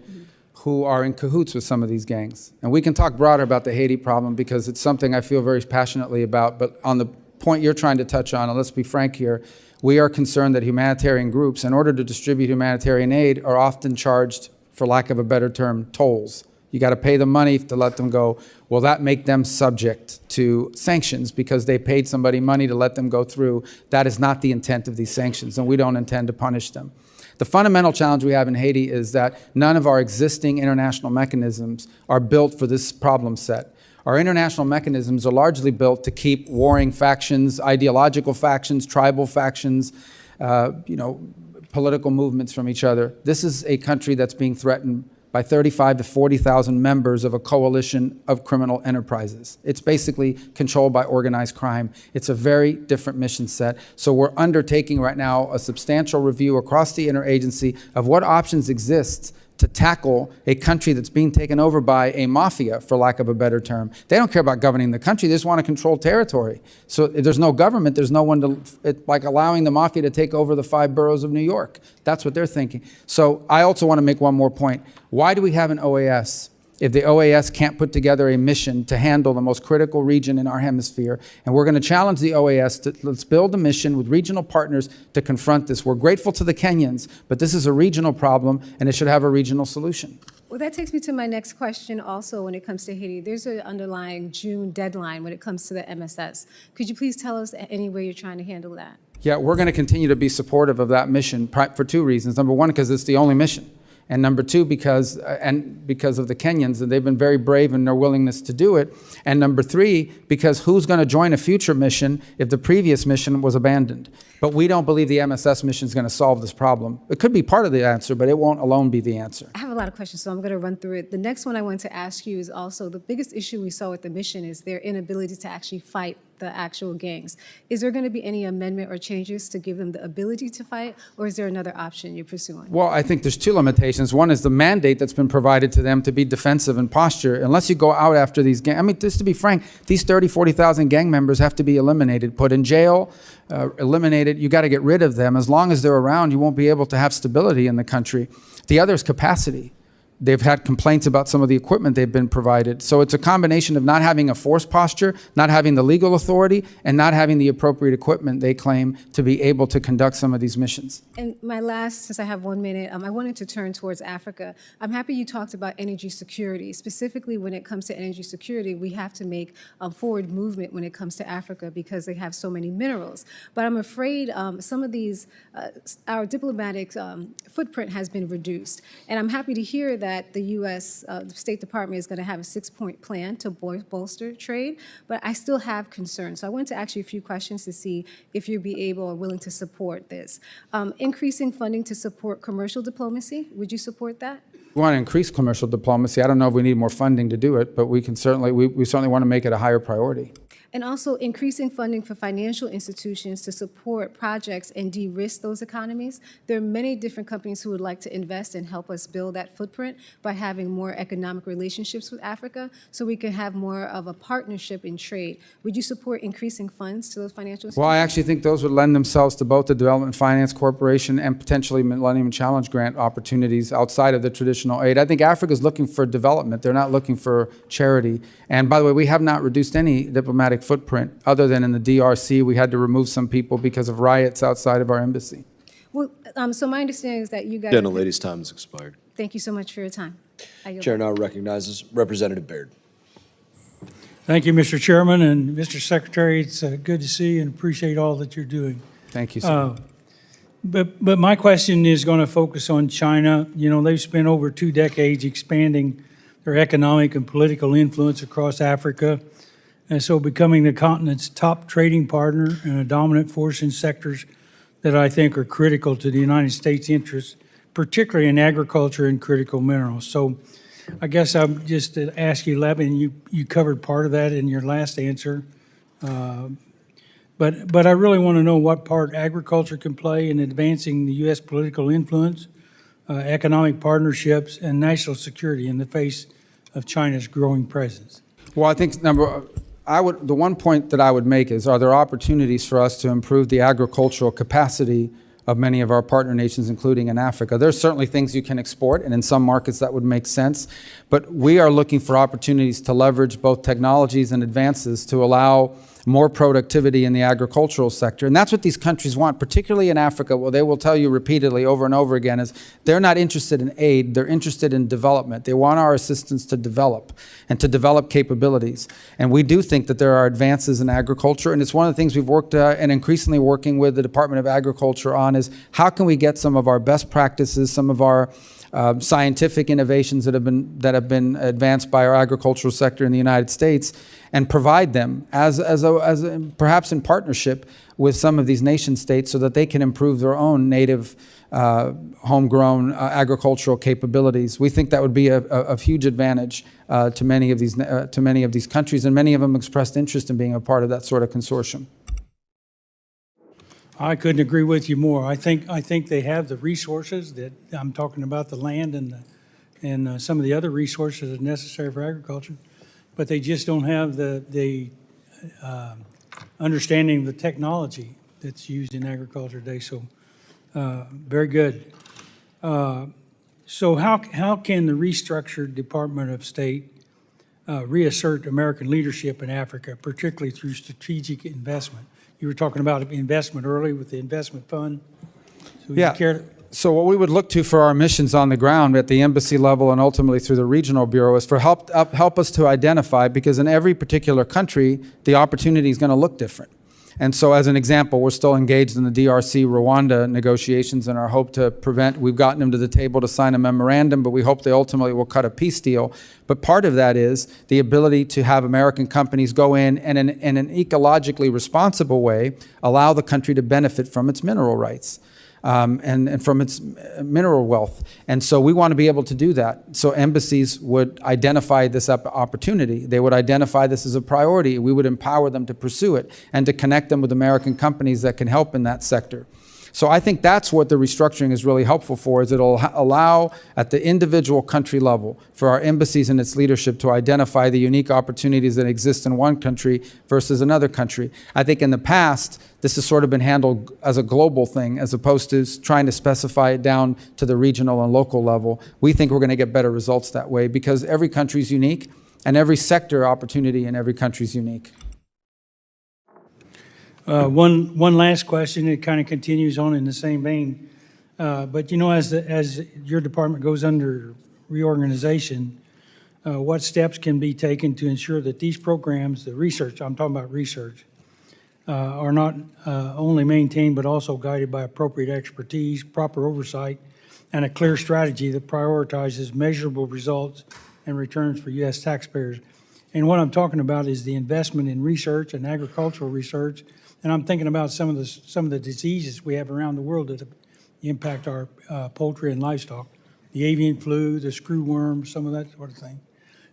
who are in cahoots with some of these gangs. And we can talk broader about the Haiti problem because it's something I feel very passionately about, but on the point you're trying to touch on, and let's be frank here, we are concerned that humanitarian groups, in order to distribute humanitarian aid, are often charged, for lack of a better term, tolls. You got to pay the money to let them go. Will that make them subject to sanctions because they paid somebody money to let them go through? That is not the intent of these sanctions, and we don't intend to punish them. The fundamental challenge we have in Haiti is that none of our existing international mechanisms are built for this problem set. Our international mechanisms are largely built to keep warring factions, ideological factions, tribal factions, political movements from each other. This is a country that's being threatened by 35 to 40,000 members of a coalition of criminal enterprises. It's basically controlled by organized crime. It's a very different mission set. So we're undertaking right now a substantial review across the interagency of what options exist to tackle a country that's being taken over by a mafia, for lack of a better term. They don't care about governing the country, they just want to control territory. So if there's no government, there's no one to, it's like allowing the mafia to take over the 5 boroughs of New York. That's what they're thinking. So I also want to make one more point. Why do we have an OAS if the OAS can't put together a mission to handle the most critical region in our hemisphere? And we're going to challenge the OAS to let's build a mission with regional partners to confront this. We're grateful to the Kenyans, but this is a regional problem and it should have a regional solution. Well, that takes me to my next question also when it comes to Haiti. There's an underlying June deadline when it comes to the MSS. Could you please tell us any way you're trying to handle that? Yeah, we're going to continue to be supportive of that mission for 2 reasons. Number one, because it's the only mission. And number two, because of the Kenyans, and they've been very brave in their willingness to do it. And number three, because who's going to join a future mission if the previous mission was abandoned? But we don't believe the MSS mission is going to solve this problem. It could be part of the answer, but it won't alone be the answer. I have a lot of questions, so I'm going to run through it. The next one I want to ask you is also the biggest issue we saw with the mission is their inability to actually fight the actual gangs. Is there going to be any amendment or changes to give them the ability to fight, or is there another option you're pursuing? Well, I think there's 2 limitations. One is the mandate that's been provided to them to be defensive in posture. Unless you go out after these gangs, I mean, just to be frank, these 30, 40,000 gang members have to be eliminated, put in jail, eliminated. You got to get rid of them. As long as they're around, you won't be able to have stability in the country. The other is capacity. They've had complaints about some of the equipment they've been provided. So it's a combination of not having a force posture, not having the legal authority, and not having the appropriate equipment, they claim, to be able to conduct some of these missions. And my last, since I have 1 minute, I wanted to turn towards Africa. I'm happy you talked about energy security. Specifically, when it comes to energy security, we have to make a forward movement when it comes to Africa because they have so many minerals. But I'm afraid some of these, our diplomatic footprint has been reduced. And I'm happy to hear that the U.S. State Department is going to have a 6-point plan to bolster trade, but I still have concerns. So I wanted to ask you a few questions to see if you'd be able or willing to support this. Increasing funding to support commercial diplomacy, would you support that? We want to increase commercial diplomacy. I don't know if we need more funding to do it, but we certainly want to make it a higher priority. And also increasing funding for financial institutions to support projects and de-risk those economies. There are many different companies who would like to invest and help us build that footprint by having more economic relationships with Africa so we can have more of a partnership in trade. Would you support increasing funds to those financial institutions? Well, I actually think those would lend themselves to both the Development Finance Corporation and potentially Millennium Challenge Grant opportunities outside of the traditional aid. I think Africa's looking for development. They're not looking for charity. And by the way, we have not reduced any diplomatic footprint other than in the DRC. We had to remove some people because of riots outside of our embassy. Well, so my understanding is that you guys... Gentlelady's time has expired. Thank you so much for your time. Chair now recognizes Representative Baird. Thank you, Mr. Chairman, and Mr. Secretary. It's good to see you and appreciate all that you're doing. Thank you, sir. But my question is going to focus on China. You know, they've spent over 2 decades expanding their economic and political influence across Africa, and so becoming the continent's top trading partner and a dominant force in sectors that I think are critical to the United States' interests, particularly in agriculture and critical minerals. So I guess I'm just to ask you, Levin, you covered part of that in your last answer, but I really want to know what part agriculture can play in advancing the U.S. political influence, economic partnerships, and national security in the face of China's growing presence. Well, I think the one point that I would make is, are there opportunities for us to improve the agricultural capacity of many of our partner nations, including in Africa? There's certainly things you can export, and in some markets that would make sense. But we are looking for opportunities to leverage both technologies and advances to allow more productivity in the agricultural sector. And that's what these countries want, particularly in Africa. Well, they will tell you repeatedly over and over again is they're not interested in aid, they're interested in development. They want our assistance to develop and to develop capabilities. And we do think that there are advances in agriculture. And it's one of the things we've worked and increasingly working with the Department of Agriculture on is how can we get some of our best practices, some of our scientific innovations that have been advanced by our agricultural sector in the United States, and provide them as perhaps in partnership with some of these nation states so that they can improve their own native homegrown agricultural capabilities. We think that would be a huge advantage to many of these countries, and many of them expressed interest in being a part of that sort of consortium. I couldn't agree with you more. I think they have the resources that I'm talking about, the land and some of the other resources that are necessary for agriculture, but they just don't have the understanding of the technology that's used in agriculture today. So very good. So how can the restructured Department of State reassert American leadership in Africa, particularly through strategic investment? You were talking about investment earlier with the investment fund. So yeah. So what we would look to for our missions on the ground at the embassy level and ultimately through the regional bureau is for help us to identify, because in every particular country, the opportunity is going to look different. And so as an example, we're still engaged in the DRC Rwanda negotiations, and our hope to we've gotten them to the table to sign a memorandum, but we hope they ultimately will cut a peace deal. But part of that is the ability to have American companies go in and in an ecologically responsible way, allow the country to benefit from its mineral rights. And from its mineral wealth. And so we want to be able to do that. So embassies would identify this opportunity. They would identify this as a priority. We would empower them to pursue it and to connect them with American companies that can help in that sector. So I think that's what the restructuring is really helpful for, is it'll allow at the individual country level for our embassies and its leadership to identify the unique opportunities that exist in one country versus another country. I think in the past, this has sort of been handled as a global thing as opposed to trying to specify it down to the regional and local level. We think we're going to get better results that way because every country is unique and every sector opportunity in every country is unique. One last question. It kind of continues on in the same vein. But you know, as your department goes under reorganization, what steps can be taken to ensure that these programs, the research, I'm talking about research, are not only maintained but also guided by appropriate expertise, proper oversight, and a clear strategy that prioritizes measurable results and returns for U.S. taxpayers. And what I'm talking about is the investment in research and agricultural research. And I'm thinking about some of the diseases we have around the world that impact our poultry and livestock, the avian flu, the screwworm, some of that sort of thing.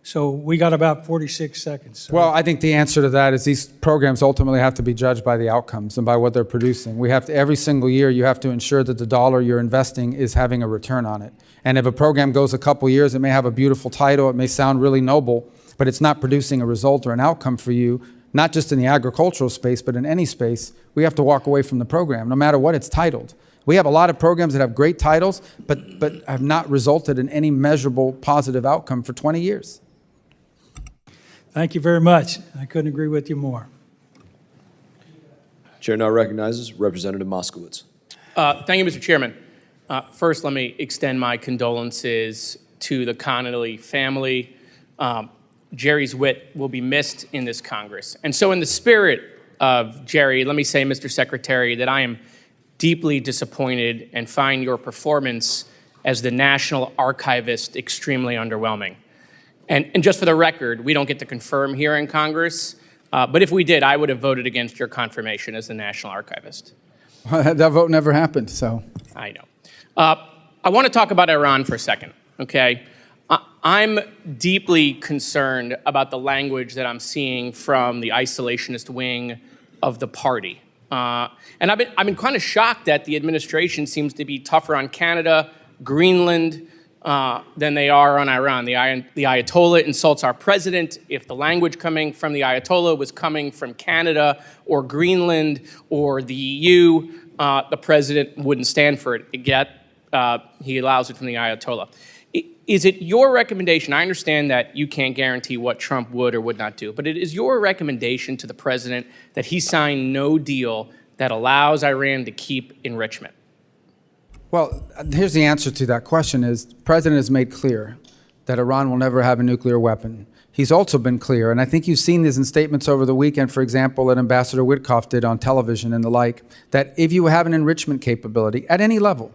So we got about 46 seconds. So. Well, I think the answer to that is these programs ultimately have to be judged by the outcomes and by what they're producing. We have to, every single year, you have to ensure that the dollar you're investing is having a return on it. And if a program goes a couple years, it may have a beautiful title, it may sound really noble, but it's not producing a result or an outcome for you, not just in the agricultural space, but in any space. We have to walk away from the program, no matter what it's titled. We have a lot of programs that have great titles, but have not resulted in any measurable positive outcome for 20 years. Thank you very much. I couldn't agree with you more. Chair now recognizes Representative Moskowitz. Thank you, Mr. Chairman. First, let me extend my condolences to the Connolly family. Jerry's wit will be missed in this Congress. And so in the spirit of Jerry, let me say, Mr. Secretary, that I am deeply disappointed and find your performance as the National Archivist extremely underwhelming. And just for the record, we don't get to confirm here in Congress, but if we did, I would have voted against your confirmation as the National Archivist. That vote never happened, so. I know. I want to talk about Iran for a second, okay? I'm deeply concerned about the language that I'm seeing from the isolationist wing of the party. And I've been kind of shocked that the administration seems to be tougher on Canada, Greenland, than they are on Iran. The Ayatollah insults our president. If the language coming from the Ayatollah was coming from Canada or Greenland or the EU, the president wouldn't stand for it. Yet he allows it from the Ayatollah. Is it your recommendation? I understand that you can't guarantee what Trump would or would not do, but it is your recommendation to the president that he sign no deal that allows Iran to keep enrichment? Well, here's the answer to that question is the president has made clear that Iran will never have a nuclear weapon. He's also been clear, and I think you've seen this in statements over the weekend, for example, that Ambassador Witkoff did on television and the like, that if you have an enrichment capability at any level,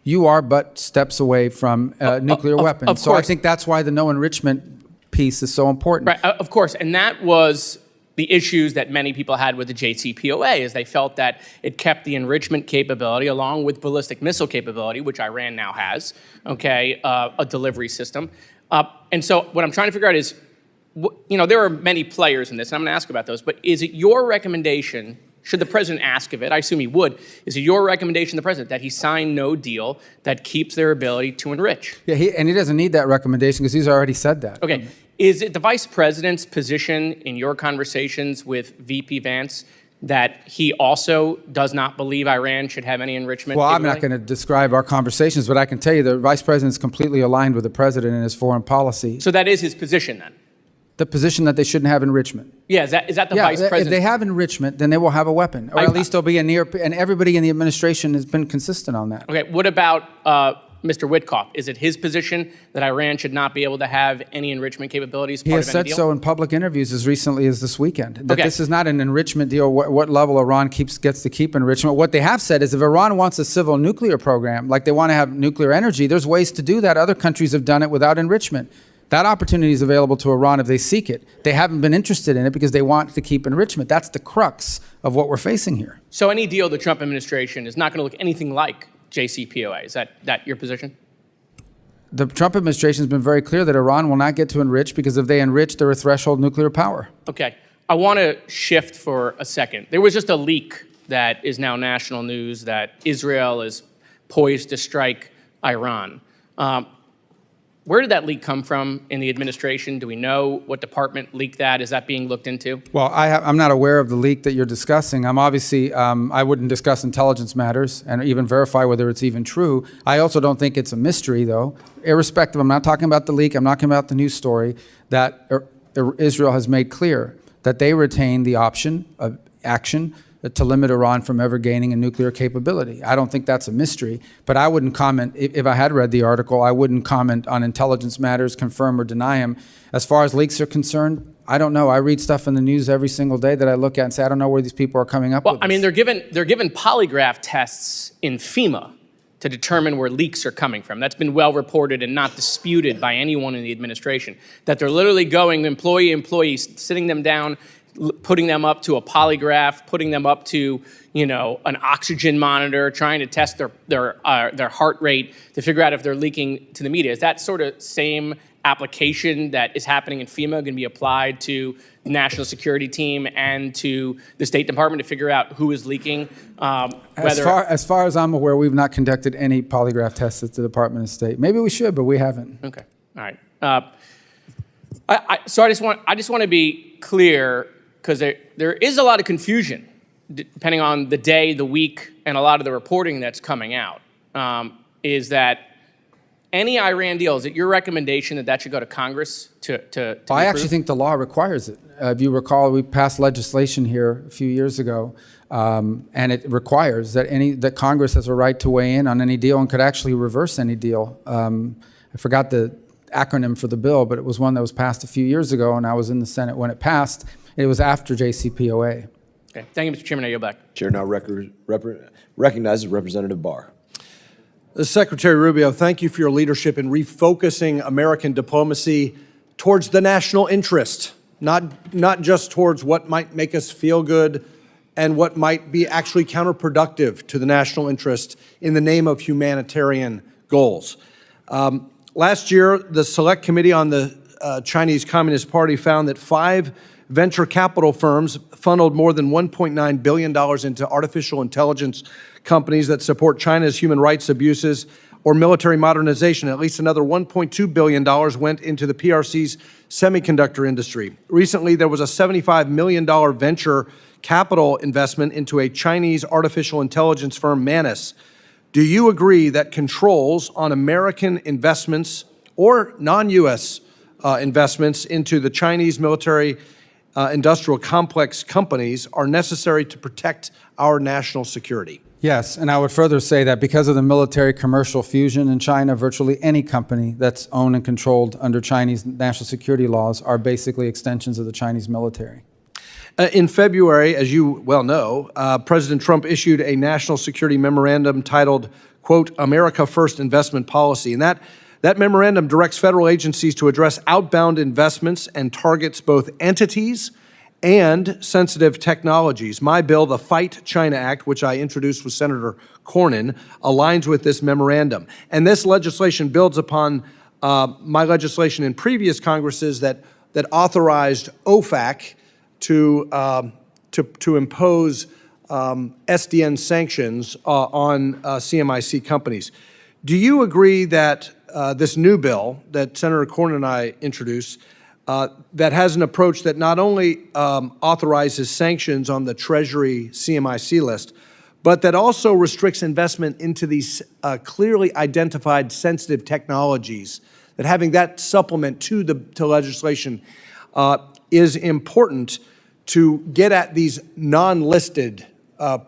you are but steps away from nuclear weapons. So I think that's why the no enrichment piece is so important. Right, of course, and that was the issues that many people had with the JCPOA, is they felt that it kept the enrichment capability along with ballistic missile capability, which Iran now has, okay, a delivery system. And so what I'm trying to figure out is, you know, there are many players in this, and I'm going to ask about those, but is it your recommendation, should the president ask of it, I assume he would, is it your recommendation to the president that he sign no deal that keeps their ability to enrich? Yeah, and he doesn't need that recommendation because he's already said that. Okay. Is it the vice president's position in your conversations with VP Vance that he also does not believe Iran should have any enrichment? Well, I'm not going to describe our conversations, but I can tell you the vice president is completely aligned with the president in his foreign policy. So that is his position then? The position that they shouldn't have enrichment. Yeah, is that the vice president? If they have enrichment, then they will have a weapon, or at least there'll be a near, and everybody in the administration has been consistent on that. Okay, what about Mr. Witkoff? Is it his position that Iran should not be able to have any enrichment capabilities? He has said so in public interviews as recently as this weekend, that this is not an enrichment deal, what level Iran gets to keep enrichment. What they have said is if Iran wants a civil nuclear program, like they want to have nuclear energy, there's ways to do that. Other countries have done it without enrichment. That opportunity is available to Iran if they seek it. They haven't been interested in it because they want to keep enrichment. That's the crux of what we're facing here. So any deal the Trump administration is not going to look anything like JCPOA. Is that your position? The Trump administration has been very clear that Iran will not get to enrich because if they enrich, they're a threshold nuclear power. Okay. I want to shift for a second. There was just a leak that is now national news that Israel is poised to strike Iran. Where did that leak come from in the administration? Do we know what department leaked that? Is that being looked into? Well, I'm not aware of the leak that you're discussing. I'm obviously, I wouldn't discuss intelligence matters and even verify whether it's even true. I also don't think it's a mystery, though. Irrespective, I'm not talking about the leak, I'm not talking about the news story, that Israel has made clear that they retain the option of action to limit Iran from ever gaining a nuclear capability. I don't think that's a mystery, but I wouldn't comment, if I had read the article, I wouldn't comment on intelligence matters, confirm or deny them. As far as leaks are concerned, I don't know. I read stuff in the news every single day that I look at and say, I don't know where these people are coming up with Well, I mean, they're given polygraph tests in FEMA to determine where leaks are coming from. That's been well reported and not disputed by anyone in the administration, that they're literally going employee, sitting them down, putting them up to a polygraph, putting them up to, an oxygen monitor, trying to test their heart rate to figure out if they're leaking to the media. Is that sort of same application that is happening in FEMA going to be applied to the national security team and to the State Department to figure out who is leaking? As far as I'm aware, we've not conducted any polygraph tests at the Department of State. Maybe we should, but we haven't. Okay, all right. So I just want to be clear, because there is a lot of confusion depending on the day, the week, and a lot of the reporting that's coming out, is that any Iran deal, is it your recommendation that should go to Congress to I actually think the law requires it. If you recall, we passed legislation here a few years ago, and it requires that Congress has a right to weigh in on any deal and could actually reverse any deal. I forgot the acronym for the bill, but it was one that was passed a few years ago, and I was in the Senate when it passed. It was after JCPOA. Okay, thank you, Mr. Chairman. I yield back. Chair now recognizes Representative Barr. Secretary Rubio, thank you for your leadership in refocusing American diplomacy towards the national interest, not just towards what might make us feel good and what might be actually counterproductive to the national interest in the name of humanitarian goals. Last year, the Select Committee on the Chinese Communist Party found that 5 venture capital firms funneled more than $1.9 billion into artificial intelligence companies that support China's human rights abuses or military modernization. At least another $1.2 billion went into the PRC's semiconductor industry. Recently, there was a $75 million venture capital investment into a Chinese artificial intelligence firm, Manus. Do you agree that controls on American investments or non-U.S. Investments into the Chinese military industrial complex companies are necessary to protect our national security? Yes, and I would further say that because of the military-commercial fusion in China, virtually any company that's owned and controlled under Chinese national security laws are basically extensions of the Chinese military. In February, as you well know, President Trump issued a national security memorandum titled, quote, America First Investment Policy. And that memorandum directs federal agencies to address outbound investments and targets both entities and sensitive technologies. My bill, the Fight China Act, which I introduced with Senator Cornyn, aligns with this memorandum. And this legislation builds upon my legislation in previous Congresses that authorized OFAC to impose SDN sanctions on CMIC companies. Do you agree that this new bill that Senator Cornyn and I introduced, that has an approach that not only authorizes sanctions on the Treasury CMIC list, but that also restricts investment into these clearly identified sensitive technologies, that having that supplement to legislation is important to get at these non-listed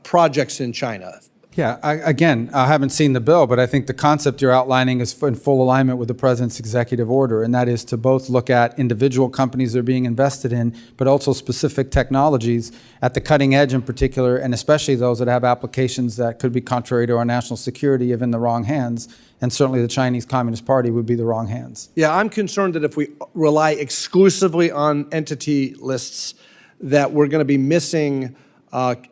projects in China? Yeah, I haven't seen the bill, but I think the concept you're outlining is in full alignment with the President's executive order, and that is to both look at individual companies they're being invested in, but also specific technologies at the cutting edge in particular, and especially those that have applications that could be contrary to our national security if in the wrong hands, and certainly the Chinese Communist Party would be the wrong hands. Yeah, I'm concerned that if we rely exclusively on entity lists, that we're going to be missing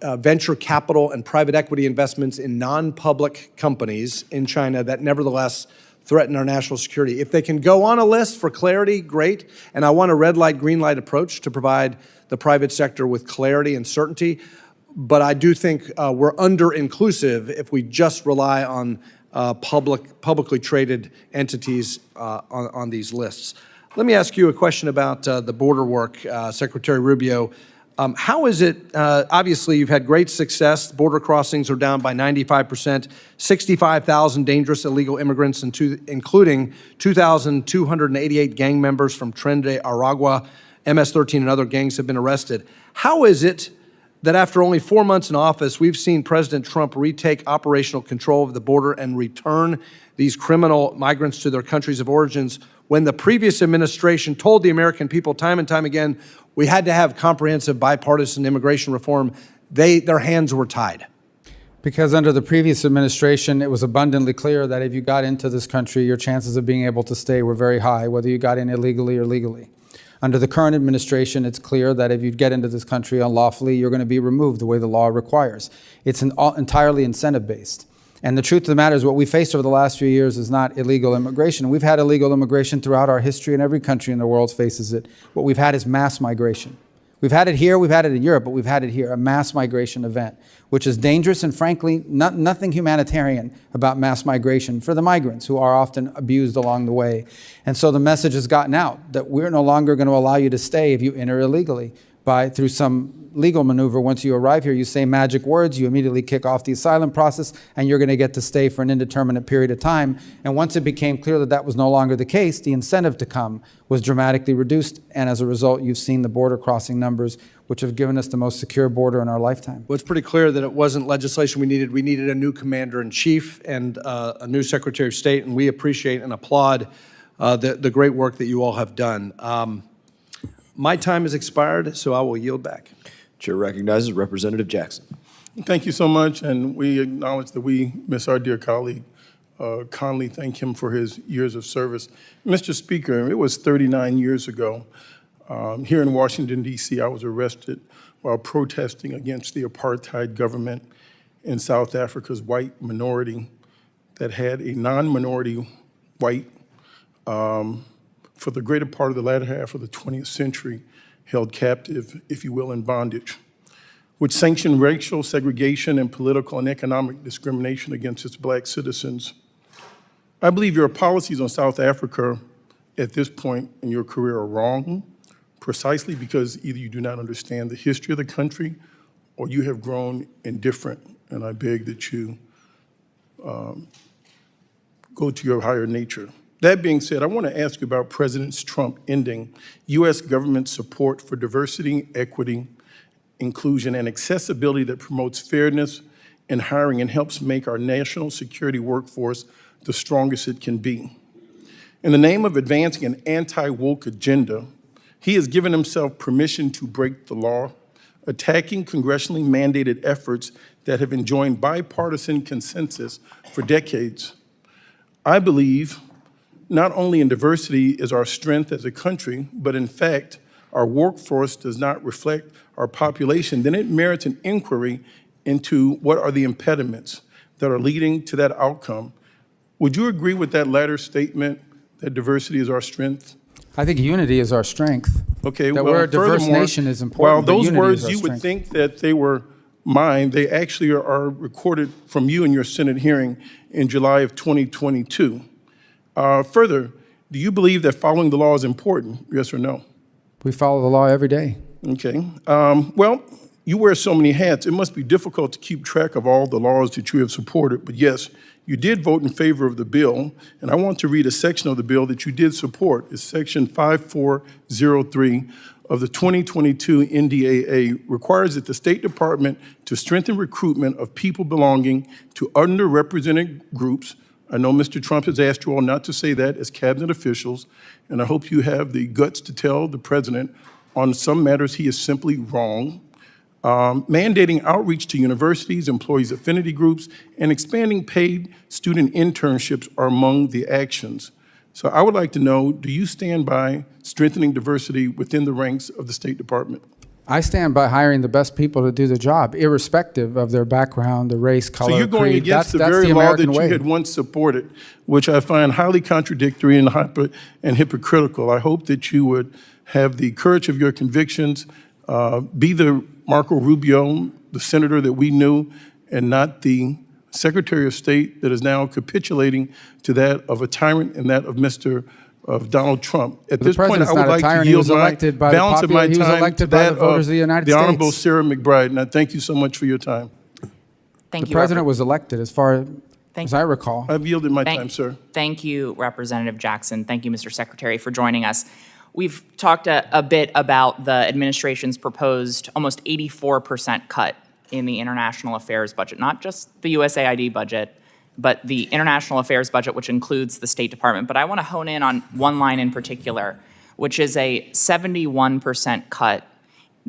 venture capital and private equity investments in non-public companies in China that nevertheless threaten our national security. If they can go on a list for clarity, great. And I want a red light, green light approach to provide the private sector with clarity and certainty. But I do think we're under-inclusive if we just rely on publicly traded entities on these lists. Let me ask you a question about the border work, Secretary Rubio. How is it, obviously you've had great success, border crossings are down by 95%, 65,000 dangerous illegal immigrants, including 2,288 gang members from Tren de Aragua, MS-13 and other gangs have been arrested. How is it that after only 4 months in office, we've seen President Trump retake operational control of the border and return these criminal migrants to their countries of origins when the previous administration told the American people time and time again, we had to have comprehensive bipartisan immigration reform? Their hands were tied. Because under the previous administration, it was abundantly clear that if you got into this country, your chances of being able to stay were very high, whether you got in illegally or legally. Under the current administration, it's clear that if you get into this country unlawfully, you're going to be removed the way the law requires. It's entirely incentive-based. And the truth of the matter is what we faced over the last few years is not illegal immigration. We've had illegal immigration throughout our history, and every country in the world faces it. What we've had is mass migration. We've had it here, we've had it in Europe, but we've had it here, a mass migration event, which is dangerous and frankly, nothing humanitarian about mass migration for the migrants who are often abused along the way. And so the message has gotten out that we're no longer going to allow you to stay if you enter illegally through some legal maneuver. Once you arrive here, you say magic words, you immediately kick off the asylum process, and you're going to get to stay for an indeterminate period of time. And once it became clear that that was no longer the case, the incentive to come was dramatically reduced. And as a result, you've seen the border crossing numbers, which have given us the most secure border in our lifetime. Well, it's pretty clear that it wasn't legislation we needed. We needed a new commander-in-chief and a new Secretary of State, and we appreciate and applaud the great work that you all have done. My time has expired, so I will yield back. Chair recognizes Representative Jackson. Thank you so much, and we acknowledge that we miss our dear colleague, Conley. Thank him for his years of service. Mr. Speaker, it was 39 years ago. Here in Washington, D.C., I was arrested while protesting against the apartheid government in South Africa's white minority that had a non-minority white for the greater part of the latter half of the 20th century, held captive, if you will, in bondage, which sanctioned racial segregation and political and economic discrimination against its black citizens. I believe your policies on South Africa at this point in your career are wrong, precisely because either you do not understand the history of the country or you have grown indifferent, and I beg that you go to your higher nature. That being said, I want to ask you about President Trump ending U.S. government support for diversity, equity, inclusion, and accessibility that promotes fairness in hiring and helps make our national security workforce the strongest it can be. In the name of advancing an anti-woke agenda, he has given himself permission to break the law, attacking congressionally mandated efforts that have enjoyed bipartisan consensus for decades. I believe not only in diversity is our strength as a country, but in fact, our workforce does not reflect our population, then it merits an inquiry into what are the impediments that are leading to that outcome. Would you agree with that latter statement, that diversity is our strength? I think unity is our strength. Okay, that well, we're a diverse nation is important. While those unity words, is our you strength. would think that they were mine, they actually are recorded from you in your Senate hearing in July of 2022. Further, do you believe that following the law is important, yes or no? We follow the law every day. Okay. Well, you wear so many hats, it must be difficult to keep track of all the laws that you have supported, but yes, you did vote in favor of the bill, and I want to read a section of the bill that you did support. It's section 5403 of the 2022 NDAA requires that the State Department to strengthen recruitment of people belonging to underrepresented groups. I know Mr. Trump has asked you all not to say that as cabinet officials, and I hope you have the guts to tell the president on some matters he is simply wrong. Mandating outreach to universities, employees' affinity groups, and expanding paid student internships are among the actions. So I would like to know, do you stand by strengthening diversity within the ranks of the State Department? I stand by hiring the best people to do the job, irrespective of their background, the race, color, So you're going creed. against the That's very the law American that you way. had once supported, which I find highly contradictory and hypocritical. I hope that you would have the courage of your convictions, be the Marco Rubio, the senator that we knew, and not the Secretary of State that is now capitulating to that of a tyrant and that of Donald Trump. At this point, I would like to yield my balance of my time to that of the Honorable Sarah McBride, and I thank you so much for your time. The president was elected, as far as I recall. I've yielded my time, sir. Thank you, Representative Jackson. Thank you, Mr. Secretary, for joining us. We've talked a bit about the administration's proposed almost 84% cut in the international affairs budget, not just the USAID budget, but the international affairs budget, which includes the State Department. But I want to hone in on one line in particular, which is a 71% cut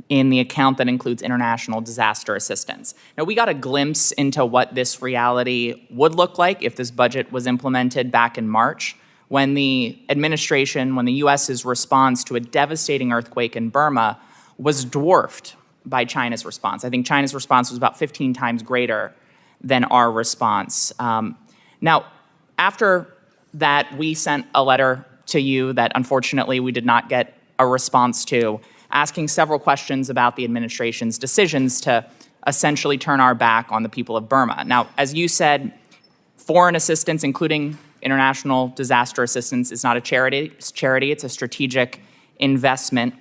in the account that includes international disaster assistance. Now, we got a glimpse into what this reality would look like if this budget was implemented back in March, when the administration, when the US's response to a devastating earthquake in Burma was dwarfed by China's response. I think China's response was about 15 times greater than our response. Now, after that, we sent a letter to you that unfortunately we did not get a response to, asking several questions about the administration's decisions to essentially turn our back on the people of Burma. Now, as you said, foreign assistance, including international disaster assistance, is not a charity. It's a strategic investment.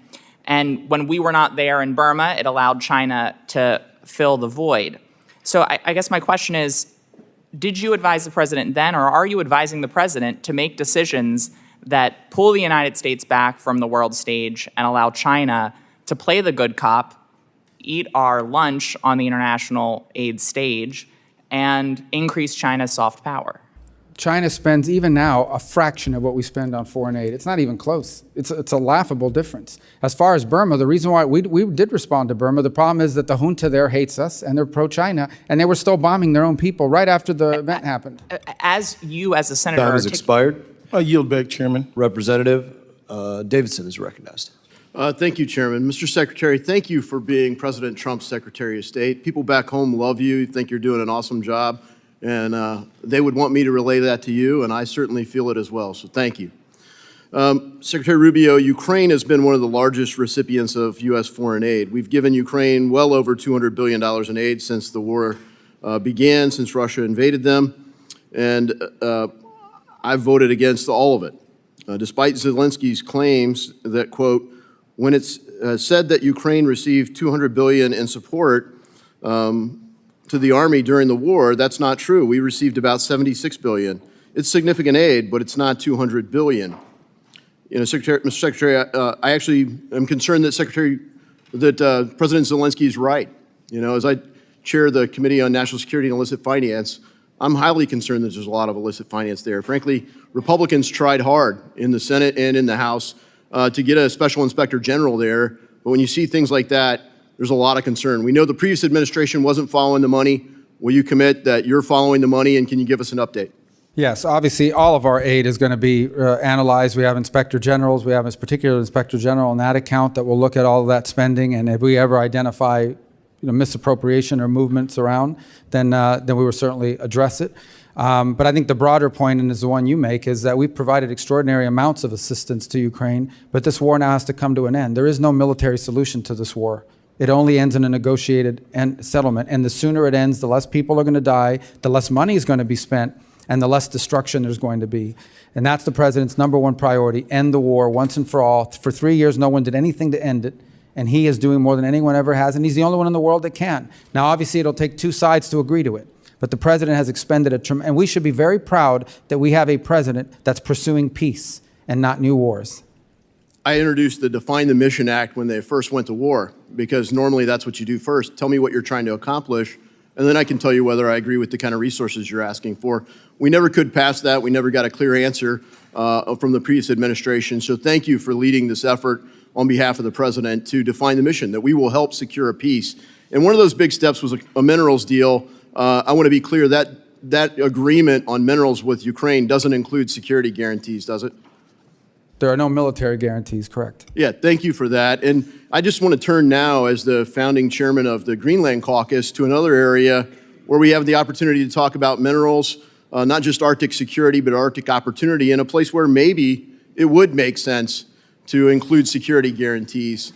And when we were not there in Burma, it allowed China to fill the void. So I guess my question is, did you advise the president then, or are you advising the president to make decisions that pull the United States back from the world stage and allow China to play the good cop, eat our lunch on the international aid stage, and increase China's soft power? China spends, even now, a fraction of what we spend on foreign aid. It's not even close. It's a laughable difference. As far as Burma, the reason why we did respond to Burma, the problem is that the junta there hates us, and they're pro-China, and they were still bombing their own people right after the event happened. As you, as a senator... Time has expired. I yield back, Chairman. Representative Davidson is recognized. Thank you, Chairman. Mr. Secretary, thank you for being President Trump's Secretary of State. People back home love you, think you're doing an awesome job, and they would want me to relay that to you, and I certainly feel it as well, so thank you. Secretary Rubio, Ukraine has been one of the largest recipients of U.S. foreign aid. We've given Ukraine well over $200 billion in aid since the war began, since Russia invaded them, and I've voted against all of it. Despite Zelensky's claims that, quote, when it's said that Ukraine received $200 billion in support to the Army during the war, that's not true. We received about $76 billion. It's significant aid, but it's not $200 billion. You know, Mr. Secretary, I actually am concerned that President Zelensky is right. You know, as I chair the Committee on National Security and Illicit Finance, I'm highly concerned that there's a lot of illicit finance there. Frankly, Republicans tried hard in the Senate and in the House to get a special inspector general there, but when you see things like that, there's a lot of concern. We know the previous administration wasn't following the money. Will you commit that you're following the money, and can you give us an update? Yes, obviously, all of our aid is going to be analyzed. We have inspector generals. We have a particular inspector general on that account that will look at all of that spending, and if we ever identify misappropriation or movements around, then we will certainly address it. But I think the broader point, and is the one you make, is that we've provided extraordinary amounts of assistance to Ukraine, but this war now has to come to an end. There is no military solution to this war. It only ends in a negotiated settlement, and the sooner it ends, the less people are going to die, the less money is going to be spent, and the less destruction there's going to be. And that's the president's #1 priority, end the war once and for all. For 3 years, no one did anything to end it, and he is doing more than anyone ever has, and he's the only one in the world that can. Now, obviously, it'll take two sides to agree to it, but the president has expended and we should be very proud that we have a president that's pursuing peace and not new wars. I introduced the Define the Mission Act when they first went to war, because normally that's what you do first. Tell me what you're trying to accomplish, and then I can tell you whether I agree with the kind of resources you're asking for. We never could pass that. We never got a clear answer from the previous administration. So thank you for leading this effort on behalf of the president to define the mission, that we will help secure a peace. And one of those big steps was a minerals deal. I want to be clear that that agreement on minerals with Ukraine doesn't include security guarantees, does it? There are no military guarantees, correct? Yeah, thank you for that. And I just want to turn now, as the founding chairman of the Greenland Caucus, to another area where we have the opportunity to talk about minerals, not just Arctic security, but Arctic opportunity, in a place where maybe it would make sense to include security guarantees.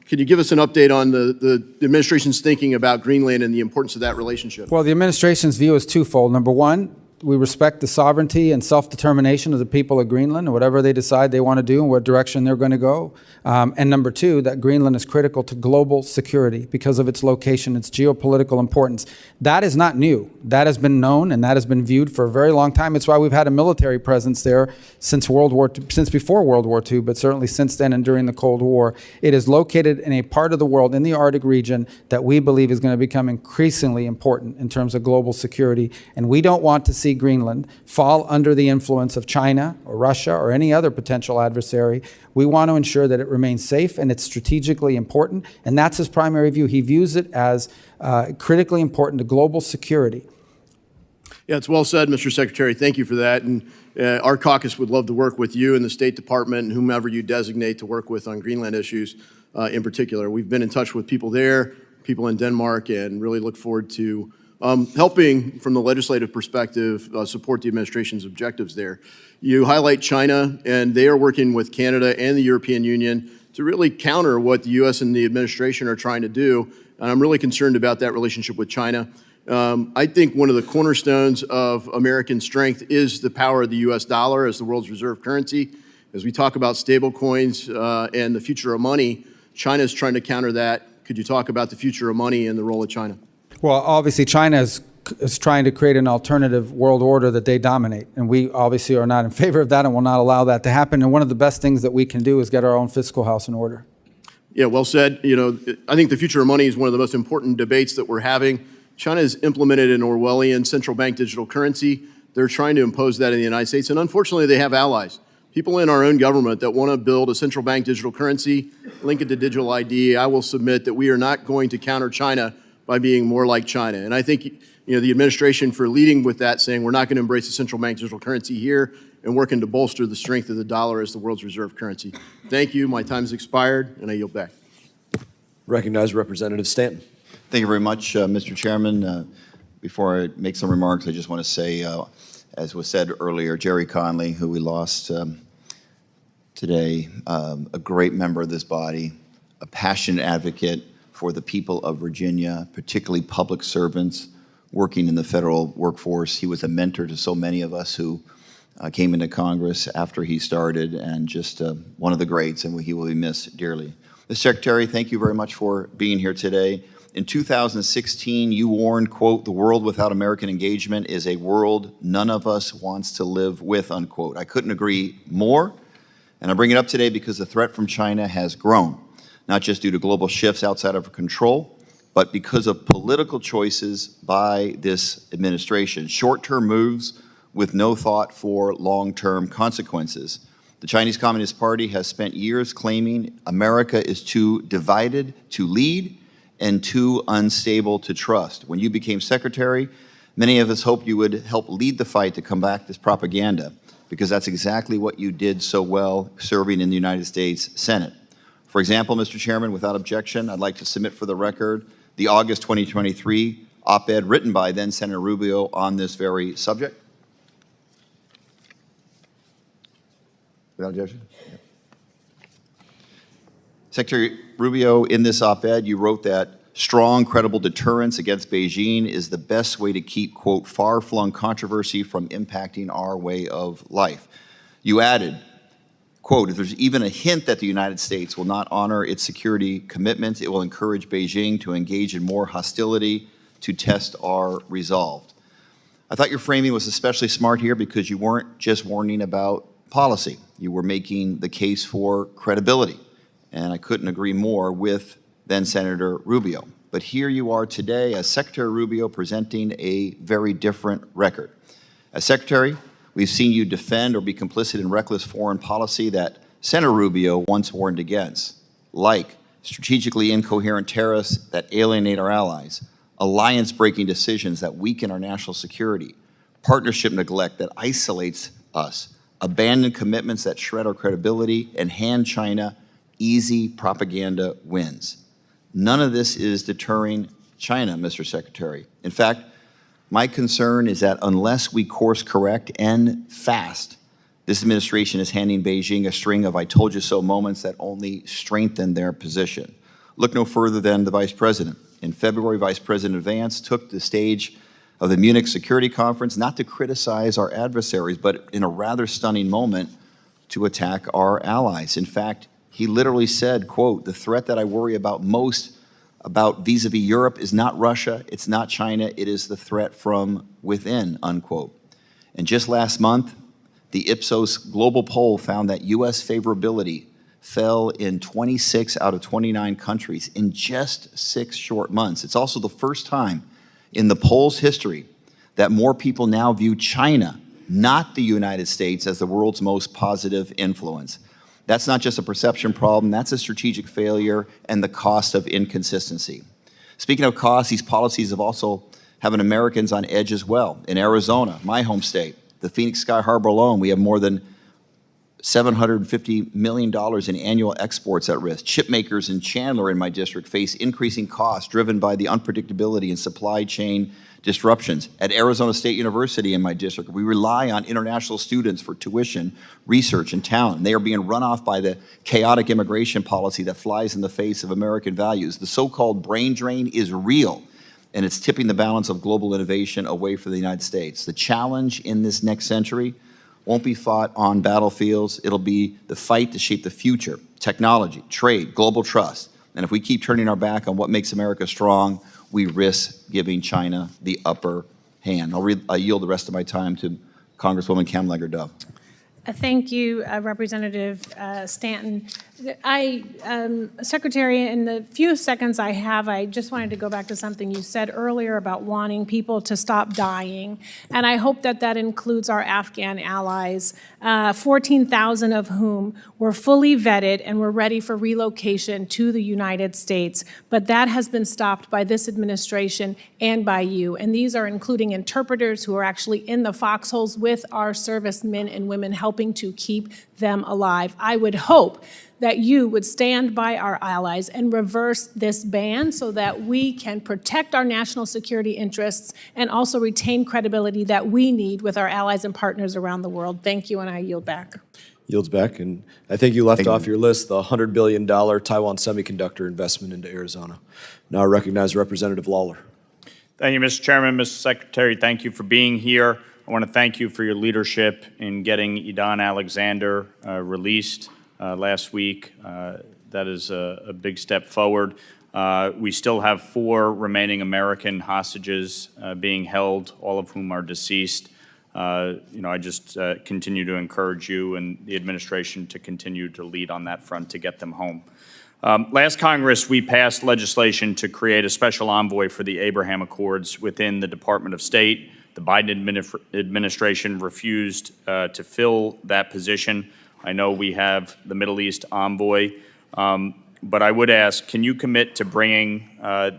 Could you give us an update on the administration's thinking about Greenland and the importance of that relationship? Well, the administration's view is twofold. Number one, we respect the sovereignty and self-determination of the people of Greenland, and whatever they decide they want to do and what direction they're going to go. And number two, that Greenland is critical to global security because of its location, its geopolitical importance. That is not new. That has been known and that has been viewed for a very long time. It's why we've had a military presence there since before World War II, but certainly since then and during the Cold War. It is located in a part of the world, in the Arctic region, that we believe is going to become increasingly important in terms of global security. And we don't want to see Greenland fall under the influence of China or Russia or any other potential adversary. We want to ensure that it remains safe and it's strategically important, and that's his primary view. He views it as critically important to global security. Yeah, it's well said, Mr. Secretary. Thank you for that. And our caucus would love to work with you and the State Department and whomever you designate to work with on Greenland issues in particular. We've been in touch with people there, people in Denmark, and really look forward to helping, from the legislative perspective, support the administration's objectives there. You highlight China, and they are working with Canada and the European Union to really counter what the U.S. and the administration are trying to do, and I'm really concerned about that relationship with China. I think one of the cornerstones of American strength is the power of the U.S. dollar as the world's reserve currency. As we talk about stable coins and the future of money, China is trying to counter that. Could you talk about the future of money and the role of China? Well, obviously, China is trying to create an alternative world order that they dominate. And we obviously are not in favor of that and will not allow that to happen. And one of the best things that we can do is get our own fiscal house in order. Yeah, well said. You know, I think the future of money is one of the most important debates that we're having. China has implemented an Orwellian central bank digital currency. They're trying to impose that in the United States. And unfortunately, they have allies. People in our own government that want to build a central bank digital currency, link it to digital ID. I will submit that we are not going to counter China by being more like China. And I think, you know, the administration for leading with that, saying we're not going to embrace a central bank digital currency here and working to bolster the strength of the dollar as the world's reserve currency. Thank you. My time has expired, and I yield back. Recognize Representative Stanton. Thank you very much, Mr. Chairman. Before I make some remarks, I just want to say, as was said earlier, Jerry Conley, who we lost today, a great member of this body, a passionate advocate for the people of Virginia, particularly public servants working in the federal workforce. He was a mentor to so many of us who came into Congress after he started, and just one of the greats, and he will be missed dearly. Mr. Secretary, thank you very much for being here today. In 2016, you warned, quote, "The world without American engagement is a world none of us wants to live with," unquote. I couldn't agree more, and I bring it up today because the threat from China has grown, not just due to global shifts outside of our control, but because of political choices by this administration. Short-term moves with no thought for long-term consequences. The Chinese Communist Party has spent years claiming America is too divided to lead and too unstable to trust. When you became secretary, many of us hoped you would help lead the fight to combat this propaganda, because that's exactly what you did so well serving in the United States Senate. For example, Mr. Chairman, without objection, I'd like to submit for the record the August 2023 op-ed written by then Senator Rubio on this very subject. Without objection? Yeah. Secretary Rubio, in this op-ed, you wrote that strong, credible deterrence against Beijing is the best way to keep, quote, far-flung controversy from impacting our way of life. You added, quote, "If there's even a hint that the United States will not honor its security commitments, it will encourage Beijing to engage in more hostility to test our resolve." I thought your framing was especially smart here because you weren't just warning about policy. You were making the case for credibility. And I couldn't agree more with then Senator Rubio. But here you are today as Secretary Rubio presenting a very different record. As Secretary, we've seen you defend or be complicit in reckless foreign policy that Senator Rubio once warned against, like strategically incoherent tariffs that alienate our allies, alliance-breaking decisions that weaken our national security, partnership neglect that isolates us, abandoned commitments that shred our credibility, and hand China easy propaganda wins. None of this is deterring China, Mr. Secretary. In fact, my concern is that unless we course correct and fast, this administration is handing Beijing a string of "I told you so" moments that only strengthen their position. Look no further than the Vice President. In February, Vice President Vance took the stage of the Munich Security Conference not to criticize our adversaries, but in a rather stunning moment, to attack our allies. In fact, he literally said, quote, "The threat that I worry about most about vis-a-vis Europe is not Russia, it's not China, it is the threat from within," unquote. And just last month, the Ipsos global poll found that U.S. favorability fell in 26 out of 29 countries in just 6 short months. It's also the first time in the poll's history that more people now view China, not the United States, as the world's most positive influence. That's not just a perception problem, that's a strategic failure and the cost of inconsistency. Speaking of costs, these policies have also having Americans on edge as well. In Arizona, my home state, the Phoenix Sky Harbor alone, we have more than $750 million in annual exports at risk. Chip makers in Chandler in my district face increasing costs driven by the unpredictability and supply chain disruptions. At Arizona State University in my district, we rely on international students for tuition, research, and talent. And they are being run off by the chaotic immigration policy that flies in the face of American values. The so-called brain drain is real, and it's tipping the balance of global innovation away from the United States. The challenge in this next century won't be fought on battlefields. It'll be the fight to shape the future, technology, trade, global trust. And if we keep turning our back on what makes America strong, we risk giving China the upper hand. I yield the rest of my time to Congresswoman Kamlager-Dove. Thank you, Representative Stanton. Secretary, in the few seconds I have, I just wanted to go back to something you said earlier about wanting people to stop dying. And I hope that that includes our Afghan allies, 14,000 of whom were fully vetted and were ready for relocation to the United States. But that has been stopped by this administration and by you. And these are including interpreters who are actually in the foxholes with our servicemen and women helping to keep them alive. I would hope that you would stand by our allies and reverse this ban so that we can protect our national security interests and also retain credibility that we need with our allies and partners around the world. Thank you, and I yield back. Yields back, and I think you left off your list the $100 billion Taiwan semiconductor investment into Arizona. Now I recognize Representative Lawler. Thank you, Mr. Chairman. Mr. Secretary, thank you for being here. I want to thank you for your leadership in getting Idan Alexander released last week. That is a big step forward. We still have 4 remaining American hostages being held, all of whom are deceased. I just continue to encourage you and the administration to continue to lead on that front to get them home. Last Congress, we passed legislation to create a special envoy for the Abraham Accords within the Department of State. The Biden administration refused to fill that position. I know we have the Middle East envoy, but I would ask, can you commit to bringing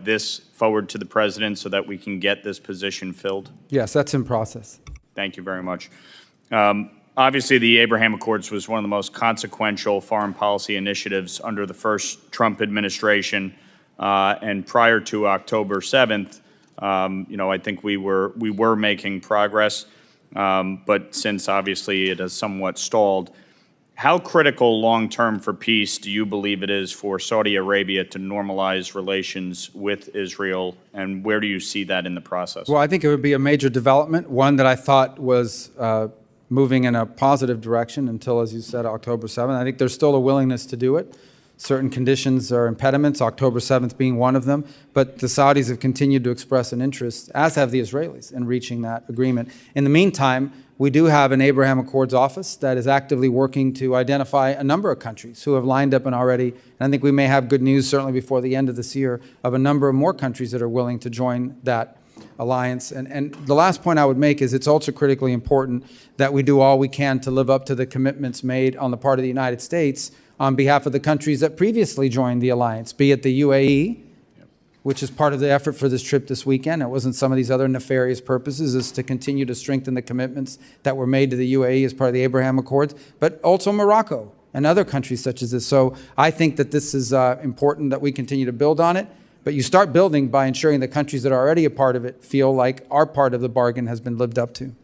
this forward to the president so that we can get this position filled? Yes, that's in process. Thank you very much. Obviously, the Abraham Accords was one of the most consequential foreign policy initiatives under the first Trump administration, and prior to October 7th, I think we were making progress, but since obviously it has somewhat stalled, how critical long-term for peace do you believe it is for Saudi Arabia to normalize relations with Israel, and where do you see that in the process? Well, I think it would be a major development, one that I thought was moving in a positive direction until, as you said, October 7th. I think there's still a willingness to do it. Certain conditions are impediments, October 7th being one of them, but the Saudis have continued to express an interest, as have the Israelis, in reaching that agreement. In the meantime, we do have an Abraham Accords office that is actively working to identify a number of countries who have lined up and already, and I think we may have good news certainly before the end of this year, of a number of more countries that are willing to join that alliance. And the last point I would make is it's also critically important that we do all we can to live up to the commitments made on the part of the United States on behalf of the countries that previously joined the alliance, be it the UAE, which is part of the effort for this trip this weekend. It wasn't some of these other nefarious purposes, is to continue to strengthen the commitments that were made to the UAE as part of the Abraham Accords, but also Morocco and other countries such as this. So I think that this is important that we continue to build on it, but you start building by ensuring the countries that are already a part of it feel like our part of the bargain has been lived up to.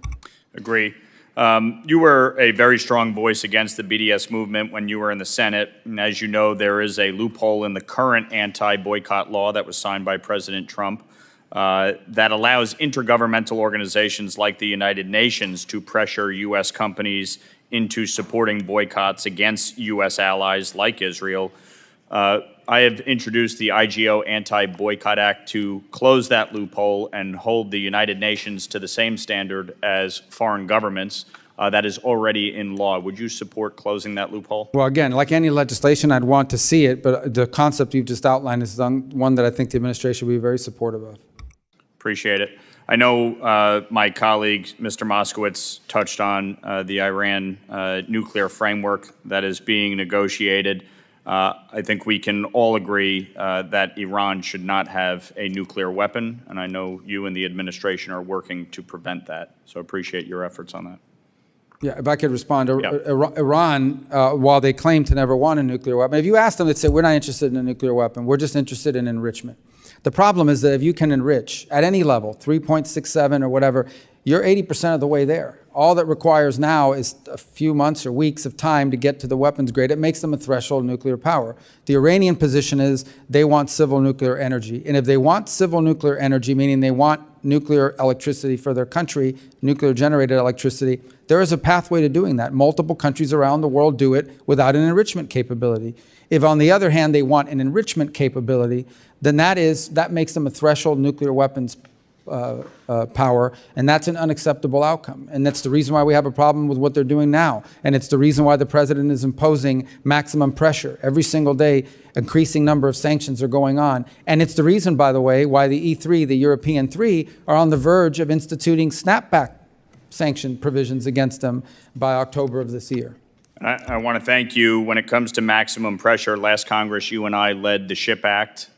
Agree. You were a very strong voice against the BDS movement when you were in the Senate. And as you know, there is a loophole in the current anti-boycott law that was signed by President Trump that allows intergovernmental organizations like the United Nations to pressure U.S. companies into supporting boycotts against U.S. allies like Israel. I have introduced the IGO Anti-Boycott Act to close that loophole and hold the United Nations to the same standard as foreign governments that is already in law. Would you support closing that loophole? Well, again, like any legislation, I'd want to see it, but the concept you've just outlined is one that I think the administration will be very supportive of. Appreciate it. I know my colleague, Mr. Moskowitz, touched on the Iran nuclear framework that is being negotiated. I think we can all agree that Iran should not have a nuclear weapon, and I know you and the administration are working to prevent that. So appreciate your efforts on that. Yeah, if I could respond. Iran, while they claim to never want a nuclear weapon, if you ask them, they'd say, we're not interested in a nuclear weapon. We're just interested in enrichment. The problem is that if you can enrich at any level, 3.67 or whatever, you're 80% of the way there. All that requires now is a few months or weeks of time to get to the weapons grade. It makes them a threshold nuclear power. The Iranian position is they want civil nuclear energy. And if they want civil nuclear energy, meaning they want nuclear electricity for their country, nuclear generated electricity, there is a pathway to doing that. Multiple countries around the world do it without an enrichment capability. If, on the other hand, they want an enrichment capability, then that makes them a threshold nuclear weapons power, and that's an unacceptable outcome. And that's the reason why we have a problem with what they're doing now. And it's the reason why the president is imposing maximum pressure. Every single day, increasing number of sanctions are going on. And it's the reason, by the way, why the E3, the European three, are on the verge of instituting snapback sanction provisions against them by October of this year. I want to thank you. When it comes to maximum pressure, last Congress, you and I led the SHIP Act.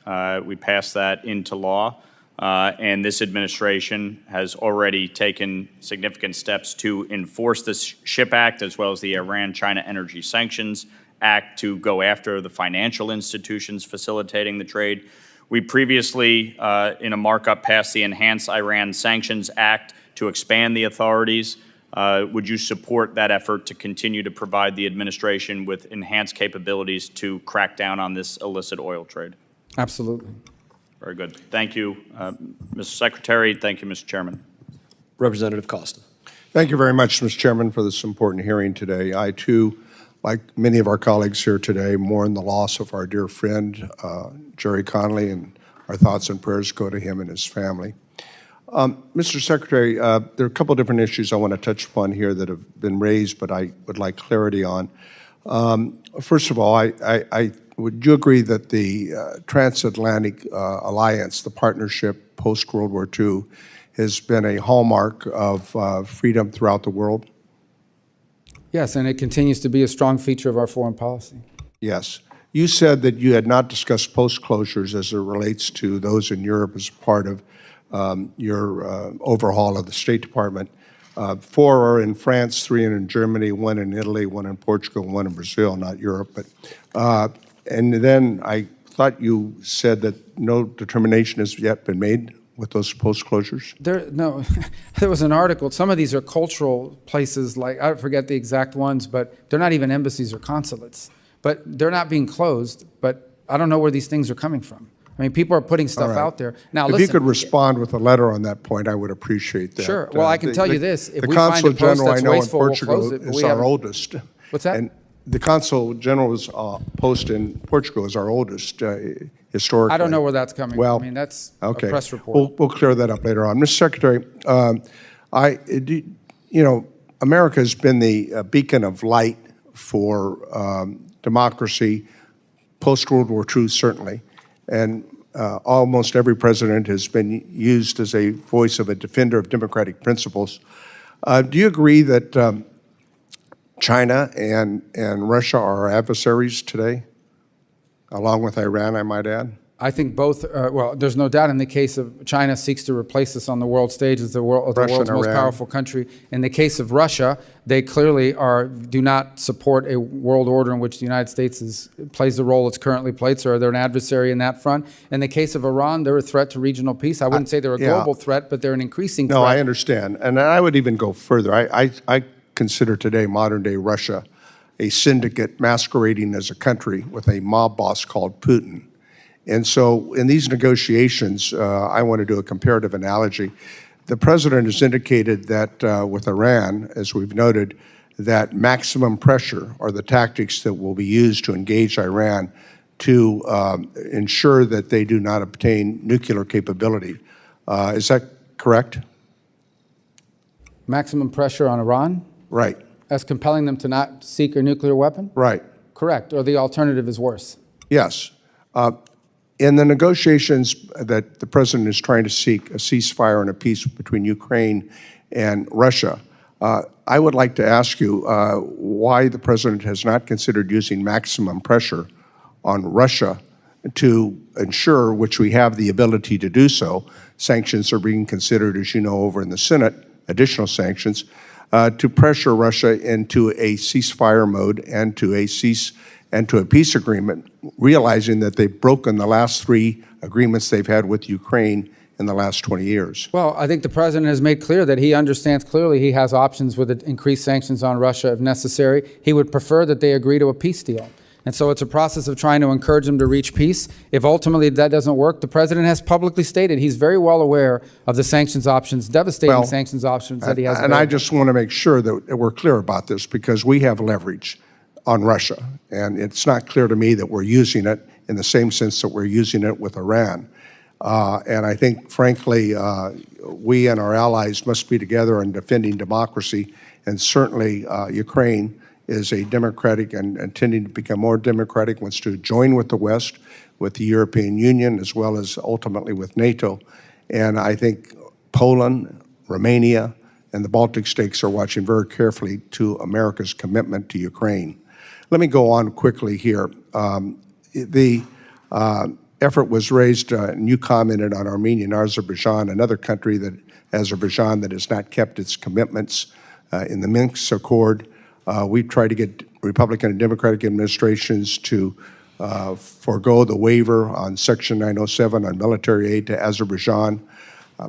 We passed that into law. And this administration has already taken significant steps to enforce the SHIP Act, as well as the Iran-China Energy Sanctions Act, to go after the financial institutions facilitating the trade. We previously, in a markup, passed the Enhanced Iran Sanctions Act to expand the authorities. Would you support that effort to continue to provide the administration with enhanced capabilities to crack down on this illicit oil trade? Absolutely. Very good. Thank you, Mr. Secretary. Thank you, Mr. Chairman. Representative Costa. Thank you very much, Mr. Chairman, for this important hearing today. I, too, like many of our colleagues here today, mourn the loss of our dear friend, Jerry Connolly, and our thoughts and prayers go to him and his family. Mr. Secretary, there are a couple different issues I want to touch upon here that have been raised, but I would like clarity on. First of all, would you agree that the transatlantic alliance, the partnership post-World War II, has been a hallmark of freedom throughout the world? Yes, and it continues to be a strong feature of our foreign policy. Yes. You said that you had not discussed post-closures as it relates to those in Europe as part of your overhaul of the State Department. 4 are in France, 3 are in Germany, 1 in Italy, 1 in Portugal, 1 in Brazil, not Europe. But and then I thought you said that no determination has yet been made with those post-closures? No, there was an article. Some of these are cultural places, like, I forget the exact ones, but they're not even embassies or consulates. But they're not being closed, but I don't know where these things are coming from. I mean, people are putting stuff out there. Now, if you could respond with a letter on that point, I would appreciate that. Sure. Well, I can tell you this. If the we find a Consul post General that's I know in wasteful, we'll Portugal close it, but is we our haven't- oldest. What's that? And the Consul General's post in Portugal is our oldest historically. I don't know where that's coming Well, from. I mean, that's okay. a press report. We'll clear that up later on. Mr. Secretary, America has been the beacon of light for democracy, post-World War II certainly, and almost every president has been used as a voice of a defender of democratic principles. Do you agree that China and Russia are our adversaries today, along with Iran, I might add? I think both, well, there's no doubt in the case of China seeks to replace us on the world stage as the world's most powerful country. In the case of Russia, they clearly do not support a world order in which the United States plays the role it's currently played, so they're an adversary in that front. In the case of Iran, they're a threat to regional peace. I wouldn't say they're a global threat, but they're an increasing threat. No, I understand. And I would even go further. I consider today modern-day Russia a syndicate masquerading as a country with a mob boss called Putin. And so in these negotiations, I want to do a comparative analogy. The president has indicated that with Iran, as we've noted, that maximum pressure are the tactics that will be used to engage Iran to ensure that they do not obtain nuclear capability. Is that correct? Maximum pressure on Iran? Right. As compelling them to not seek a nuclear weapon? Right. Correct. Or the alternative is worse? Yes. In the negotiations that the president is trying to seek a ceasefire and a peace between Ukraine and Russia, I would like to ask you why the president has not considered using maximum pressure on Russia to ensure, which we have the ability to do so. Sanctions are being considered, as you know, over in the Senate, additional sanctions, to pressure Russia into a ceasefire mode and to a peace agreement, realizing that they've broken the last 3 agreements they've had with Ukraine in the last 20 years. Well, I think the president has made clear that he understands clearly he has options with increased sanctions on Russia if necessary. He would prefer that they agree to a peace deal. And so it's a process of trying to encourage them to reach peace. If ultimately that doesn't work, the president has publicly stated he's very well aware of the sanctions options, devastating sanctions options that he has available. And I just want to make sure that we're clear about this, because we have leverage on Russia. And it's not clear to me that we're using it in the same sense that we're using it with Iran. And I think, frankly, we and our allies must be together in defending democracy. And certainly Ukraine is a democratic and intending to become more democratic, wants to join with the West, with the European Union, as well as ultimately with NATO. And I think Poland, Romania, and the Baltic states are watching very carefully to America's commitment to Ukraine. Let me go on quickly here. The effort was raised, and you commented on Armenia and Azerbaijan, another country that Azerbaijan that has not kept its commitments in the Minsk Accord. We've tried to get Republican and Democratic administrations to forego the waiver on Section 907 on military aid to Azerbaijan.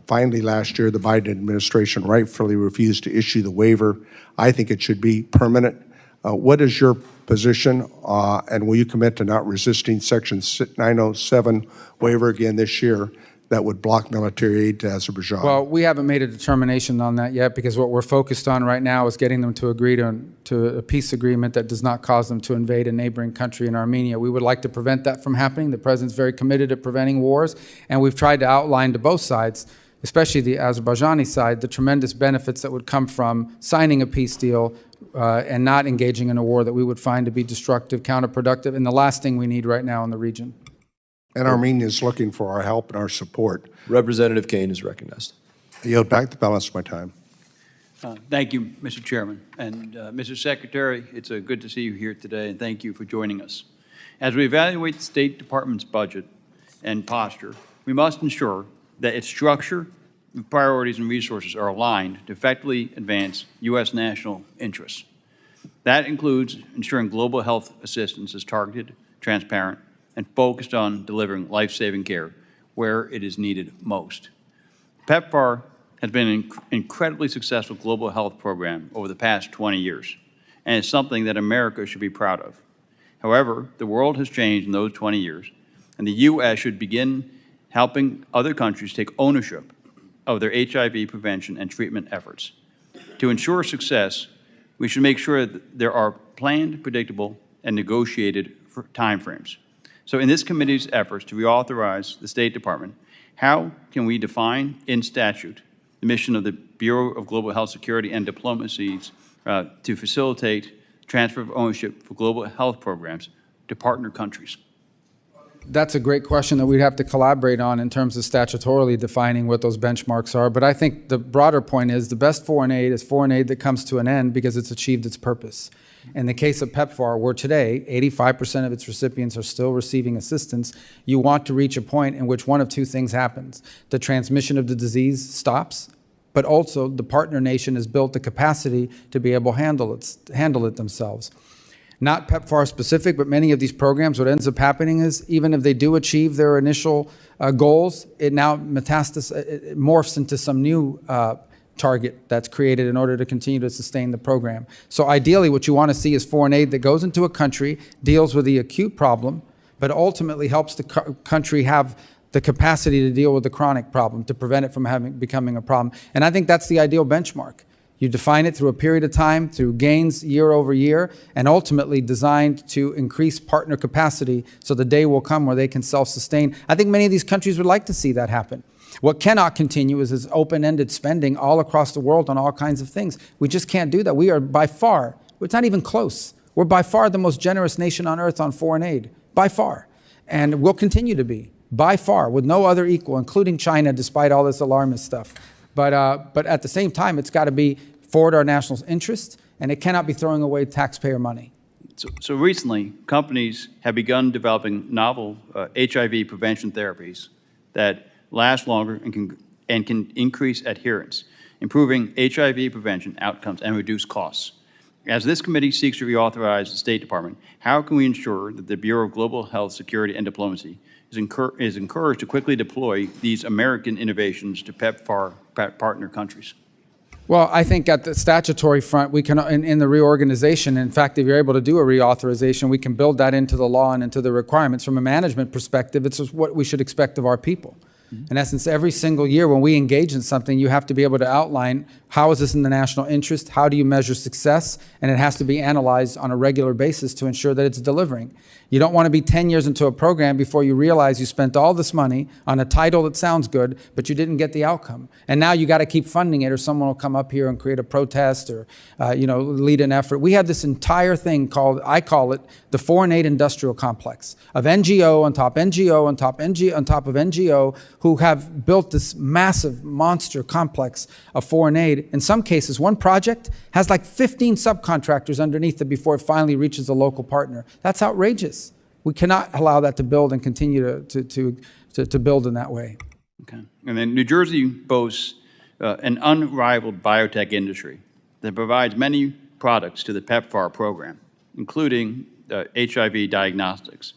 Finally, last year, the Biden administration rightfully refused to issue the waiver. I think it should be permanent. What is your position, and will you commit to not resisting Section 907 waiver again this year that would block military aid to Azerbaijan? Well, we haven't made a determination on that yet, because what we're focused on right now is getting them to agree to a peace agreement that does not cause them to invade a neighboring country in Armenia. We would like to prevent that from happening. The president's very committed to preventing wars, and we've tried to outline to both sides, especially the Azerbaijani side, the tremendous benefits that would come from signing a peace deal and not engaging in a war that we would find to be destructive, counterproductive, and the last thing we need right now in the region. And Armenia is looking for our help and our support. Representative Kane is recognized. I yield back the balance of my time. Thank you, Mr. Chairman. And Mr. Secretary, it's good to see you here today, and thank you for joining us. As we evaluate the State Department's budget and posture, we must ensure that its structure, priorities, and resources are aligned to effectively advance U.S. national interests. That includes ensuring global health assistance is targeted, transparent, and focused on delivering life-saving care where it is needed most. PEPFAR has been an incredibly successful global health program over the past 20 years, and it's something that America should be proud of. However, the world has changed in those 20 years, and the U.S. should begin helping other countries take ownership of their HIV prevention and treatment efforts. To ensure success, we should make sure that there are planned, predictable, and negotiated timeframes. So in this committee's efforts to reauthorize the State Department, how can we define in statute the mission of the Bureau of Global Health Security and Diplomacies to facilitate transfer of ownership for global health programs to partner countries? That's a great question that we'd have to collaborate on in terms of statutorily defining what those benchmarks are. But I think the broader point is the best foreign aid is foreign aid that comes to an end because it's achieved its purpose. In the case of PEPFAR, where today 85% of its recipients are still receiving assistance, you want to reach a point in which one of two things happens. The transmission of the disease stops, but also the partner nation has built the capacity to be able to handle it themselves. Not PEPFAR specific, but many of these programs, what ends up happening is even if they do achieve their initial goals, it now it morphs into some new target that's created in order to continue to sustain the program. So ideally, what you want to see is foreign aid that goes into a country, deals with the acute problem, but ultimately helps the country have the capacity to deal with the chronic problem, to prevent it from becoming a problem. And I think that's the ideal benchmark. You define it through a period of time, through gains year over year, and ultimately designed to increase partner capacity so the day will come where they can self-sustain. I think many of these countries would like to see that happen. What cannot continue is this open-ended spending all across the world on all kinds of things. We just can't do that. We are by far, it's not even close, we're by far the most generous nation on earth on foreign aid, by far. And we'll continue to be, by far, with no other equal, including China, despite all this alarmist stuff. But at the same time, it's got to be forward our national interest, and it cannot be throwing away taxpayer money. So recently, companies have begun developing novel HIV prevention therapies that last longer and can increase adherence, improving HIV prevention outcomes and reduce costs. As this committee seeks to reauthorize the State Department, how can we ensure that the Bureau of Global Health, Security, and Diplomacy is encouraged to quickly deploy these American innovations to PEPFAR partner countries? Well, I think at the statutory front, we can, in the reorganization, in fact, if you're able to do a reauthorization, we can build that into the law and into the requirements. From a management perspective, it's what we should expect of our people. In essence, every single year when we engage in something, you have to be able to outline how is this in the national interest, how do you measure success, and it has to be analyzed on a regular basis to ensure that it's delivering. You don't want to be 10 years into a program before you realize you spent all this money on a title that sounds good, but you didn't get the outcome. And now you got to keep funding it, or someone will come up here and create a protest or lead an effort. We have this entire thing called, I call it, the foreign aid industrial complex of NGO on top NGO on top NGO on top of NGO, who have built this massive monster complex of foreign aid. In some cases, one project has like 15 subcontractors underneath it before it finally reaches a local partner. That's outrageous. We cannot allow that to build and continue to build in that way. Okay. And then New Jersey boasts an unrivaled biotech industry that provides many products to the PEPFAR program, including HIV diagnostics.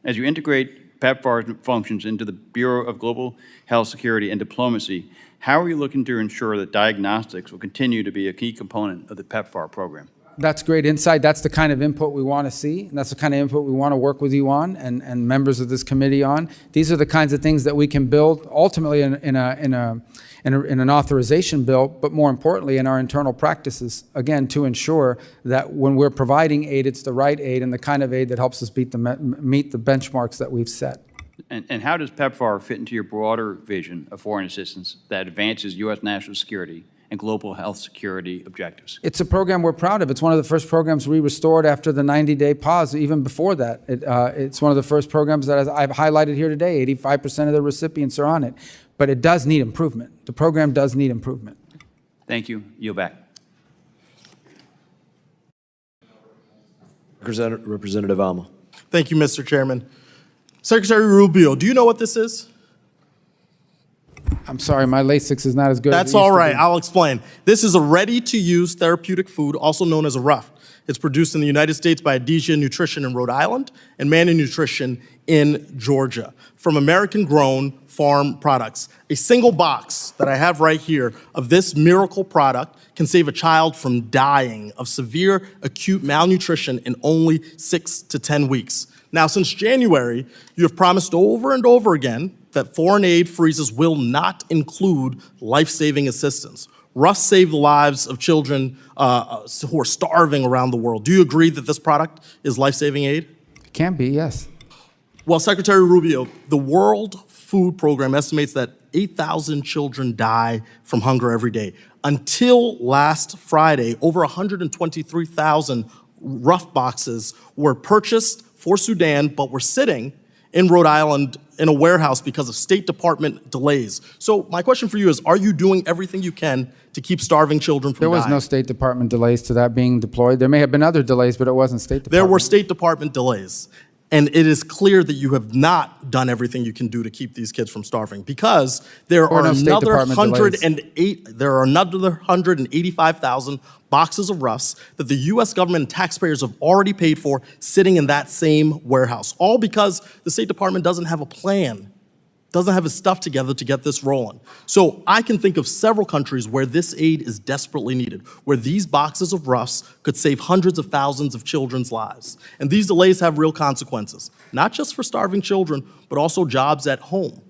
As you integrate PEPFAR's functions into the Bureau of Global Health, Security, and Diplomacy, how are you looking to ensure that diagnostics will continue to be a key component of the PEPFAR program? That's great insight. That's the kind of input we want to see, and that's the kind of input we want to work with you on and members of this committee on. These are the kinds of things that we can build ultimately in an authorization bill, but more importantly in our internal practices, again, to ensure that when we're providing aid, it's the right aid and the kind of aid that helps us meet the benchmarks that we've set. And how does PEPFAR fit into your broader vision of foreign assistance that advances U.S. national security and global health security objectives? It's a program we're proud of. It's one of the first programs we restored after the 90-day pause, even before that. It's one of the first programs that, as I've highlighted here today, 85% of the recipients are on it. But it does need improvement. The program does need improvement. Thank you. Yield back. Representative Alma. Thank you, Mr. Chairman. Secretary Rubio, do you know what this is? I'm sorry, my LASIX is not as good as it used That's all to right. be. I'll explain. This is a ready-to-use therapeutic food, also known as a RUF. It's produced in the United States by Adhesia Nutrition in Rhode Island and Manna Nutrition in Georgia from American-grown farm products. A single box that I have right here of this miracle product can save a child from dying of severe acute malnutrition in only 6 to 10 weeks. Now, since January, you have promised over and over again that foreign aid freezes will not include life-saving assistance. RUF save the lives of children who are starving around the world. Do you agree that this product is life-saving aid? It can be, yes. Well, Secretary Rubio, the World Food Program estimates that 8,000 children die from hunger every day. Until last Friday, over 123,000 RUF boxes were purchased for Sudan, but were sitting in Rhode Island in a warehouse because of State Department delays. So my question for you is, are you doing everything you can to keep starving children from dying? There was no State Department delays to that being deployed. There may have been other delays, but it wasn't State Department. There were State Department delays. And it is clear that you have not done everything you can do to keep these kids from starving, because there are another 185,000 boxes of RUFs that the U.S. government and taxpayers have already paid for sitting in that same warehouse, all because the State Department doesn't have a plan doesn't have his stuff together to get this rolling. So I can think of several countries where this aid is desperately needed, where these boxes of roughs could save hundreds of thousands of children's lives. And these delays have real consequences, not just for starving children, but also jobs at home.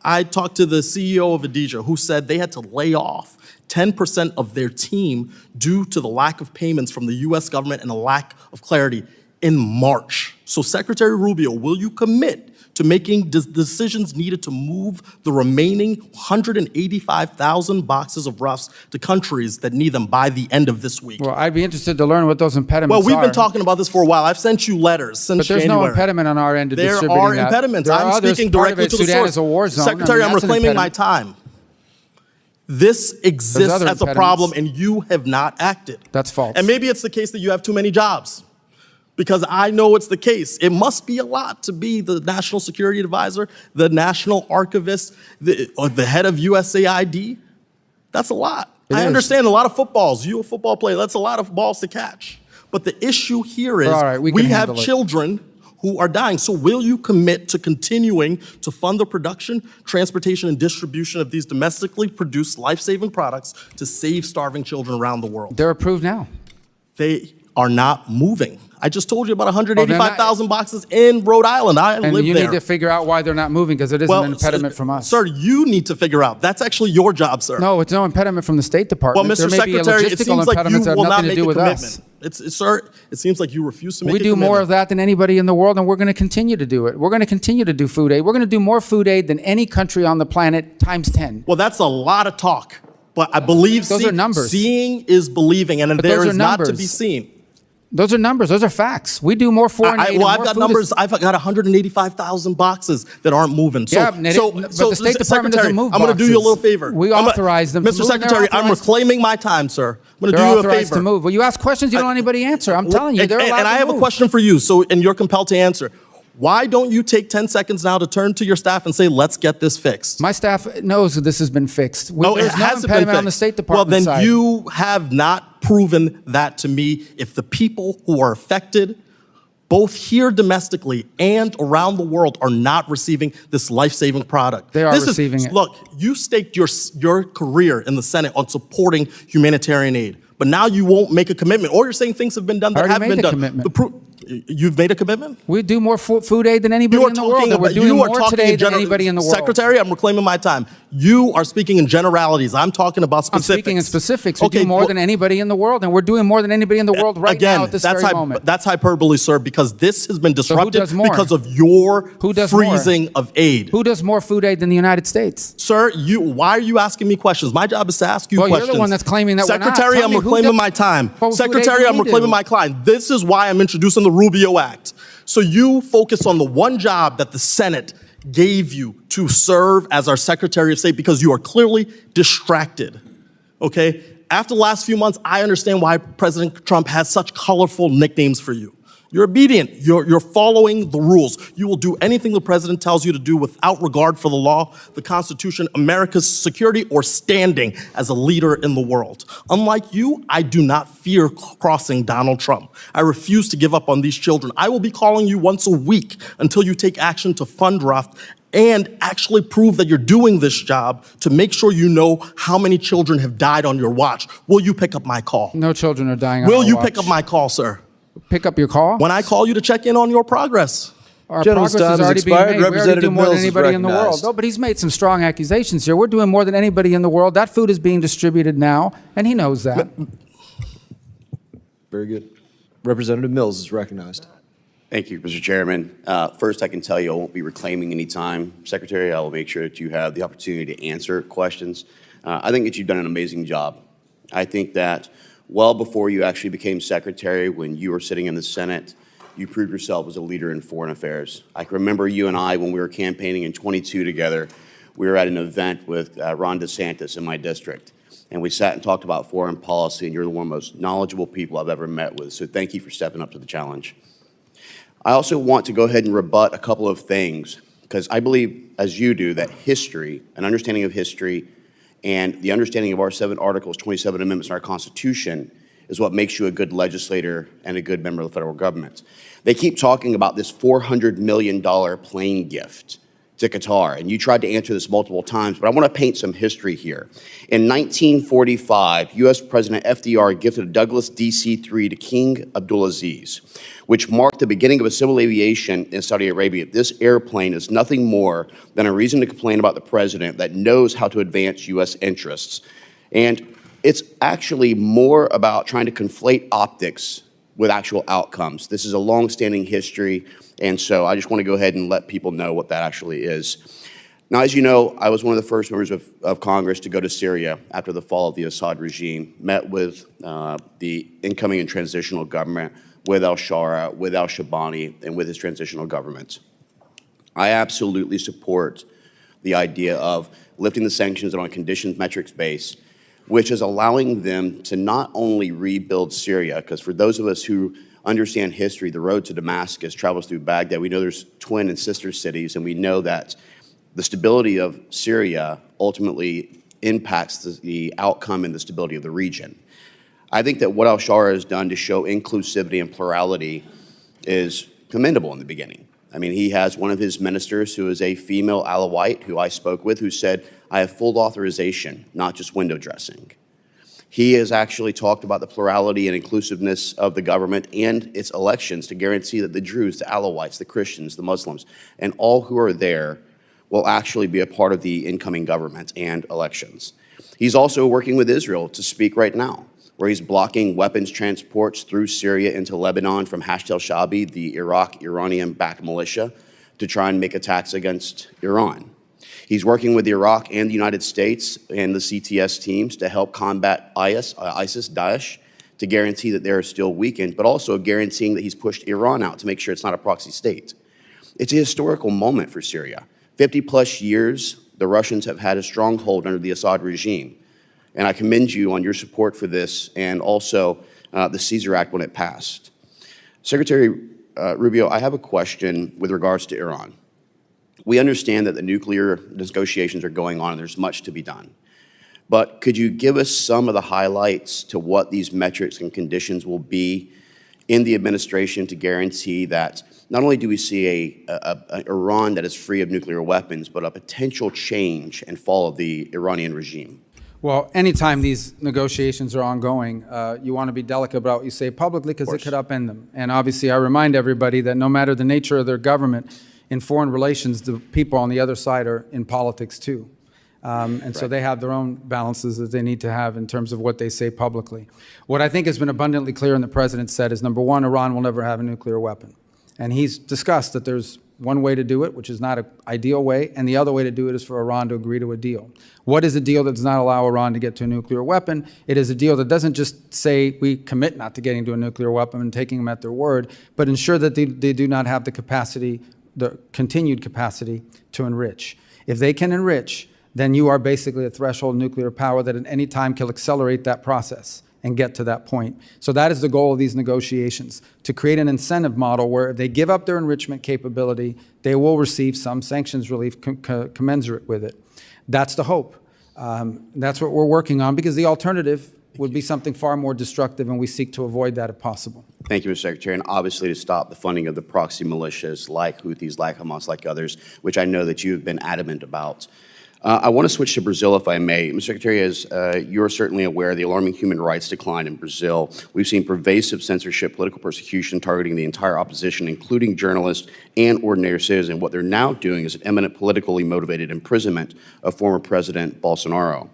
I talked to the CEO of Adija, who said they had to lay off 10% of their team due to the lack of payments from the US government and a lack of clarity in March. So Secretary Rubio, will you commit to making decisions needed to move the remaining 185,000 boxes of roughs to countries that need them by the end of this week? Well, I'd be interested to learn what those impediments are. Well, we've been talking about this for a while. I've sent you letters since But there's January. no impediment on our end to distributing that. There are impediments. There I'm are others. speaking Part of directly it, to the Sudan source. is a war zone. Secretary, I'm that's an reclaiming my impediment. time. This exists other as a impediments. problem, and you have not acted. That's false. And maybe it's the case that you have too many jobs, because I know it's the case. It must be a lot to be the National Security Advisor, the National Archivist, or the head of USAID. That's a lot. It I is. understand a lot of footballs. You're a football player. That's a lot of balls to catch. But the issue here is All right, we we can have handle it. children who are dying. So will you commit to continuing to fund the production, transportation, and distribution of these domestically produced life-saving products to save starving children around the world? They're approved now. They are not moving. I just told you about 185,000 boxes in Rhode Island. I And live you there. need to figure out why they're not moving, because it isn't an impediment from us. Sir, you need to figure out. That's actually your job, sir. No, it's no impediment from the State Department. Well, Mr. There may be a Secretary, it logistical seems like you impediment that have will not nothing to make do a with us. commitment. Sir, it seems like you refuse to make a We do commitment. more of that than anybody in the world, and we're going to continue to do it. We're going to continue to do food aid. We're going to do more food aid than any country on the planet times 10. Well, that's a lot of talk, but I believe Those are numbers. Seeing is believing, and But there those are is not to numbers. be seen. Those are numbers. Those are facts. We do more foreign aid. and I've more got food numbers. I've got 185,000 boxes that aren't moving. Yeah, but the State Department doesn't move I'm going to do you a little boxes. favor. We authorize them to Mr. move, and they're Secretary, I'm authorized- reclaiming my time, sir. I'm going to They're do you a authorized favor. to move. Well, you ask questions you don't let anybody answer. I'm telling you, they're allowed And I to have move. a question for you, and you're compelled to answer. Why don't you take 10 seconds now to turn to your staff and say, let's get this fixed? My staff knows that this has been fixed. No, it There's no hasn't been impediment on the fixed. State Department Well, then side. you have not proven that to me. If the people who are affected, both here domestically and around the world, are not receiving this life-saving product. They are receiving it. Look, you staked your career in the Senate on supporting humanitarian aid, but now you won't make a commitment, or you're saying things have been done that I already haven't made been the done. commitment. You've made a commitment? We do more food aid than anybody in the world, and we're doing more today than anybody in the world. Secretary, I'm reclaiming my time. You are speaking in generalities. I'm talking about I'm specifics. speaking in specifics. We do more than anybody in the world, and we're doing more than anybody in the world right Again, now at this that's very moment. That's hyperbole, sir, because this has been disrupted does more? because of your Who does more? freezing of aid. Who does more food aid than the United States? Sir, why are you asking me questions? My job is to ask you Well, questions. you're the one that's claiming that we're not. Secretary, Tell I'm me who reclaiming does- my time. What food aid Secretary, do I'm we reclaiming do? my client. This is why I'm introducing the Rubio Act. So you focus on the one job that the Senate gave you to serve as our Secretary of State, because you are clearly distracted, okay? After the last few months, I understand why President Trump has such colorful nicknames for you. You're obedient. You're following the rules. You will do anything the president tells you to do without regard for the law, the Constitution, America's security, or standing as a leader in the world. Unlike you, I do not fear crossing Donald Trump. I refuse to give up on these children. I will be calling you once a week until you take action to fund RUF and actually prove that you're doing this job to make sure you know how many children have died on your watch. Will you pick up my call? No children are dying on Will our you watch. pick up my call, sir? Pick up your call? When I call you to check in on your progress. Our Gentleman's progress time is has already being expired. made. We already do Representative more than Mills is anybody in the world. recognized. No, but he's made some strong accusations here. We're doing more than anybody in the world. That food is being distributed now, and he knows that. Very good. Representative Mills is recognized. Thank you, Mr. Chairman. First, I can tell you I won't be reclaiming any time. Secretary, I will make sure that you have the opportunity to answer questions. I think that you've done an amazing job. I think that well before you actually became secretary, when you were sitting in the Senate, you proved yourself as a leader in foreign affairs. I can remember you and I, when we were campaigning in 22 together, we were at an event with Ron DeSantis in my district. And we sat and talked about foreign policy, and you're one of the most knowledgeable people I've ever met with. So thank you for stepping up to the challenge. I also want to go ahead and rebut a couple of things, because I believe, as you do, that history, an understanding of history, and the understanding of our 7 articles, 27 amendments in our Constitution is what makes you a good legislator and a good member of the federal government. They keep talking about this $400 million plane gift. to Qatar, and you tried to answer this multiple times, but I want to paint some history here. In 1945, U.S. President FDR gifted a Douglas DC-3 to King Abdulaziz, which marked the beginning of a civil aviation in Saudi Arabia. This airplane is nothing more than a reason to complain about the president that knows how to advance U.S. interests. And it's actually more about trying to conflate optics with actual outcomes. This is a long-standing history, and so I just want to go ahead and let people know what that actually is. Now, as you know, I was one of the first members of Congress to go to Syria after the fall of the Assad regime, met with the incoming and transitional government, with al-Shara, with al-Shabani, and with his transitional government. I absolutely support the idea of lifting the sanctions on a conditions metrics base, which is allowing them to not only rebuild Syria, because for those of us who understand history, the road to Damascus travels through Baghdad. We know there's twin and sister cities, and we know that the stability of Syria ultimately impacts the outcome and the stability of the region. I think that what al-Shara has done to show inclusivity and plurality is commendable in the beginning. I mean, he has one of his ministers who is a female Alawite who I spoke with who said, I have full authorization, not just window dressing. He has actually talked about the plurality and inclusiveness of the government and its elections to guarantee that the Druze, the Alawites, the Christians, the Muslims, and all who are there will actually be a part of the incoming government and elections. He's also working with Israel to speak right now, where he's blocking weapons transports through Syria into Lebanon from Hashd al-Shaabi, the Iranian-backed militia, to try and make attacks against Iran. He's working with Iraq and the United States and the CTS teams to help combat ISIS, Daesh, to guarantee that they're still weakened, but also guaranteeing that he's pushed Iran out to make sure it's not a proxy state. It's a historical moment for Syria. 50-plus years, the Russians have had a stronghold under the Assad regime. And I commend you on your support for this and also the Caesar Act when it passed. Secretary Rubio, I have a question with regards to Iran. We understand that the nuclear negotiations are going on and there's much to be done. But could you give us some of the highlights to what these metrics and conditions will be in the administration to guarantee that not only do we see a Iran that is free of nuclear weapons, but a potential change and fall of the Iranian regime? Well, anytime these negotiations are ongoing, you want to be delicate about what you say publicly because it could upend them. And obviously, I remind everybody that no matter the nature of their government, in foreign relations, the people on the other side are in politics too. So they have their own balances that they need to have in terms of what they say publicly. What I think has been abundantly clear and the president said is, number one, Iran will never have a nuclear weapon. And he's discussed that there's one way to do it, which is not an ideal way, and the other way to do it is for Iran to agree to a deal. What is a deal that does not allow Iran to get to a nuclear weapon? It is a deal that doesn't just say we commit not to getting to a nuclear weapon and taking them at their word, but ensure that they do not have the capacity, the continued capacity to enrich. If they can enrich, then you are basically a threshold nuclear power that at any time can accelerate that process and get to that point. So that is the goal of these negotiations, to create an incentive model where if they give up their enrichment capability, they will receive some sanctions relief commensurate with it. That's the hope. That's what we're working on, because the alternative would be something far more destructive, and we seek to avoid that if possible. Thank you, Mr. Secretary. And obviously to stop the funding of the proxy militias like Houthis, like Hamas, like others, which I know that you have been adamant about. I want to switch to Brazil, if I may. Mr. Secretary, as you're certainly aware, the alarming human rights decline in Brazil. We've seen pervasive censorship, political persecution targeting the entire opposition, including journalists and ordinary citizens. What they're now doing is an imminent politically motivated imprisonment of former President Bolsonaro.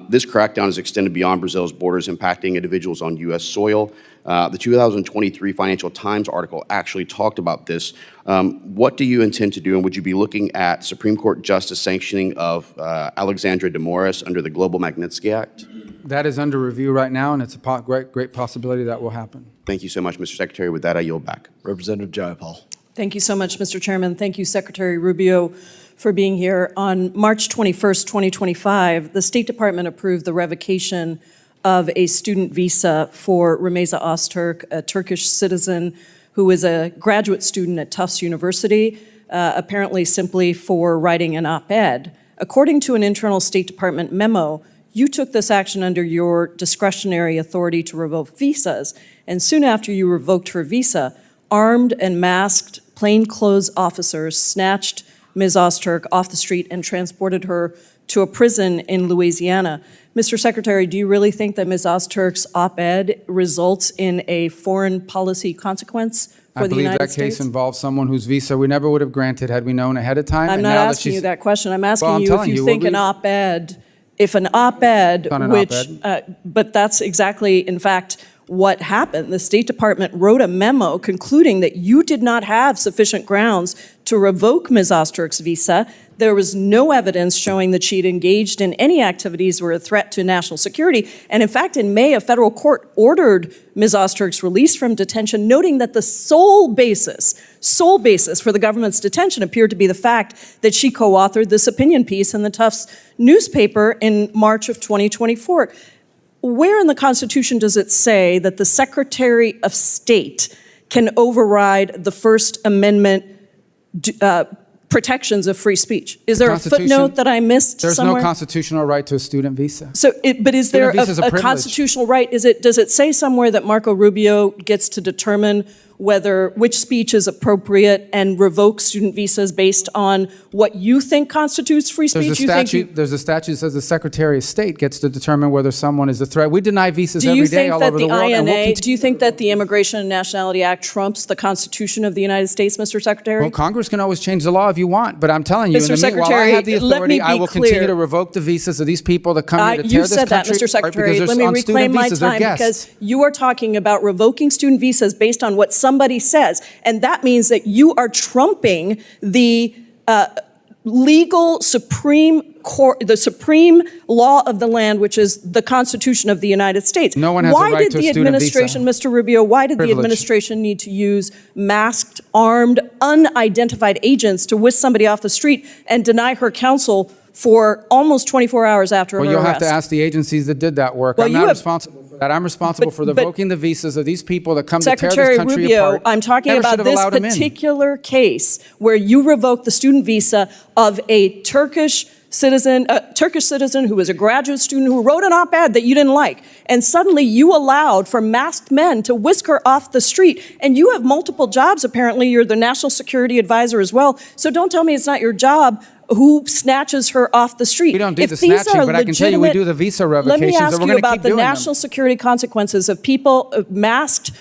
This crackdown is extended beyond Brazil's borders, impacting individuals on U.S. soil. The 2023 Financial Times article actually talked about this. What do you intend to do, and would you be looking at Supreme Court justice sanctioning of Alexandre de Moraes under the Global Magnitsky Act? That is under review right now, and it's a great possibility that will happen. Thank you so much, Mr. Secretary. With that, I yield back. Representative Jayapal. Thank you so much, Mr. Chairman. Thank you, Secretary Rubio, for being here. On March 21st, 2025, the State Department approved the revocation of a student visa for Remeza Öztürk, a Turkish citizen who is a graduate student at Tufts University, apparently simply for writing an op-ed. According to an internal State Department memo, you took this action under your discretionary authority to revoke visas, and soon after you revoked her visa, armed and masked plainclothes officers snatched Ms. Ozturk off the street and transported her to a prison in Louisiana. Mr. Secretary, do you really think that Ms. Ozturk's op-ed results in a foreign policy consequence for the United States? I believe that case involves someone whose visa we never would have granted had we known ahead of time. I'm not asking you that question. I'm asking you if you think an op-ed, but that's exactly, in fact, what happened. The State Department wrote a memo concluding that you did not have sufficient grounds to revoke Ms. Ozturk's visa. There was no evidence showing that she'd engaged in any activities that were a threat to national security. And in fact, in May, a federal court ordered Ms. Ozturk's release from detention, noting that the sole basis for the government's detention appeared to be the fact that she co-authored this opinion piece in the Tufts newspaper in March of 2024. Where in the Constitution does it say that the Secretary of State can override the First Amendment protections of free speech? Is there a footnote that I missed somewhere? There's no constitutional right to a student visa. So, but is there a constitutional right? Does it say somewhere that Marco Rubio gets to determine which speech is appropriate and revoke student visas based on what you think constitutes free speech? There's a statute that says the Secretary of State gets to determine whether someone is a threat. We deny visas every day all over the world. Do you think that the Immigration and Nationality Act trumps the Constitution of the United States, Mr. Secretary? Well, Congress can always change the law if you want, but I'm telling you, while I have the authority, I will continue to revoke the visas of these people that come here to tear this country apart. You said that, Mr. Secretary. Let me reclaim my time because you are talking about revoking student visas based on what somebody says, and that means that you are trumping the legal supreme court, the supreme law of the land, which is the Constitution of the United States. No one has a right to a student visa. Mr. Rubio, why did the administration need to use masked, armed, unidentified agents to whisk somebody off the street and deny her counsel for almost 24 hours after her arrest? Well, you'll have to ask the agencies that did that work. I'm not responsible for that. I'm responsible for revoking the visas of these people that come to tear this country Rubio, apart. I'm talking about this particular case where you revoked the student visa of a Turkish citizen who was a graduate student who wrote an op-ed that you didn't like. And suddenly you allowed for masked men to whisk her off the street. And you have multiple jobs, apparently. You're the national security advisor as well. So don't tell me it's not your job who snatches her off the street. We don't do the snatching, but I can tell you we do the visa revocations. Let me ask you about the national security consequences of people, masked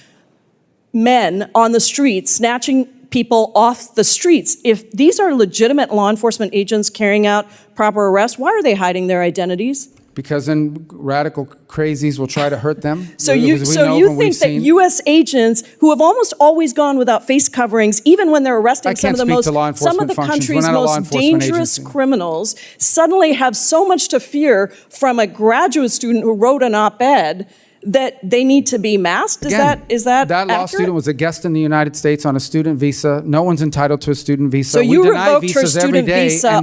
men on the streets, snatching people off the streets. If these are legitimate law enforcement agents carrying out proper arrests, why are they hiding their identities? Because then radical crazies will try to hurt them. So you think that U.S. agents who have almost always gone without face coverings, even when they're arresting some of the country's most dangerous criminals, suddenly have so much to fear from a graduate student who wrote an op-ed that they need to be masked? Is that that law accurate? student was a guest in the United States on a student visa. No one's entitled to a student visa. So you revoked her student visa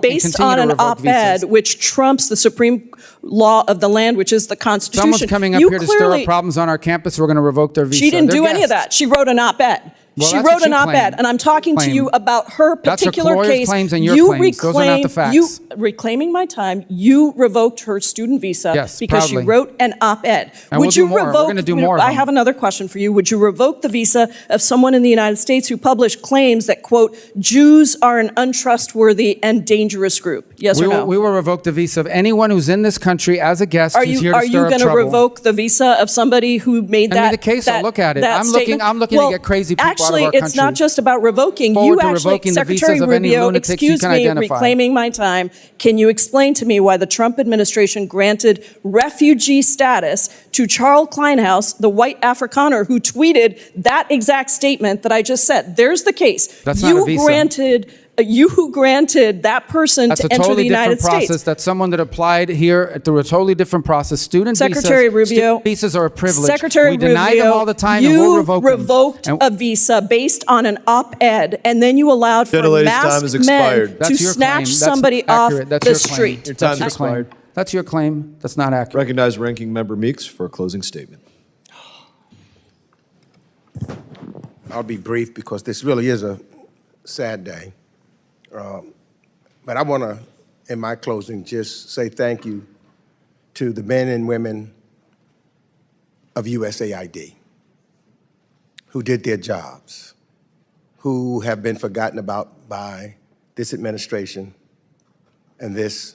based on an op-ed which trumps the supreme law of the land, which is the Constitution. Someone's coming up here to stir up problems on our campus. We're going to revoke their visa. She didn't do any of that. She wrote an op-ed. Well, she wrote an op-ed, and I'm talking to you about her particular case. Claims and your claims. Those are not the facts. Reclaiming my time, you revoked her student visa because she wrote an op-ed. Would you revoke? We're going to do more. I have another question for you. Would you revoke the visa of someone in the United States who published claims that, quote, Jews are an untrustworthy and dangerous group? Yes or no? We will revoke the visa of anyone who's in this country as a guest who's here to stir up trouble. Are you going to revoke the visa of somebody who made that? I mean, the case. I'll look at it. I'm looking to get crazy people out of our country. It's not just about revoking. You actually, Secretary Rubio, excuse me, reclaiming my time. Can you explain to me why the Trump administration granted refugee status to Charles Kleinhaus, the white Afrikaner who tweeted that exact statement that I just said? There's the case. That's not a visa. You who granted that person to enter the United States. That's a totally different process. That's someone that applied here through a totally different process. Secretary Rubio, visas are a privilege. Secretary Rubio, we deny them all the time, and we'll revoke them. You revoked a visa based on an op-ed, and then you allowed for masked men to snatch somebody off the street. Your time is expired. That's your claim. That's not accurate. Recognize Ranking Member Meeks for a closing statement. I'll be brief because this really is a sad day. But I want to, in my closing, just say thank you to the men and women of USAID who did their jobs, who have been forgotten about by this administration and this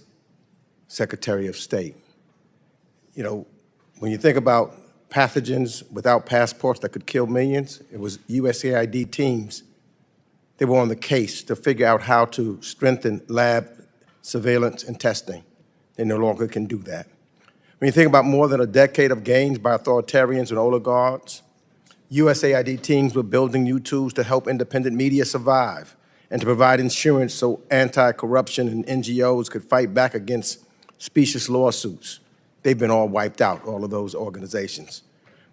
Secretary of State. You know, when you think about pathogens without passports that could kill millions, it was USAID teams. They were on the case to figure out how to strengthen lab surveillance and testing. They no longer can do that. When you think about more than a decade of gains by authoritarians and oligarchs, USAID teams were building new tools to help independent media survive and to provide insurance so anti-corruption and NGOs could fight back against specious lawsuits. They've been all wiped out, all of those organizations.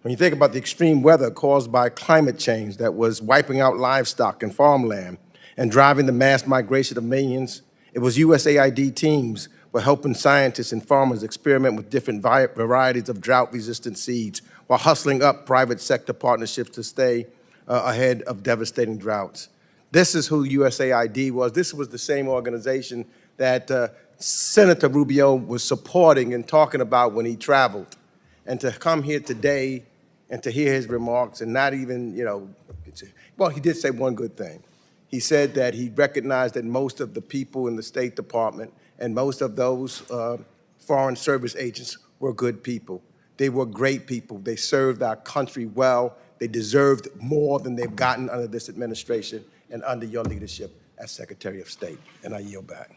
When you think about the extreme weather caused by climate change that was wiping out livestock and farmland and driving the mass migration of millions, it was USAID teams were helping scientists and farmers experiment with different varieties of drought-resistant seeds while hustling up private sector partnerships to stay ahead of devastating droughts. This is who USAID was. This was the same organization that Senator Rubio was supporting and talking about when he traveled. And to come here today and to hear his remarks and not even, you know, well, he did say one good thing. He said that he recognized that most of the people in the State Department and most of those foreign service agents were good people. They were great people. They served our country well. They deserved more than they've gotten under this administration and under your leadership as Secretary of State. And I yield back.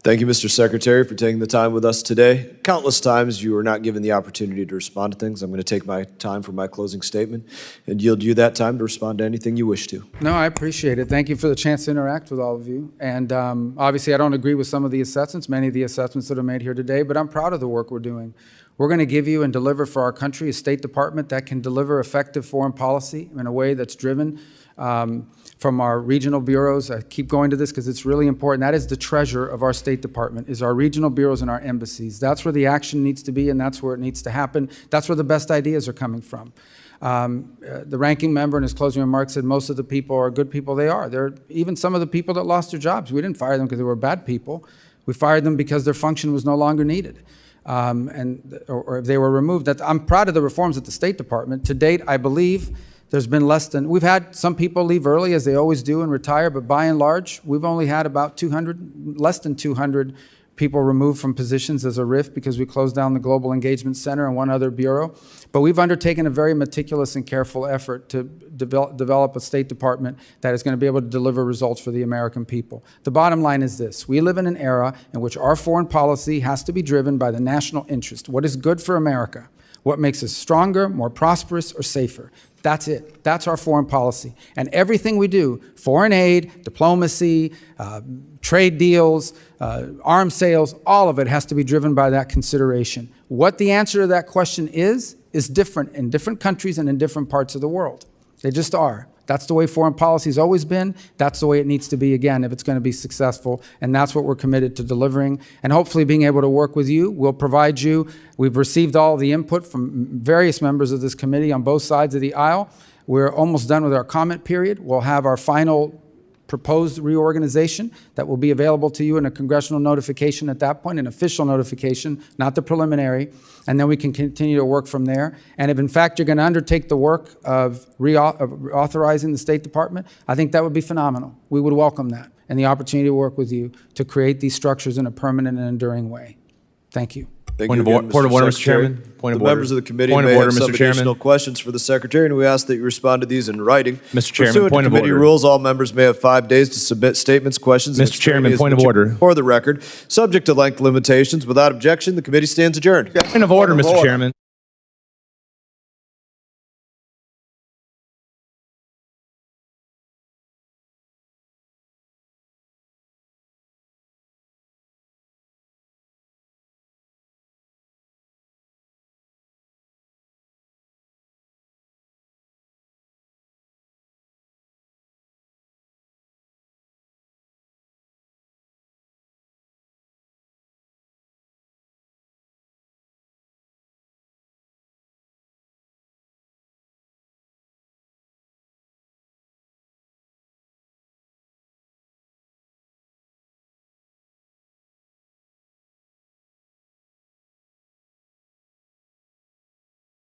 Thank you, Mr. Secretary, for taking the time with us today. Countless times you were not given the opportunity to respond to things. I'm going to take my time for my closing statement and yield you that time to respond to anything you wish to. No, I appreciate it. Thank you for the chance to interact with all of you. And obviously, I don't agree with some of the assessments, many of the assessments that are made here today, but I'm proud of the work we're doing. We're going to give you and deliver for our country a State Department that can deliver effective foreign policy in a way that's driven from our regional bureaus. I keep going to this because it's really important. That is the treasure of our State Department, is our regional bureaus and our embassies. That's where the action needs to be, and that's where it needs to happen. That's where the best ideas are coming from. The ranking member in his closing remarks said most of the people are good people. They are. They're even some of the people that lost their jobs. We didn't fire them because they were bad people. We fired them because their function was no longer needed. Or if they were removed. I'm proud of the reforms at the State Department. To date, I believe there's been we've had some people leave early, as they always do, and retire, but by and large, we've only had about less than 200 people removed from positions as a RIF because we closed down the Global Engagement Center and one other bureau. But we've undertaken a very meticulous and careful effort to develop a State Department that is going to be able to deliver results for the American people. The bottom line is this: we live in an era in which our foreign policy has to be driven by the national interest. What is good for America? What makes us stronger, more prosperous, or safer? That's it. That's our foreign policy. And everything we do, foreign aid, diplomacy, trade deals, arms sales, all of it has to be driven by that consideration. What the answer to that question is different in different countries and in different parts of the world. They just are. That's the way foreign policy has always been. That's the way it needs to be again if it's going to be successful. And that's what we're committed to delivering. And hopefully being able to work with you. We'll provide you. We've received all the input from various members of this committee on both sides of the aisle. We're almost done with our comment period. We'll have our final proposed reorganization that will be available to you in a congressional notification at that point, an official notification, not the preliminary, and then we can continue to work from there. And if in fact you're going to undertake the work of reauthorizing the State Department, I think that would be phenomenal. We would welcome that and the opportunity to work with you to create these structures in a permanent and enduring way. Thank you. Point of order, Mr. Chairman. Point of the order. members of the committee Point of may order, have some Mr. Chairman. additional questions for the Secretary, and we ask that you respond to these in writing. Mr. Chairman, Pursuant point to of committee order. rules, all members may have 5 days to submit statements, questions, and Mr. Chairman, extraneous point of material order. For the record, subject to length limitations, without objection, the committee stands adjourned. Point of order, Mr. Chairman.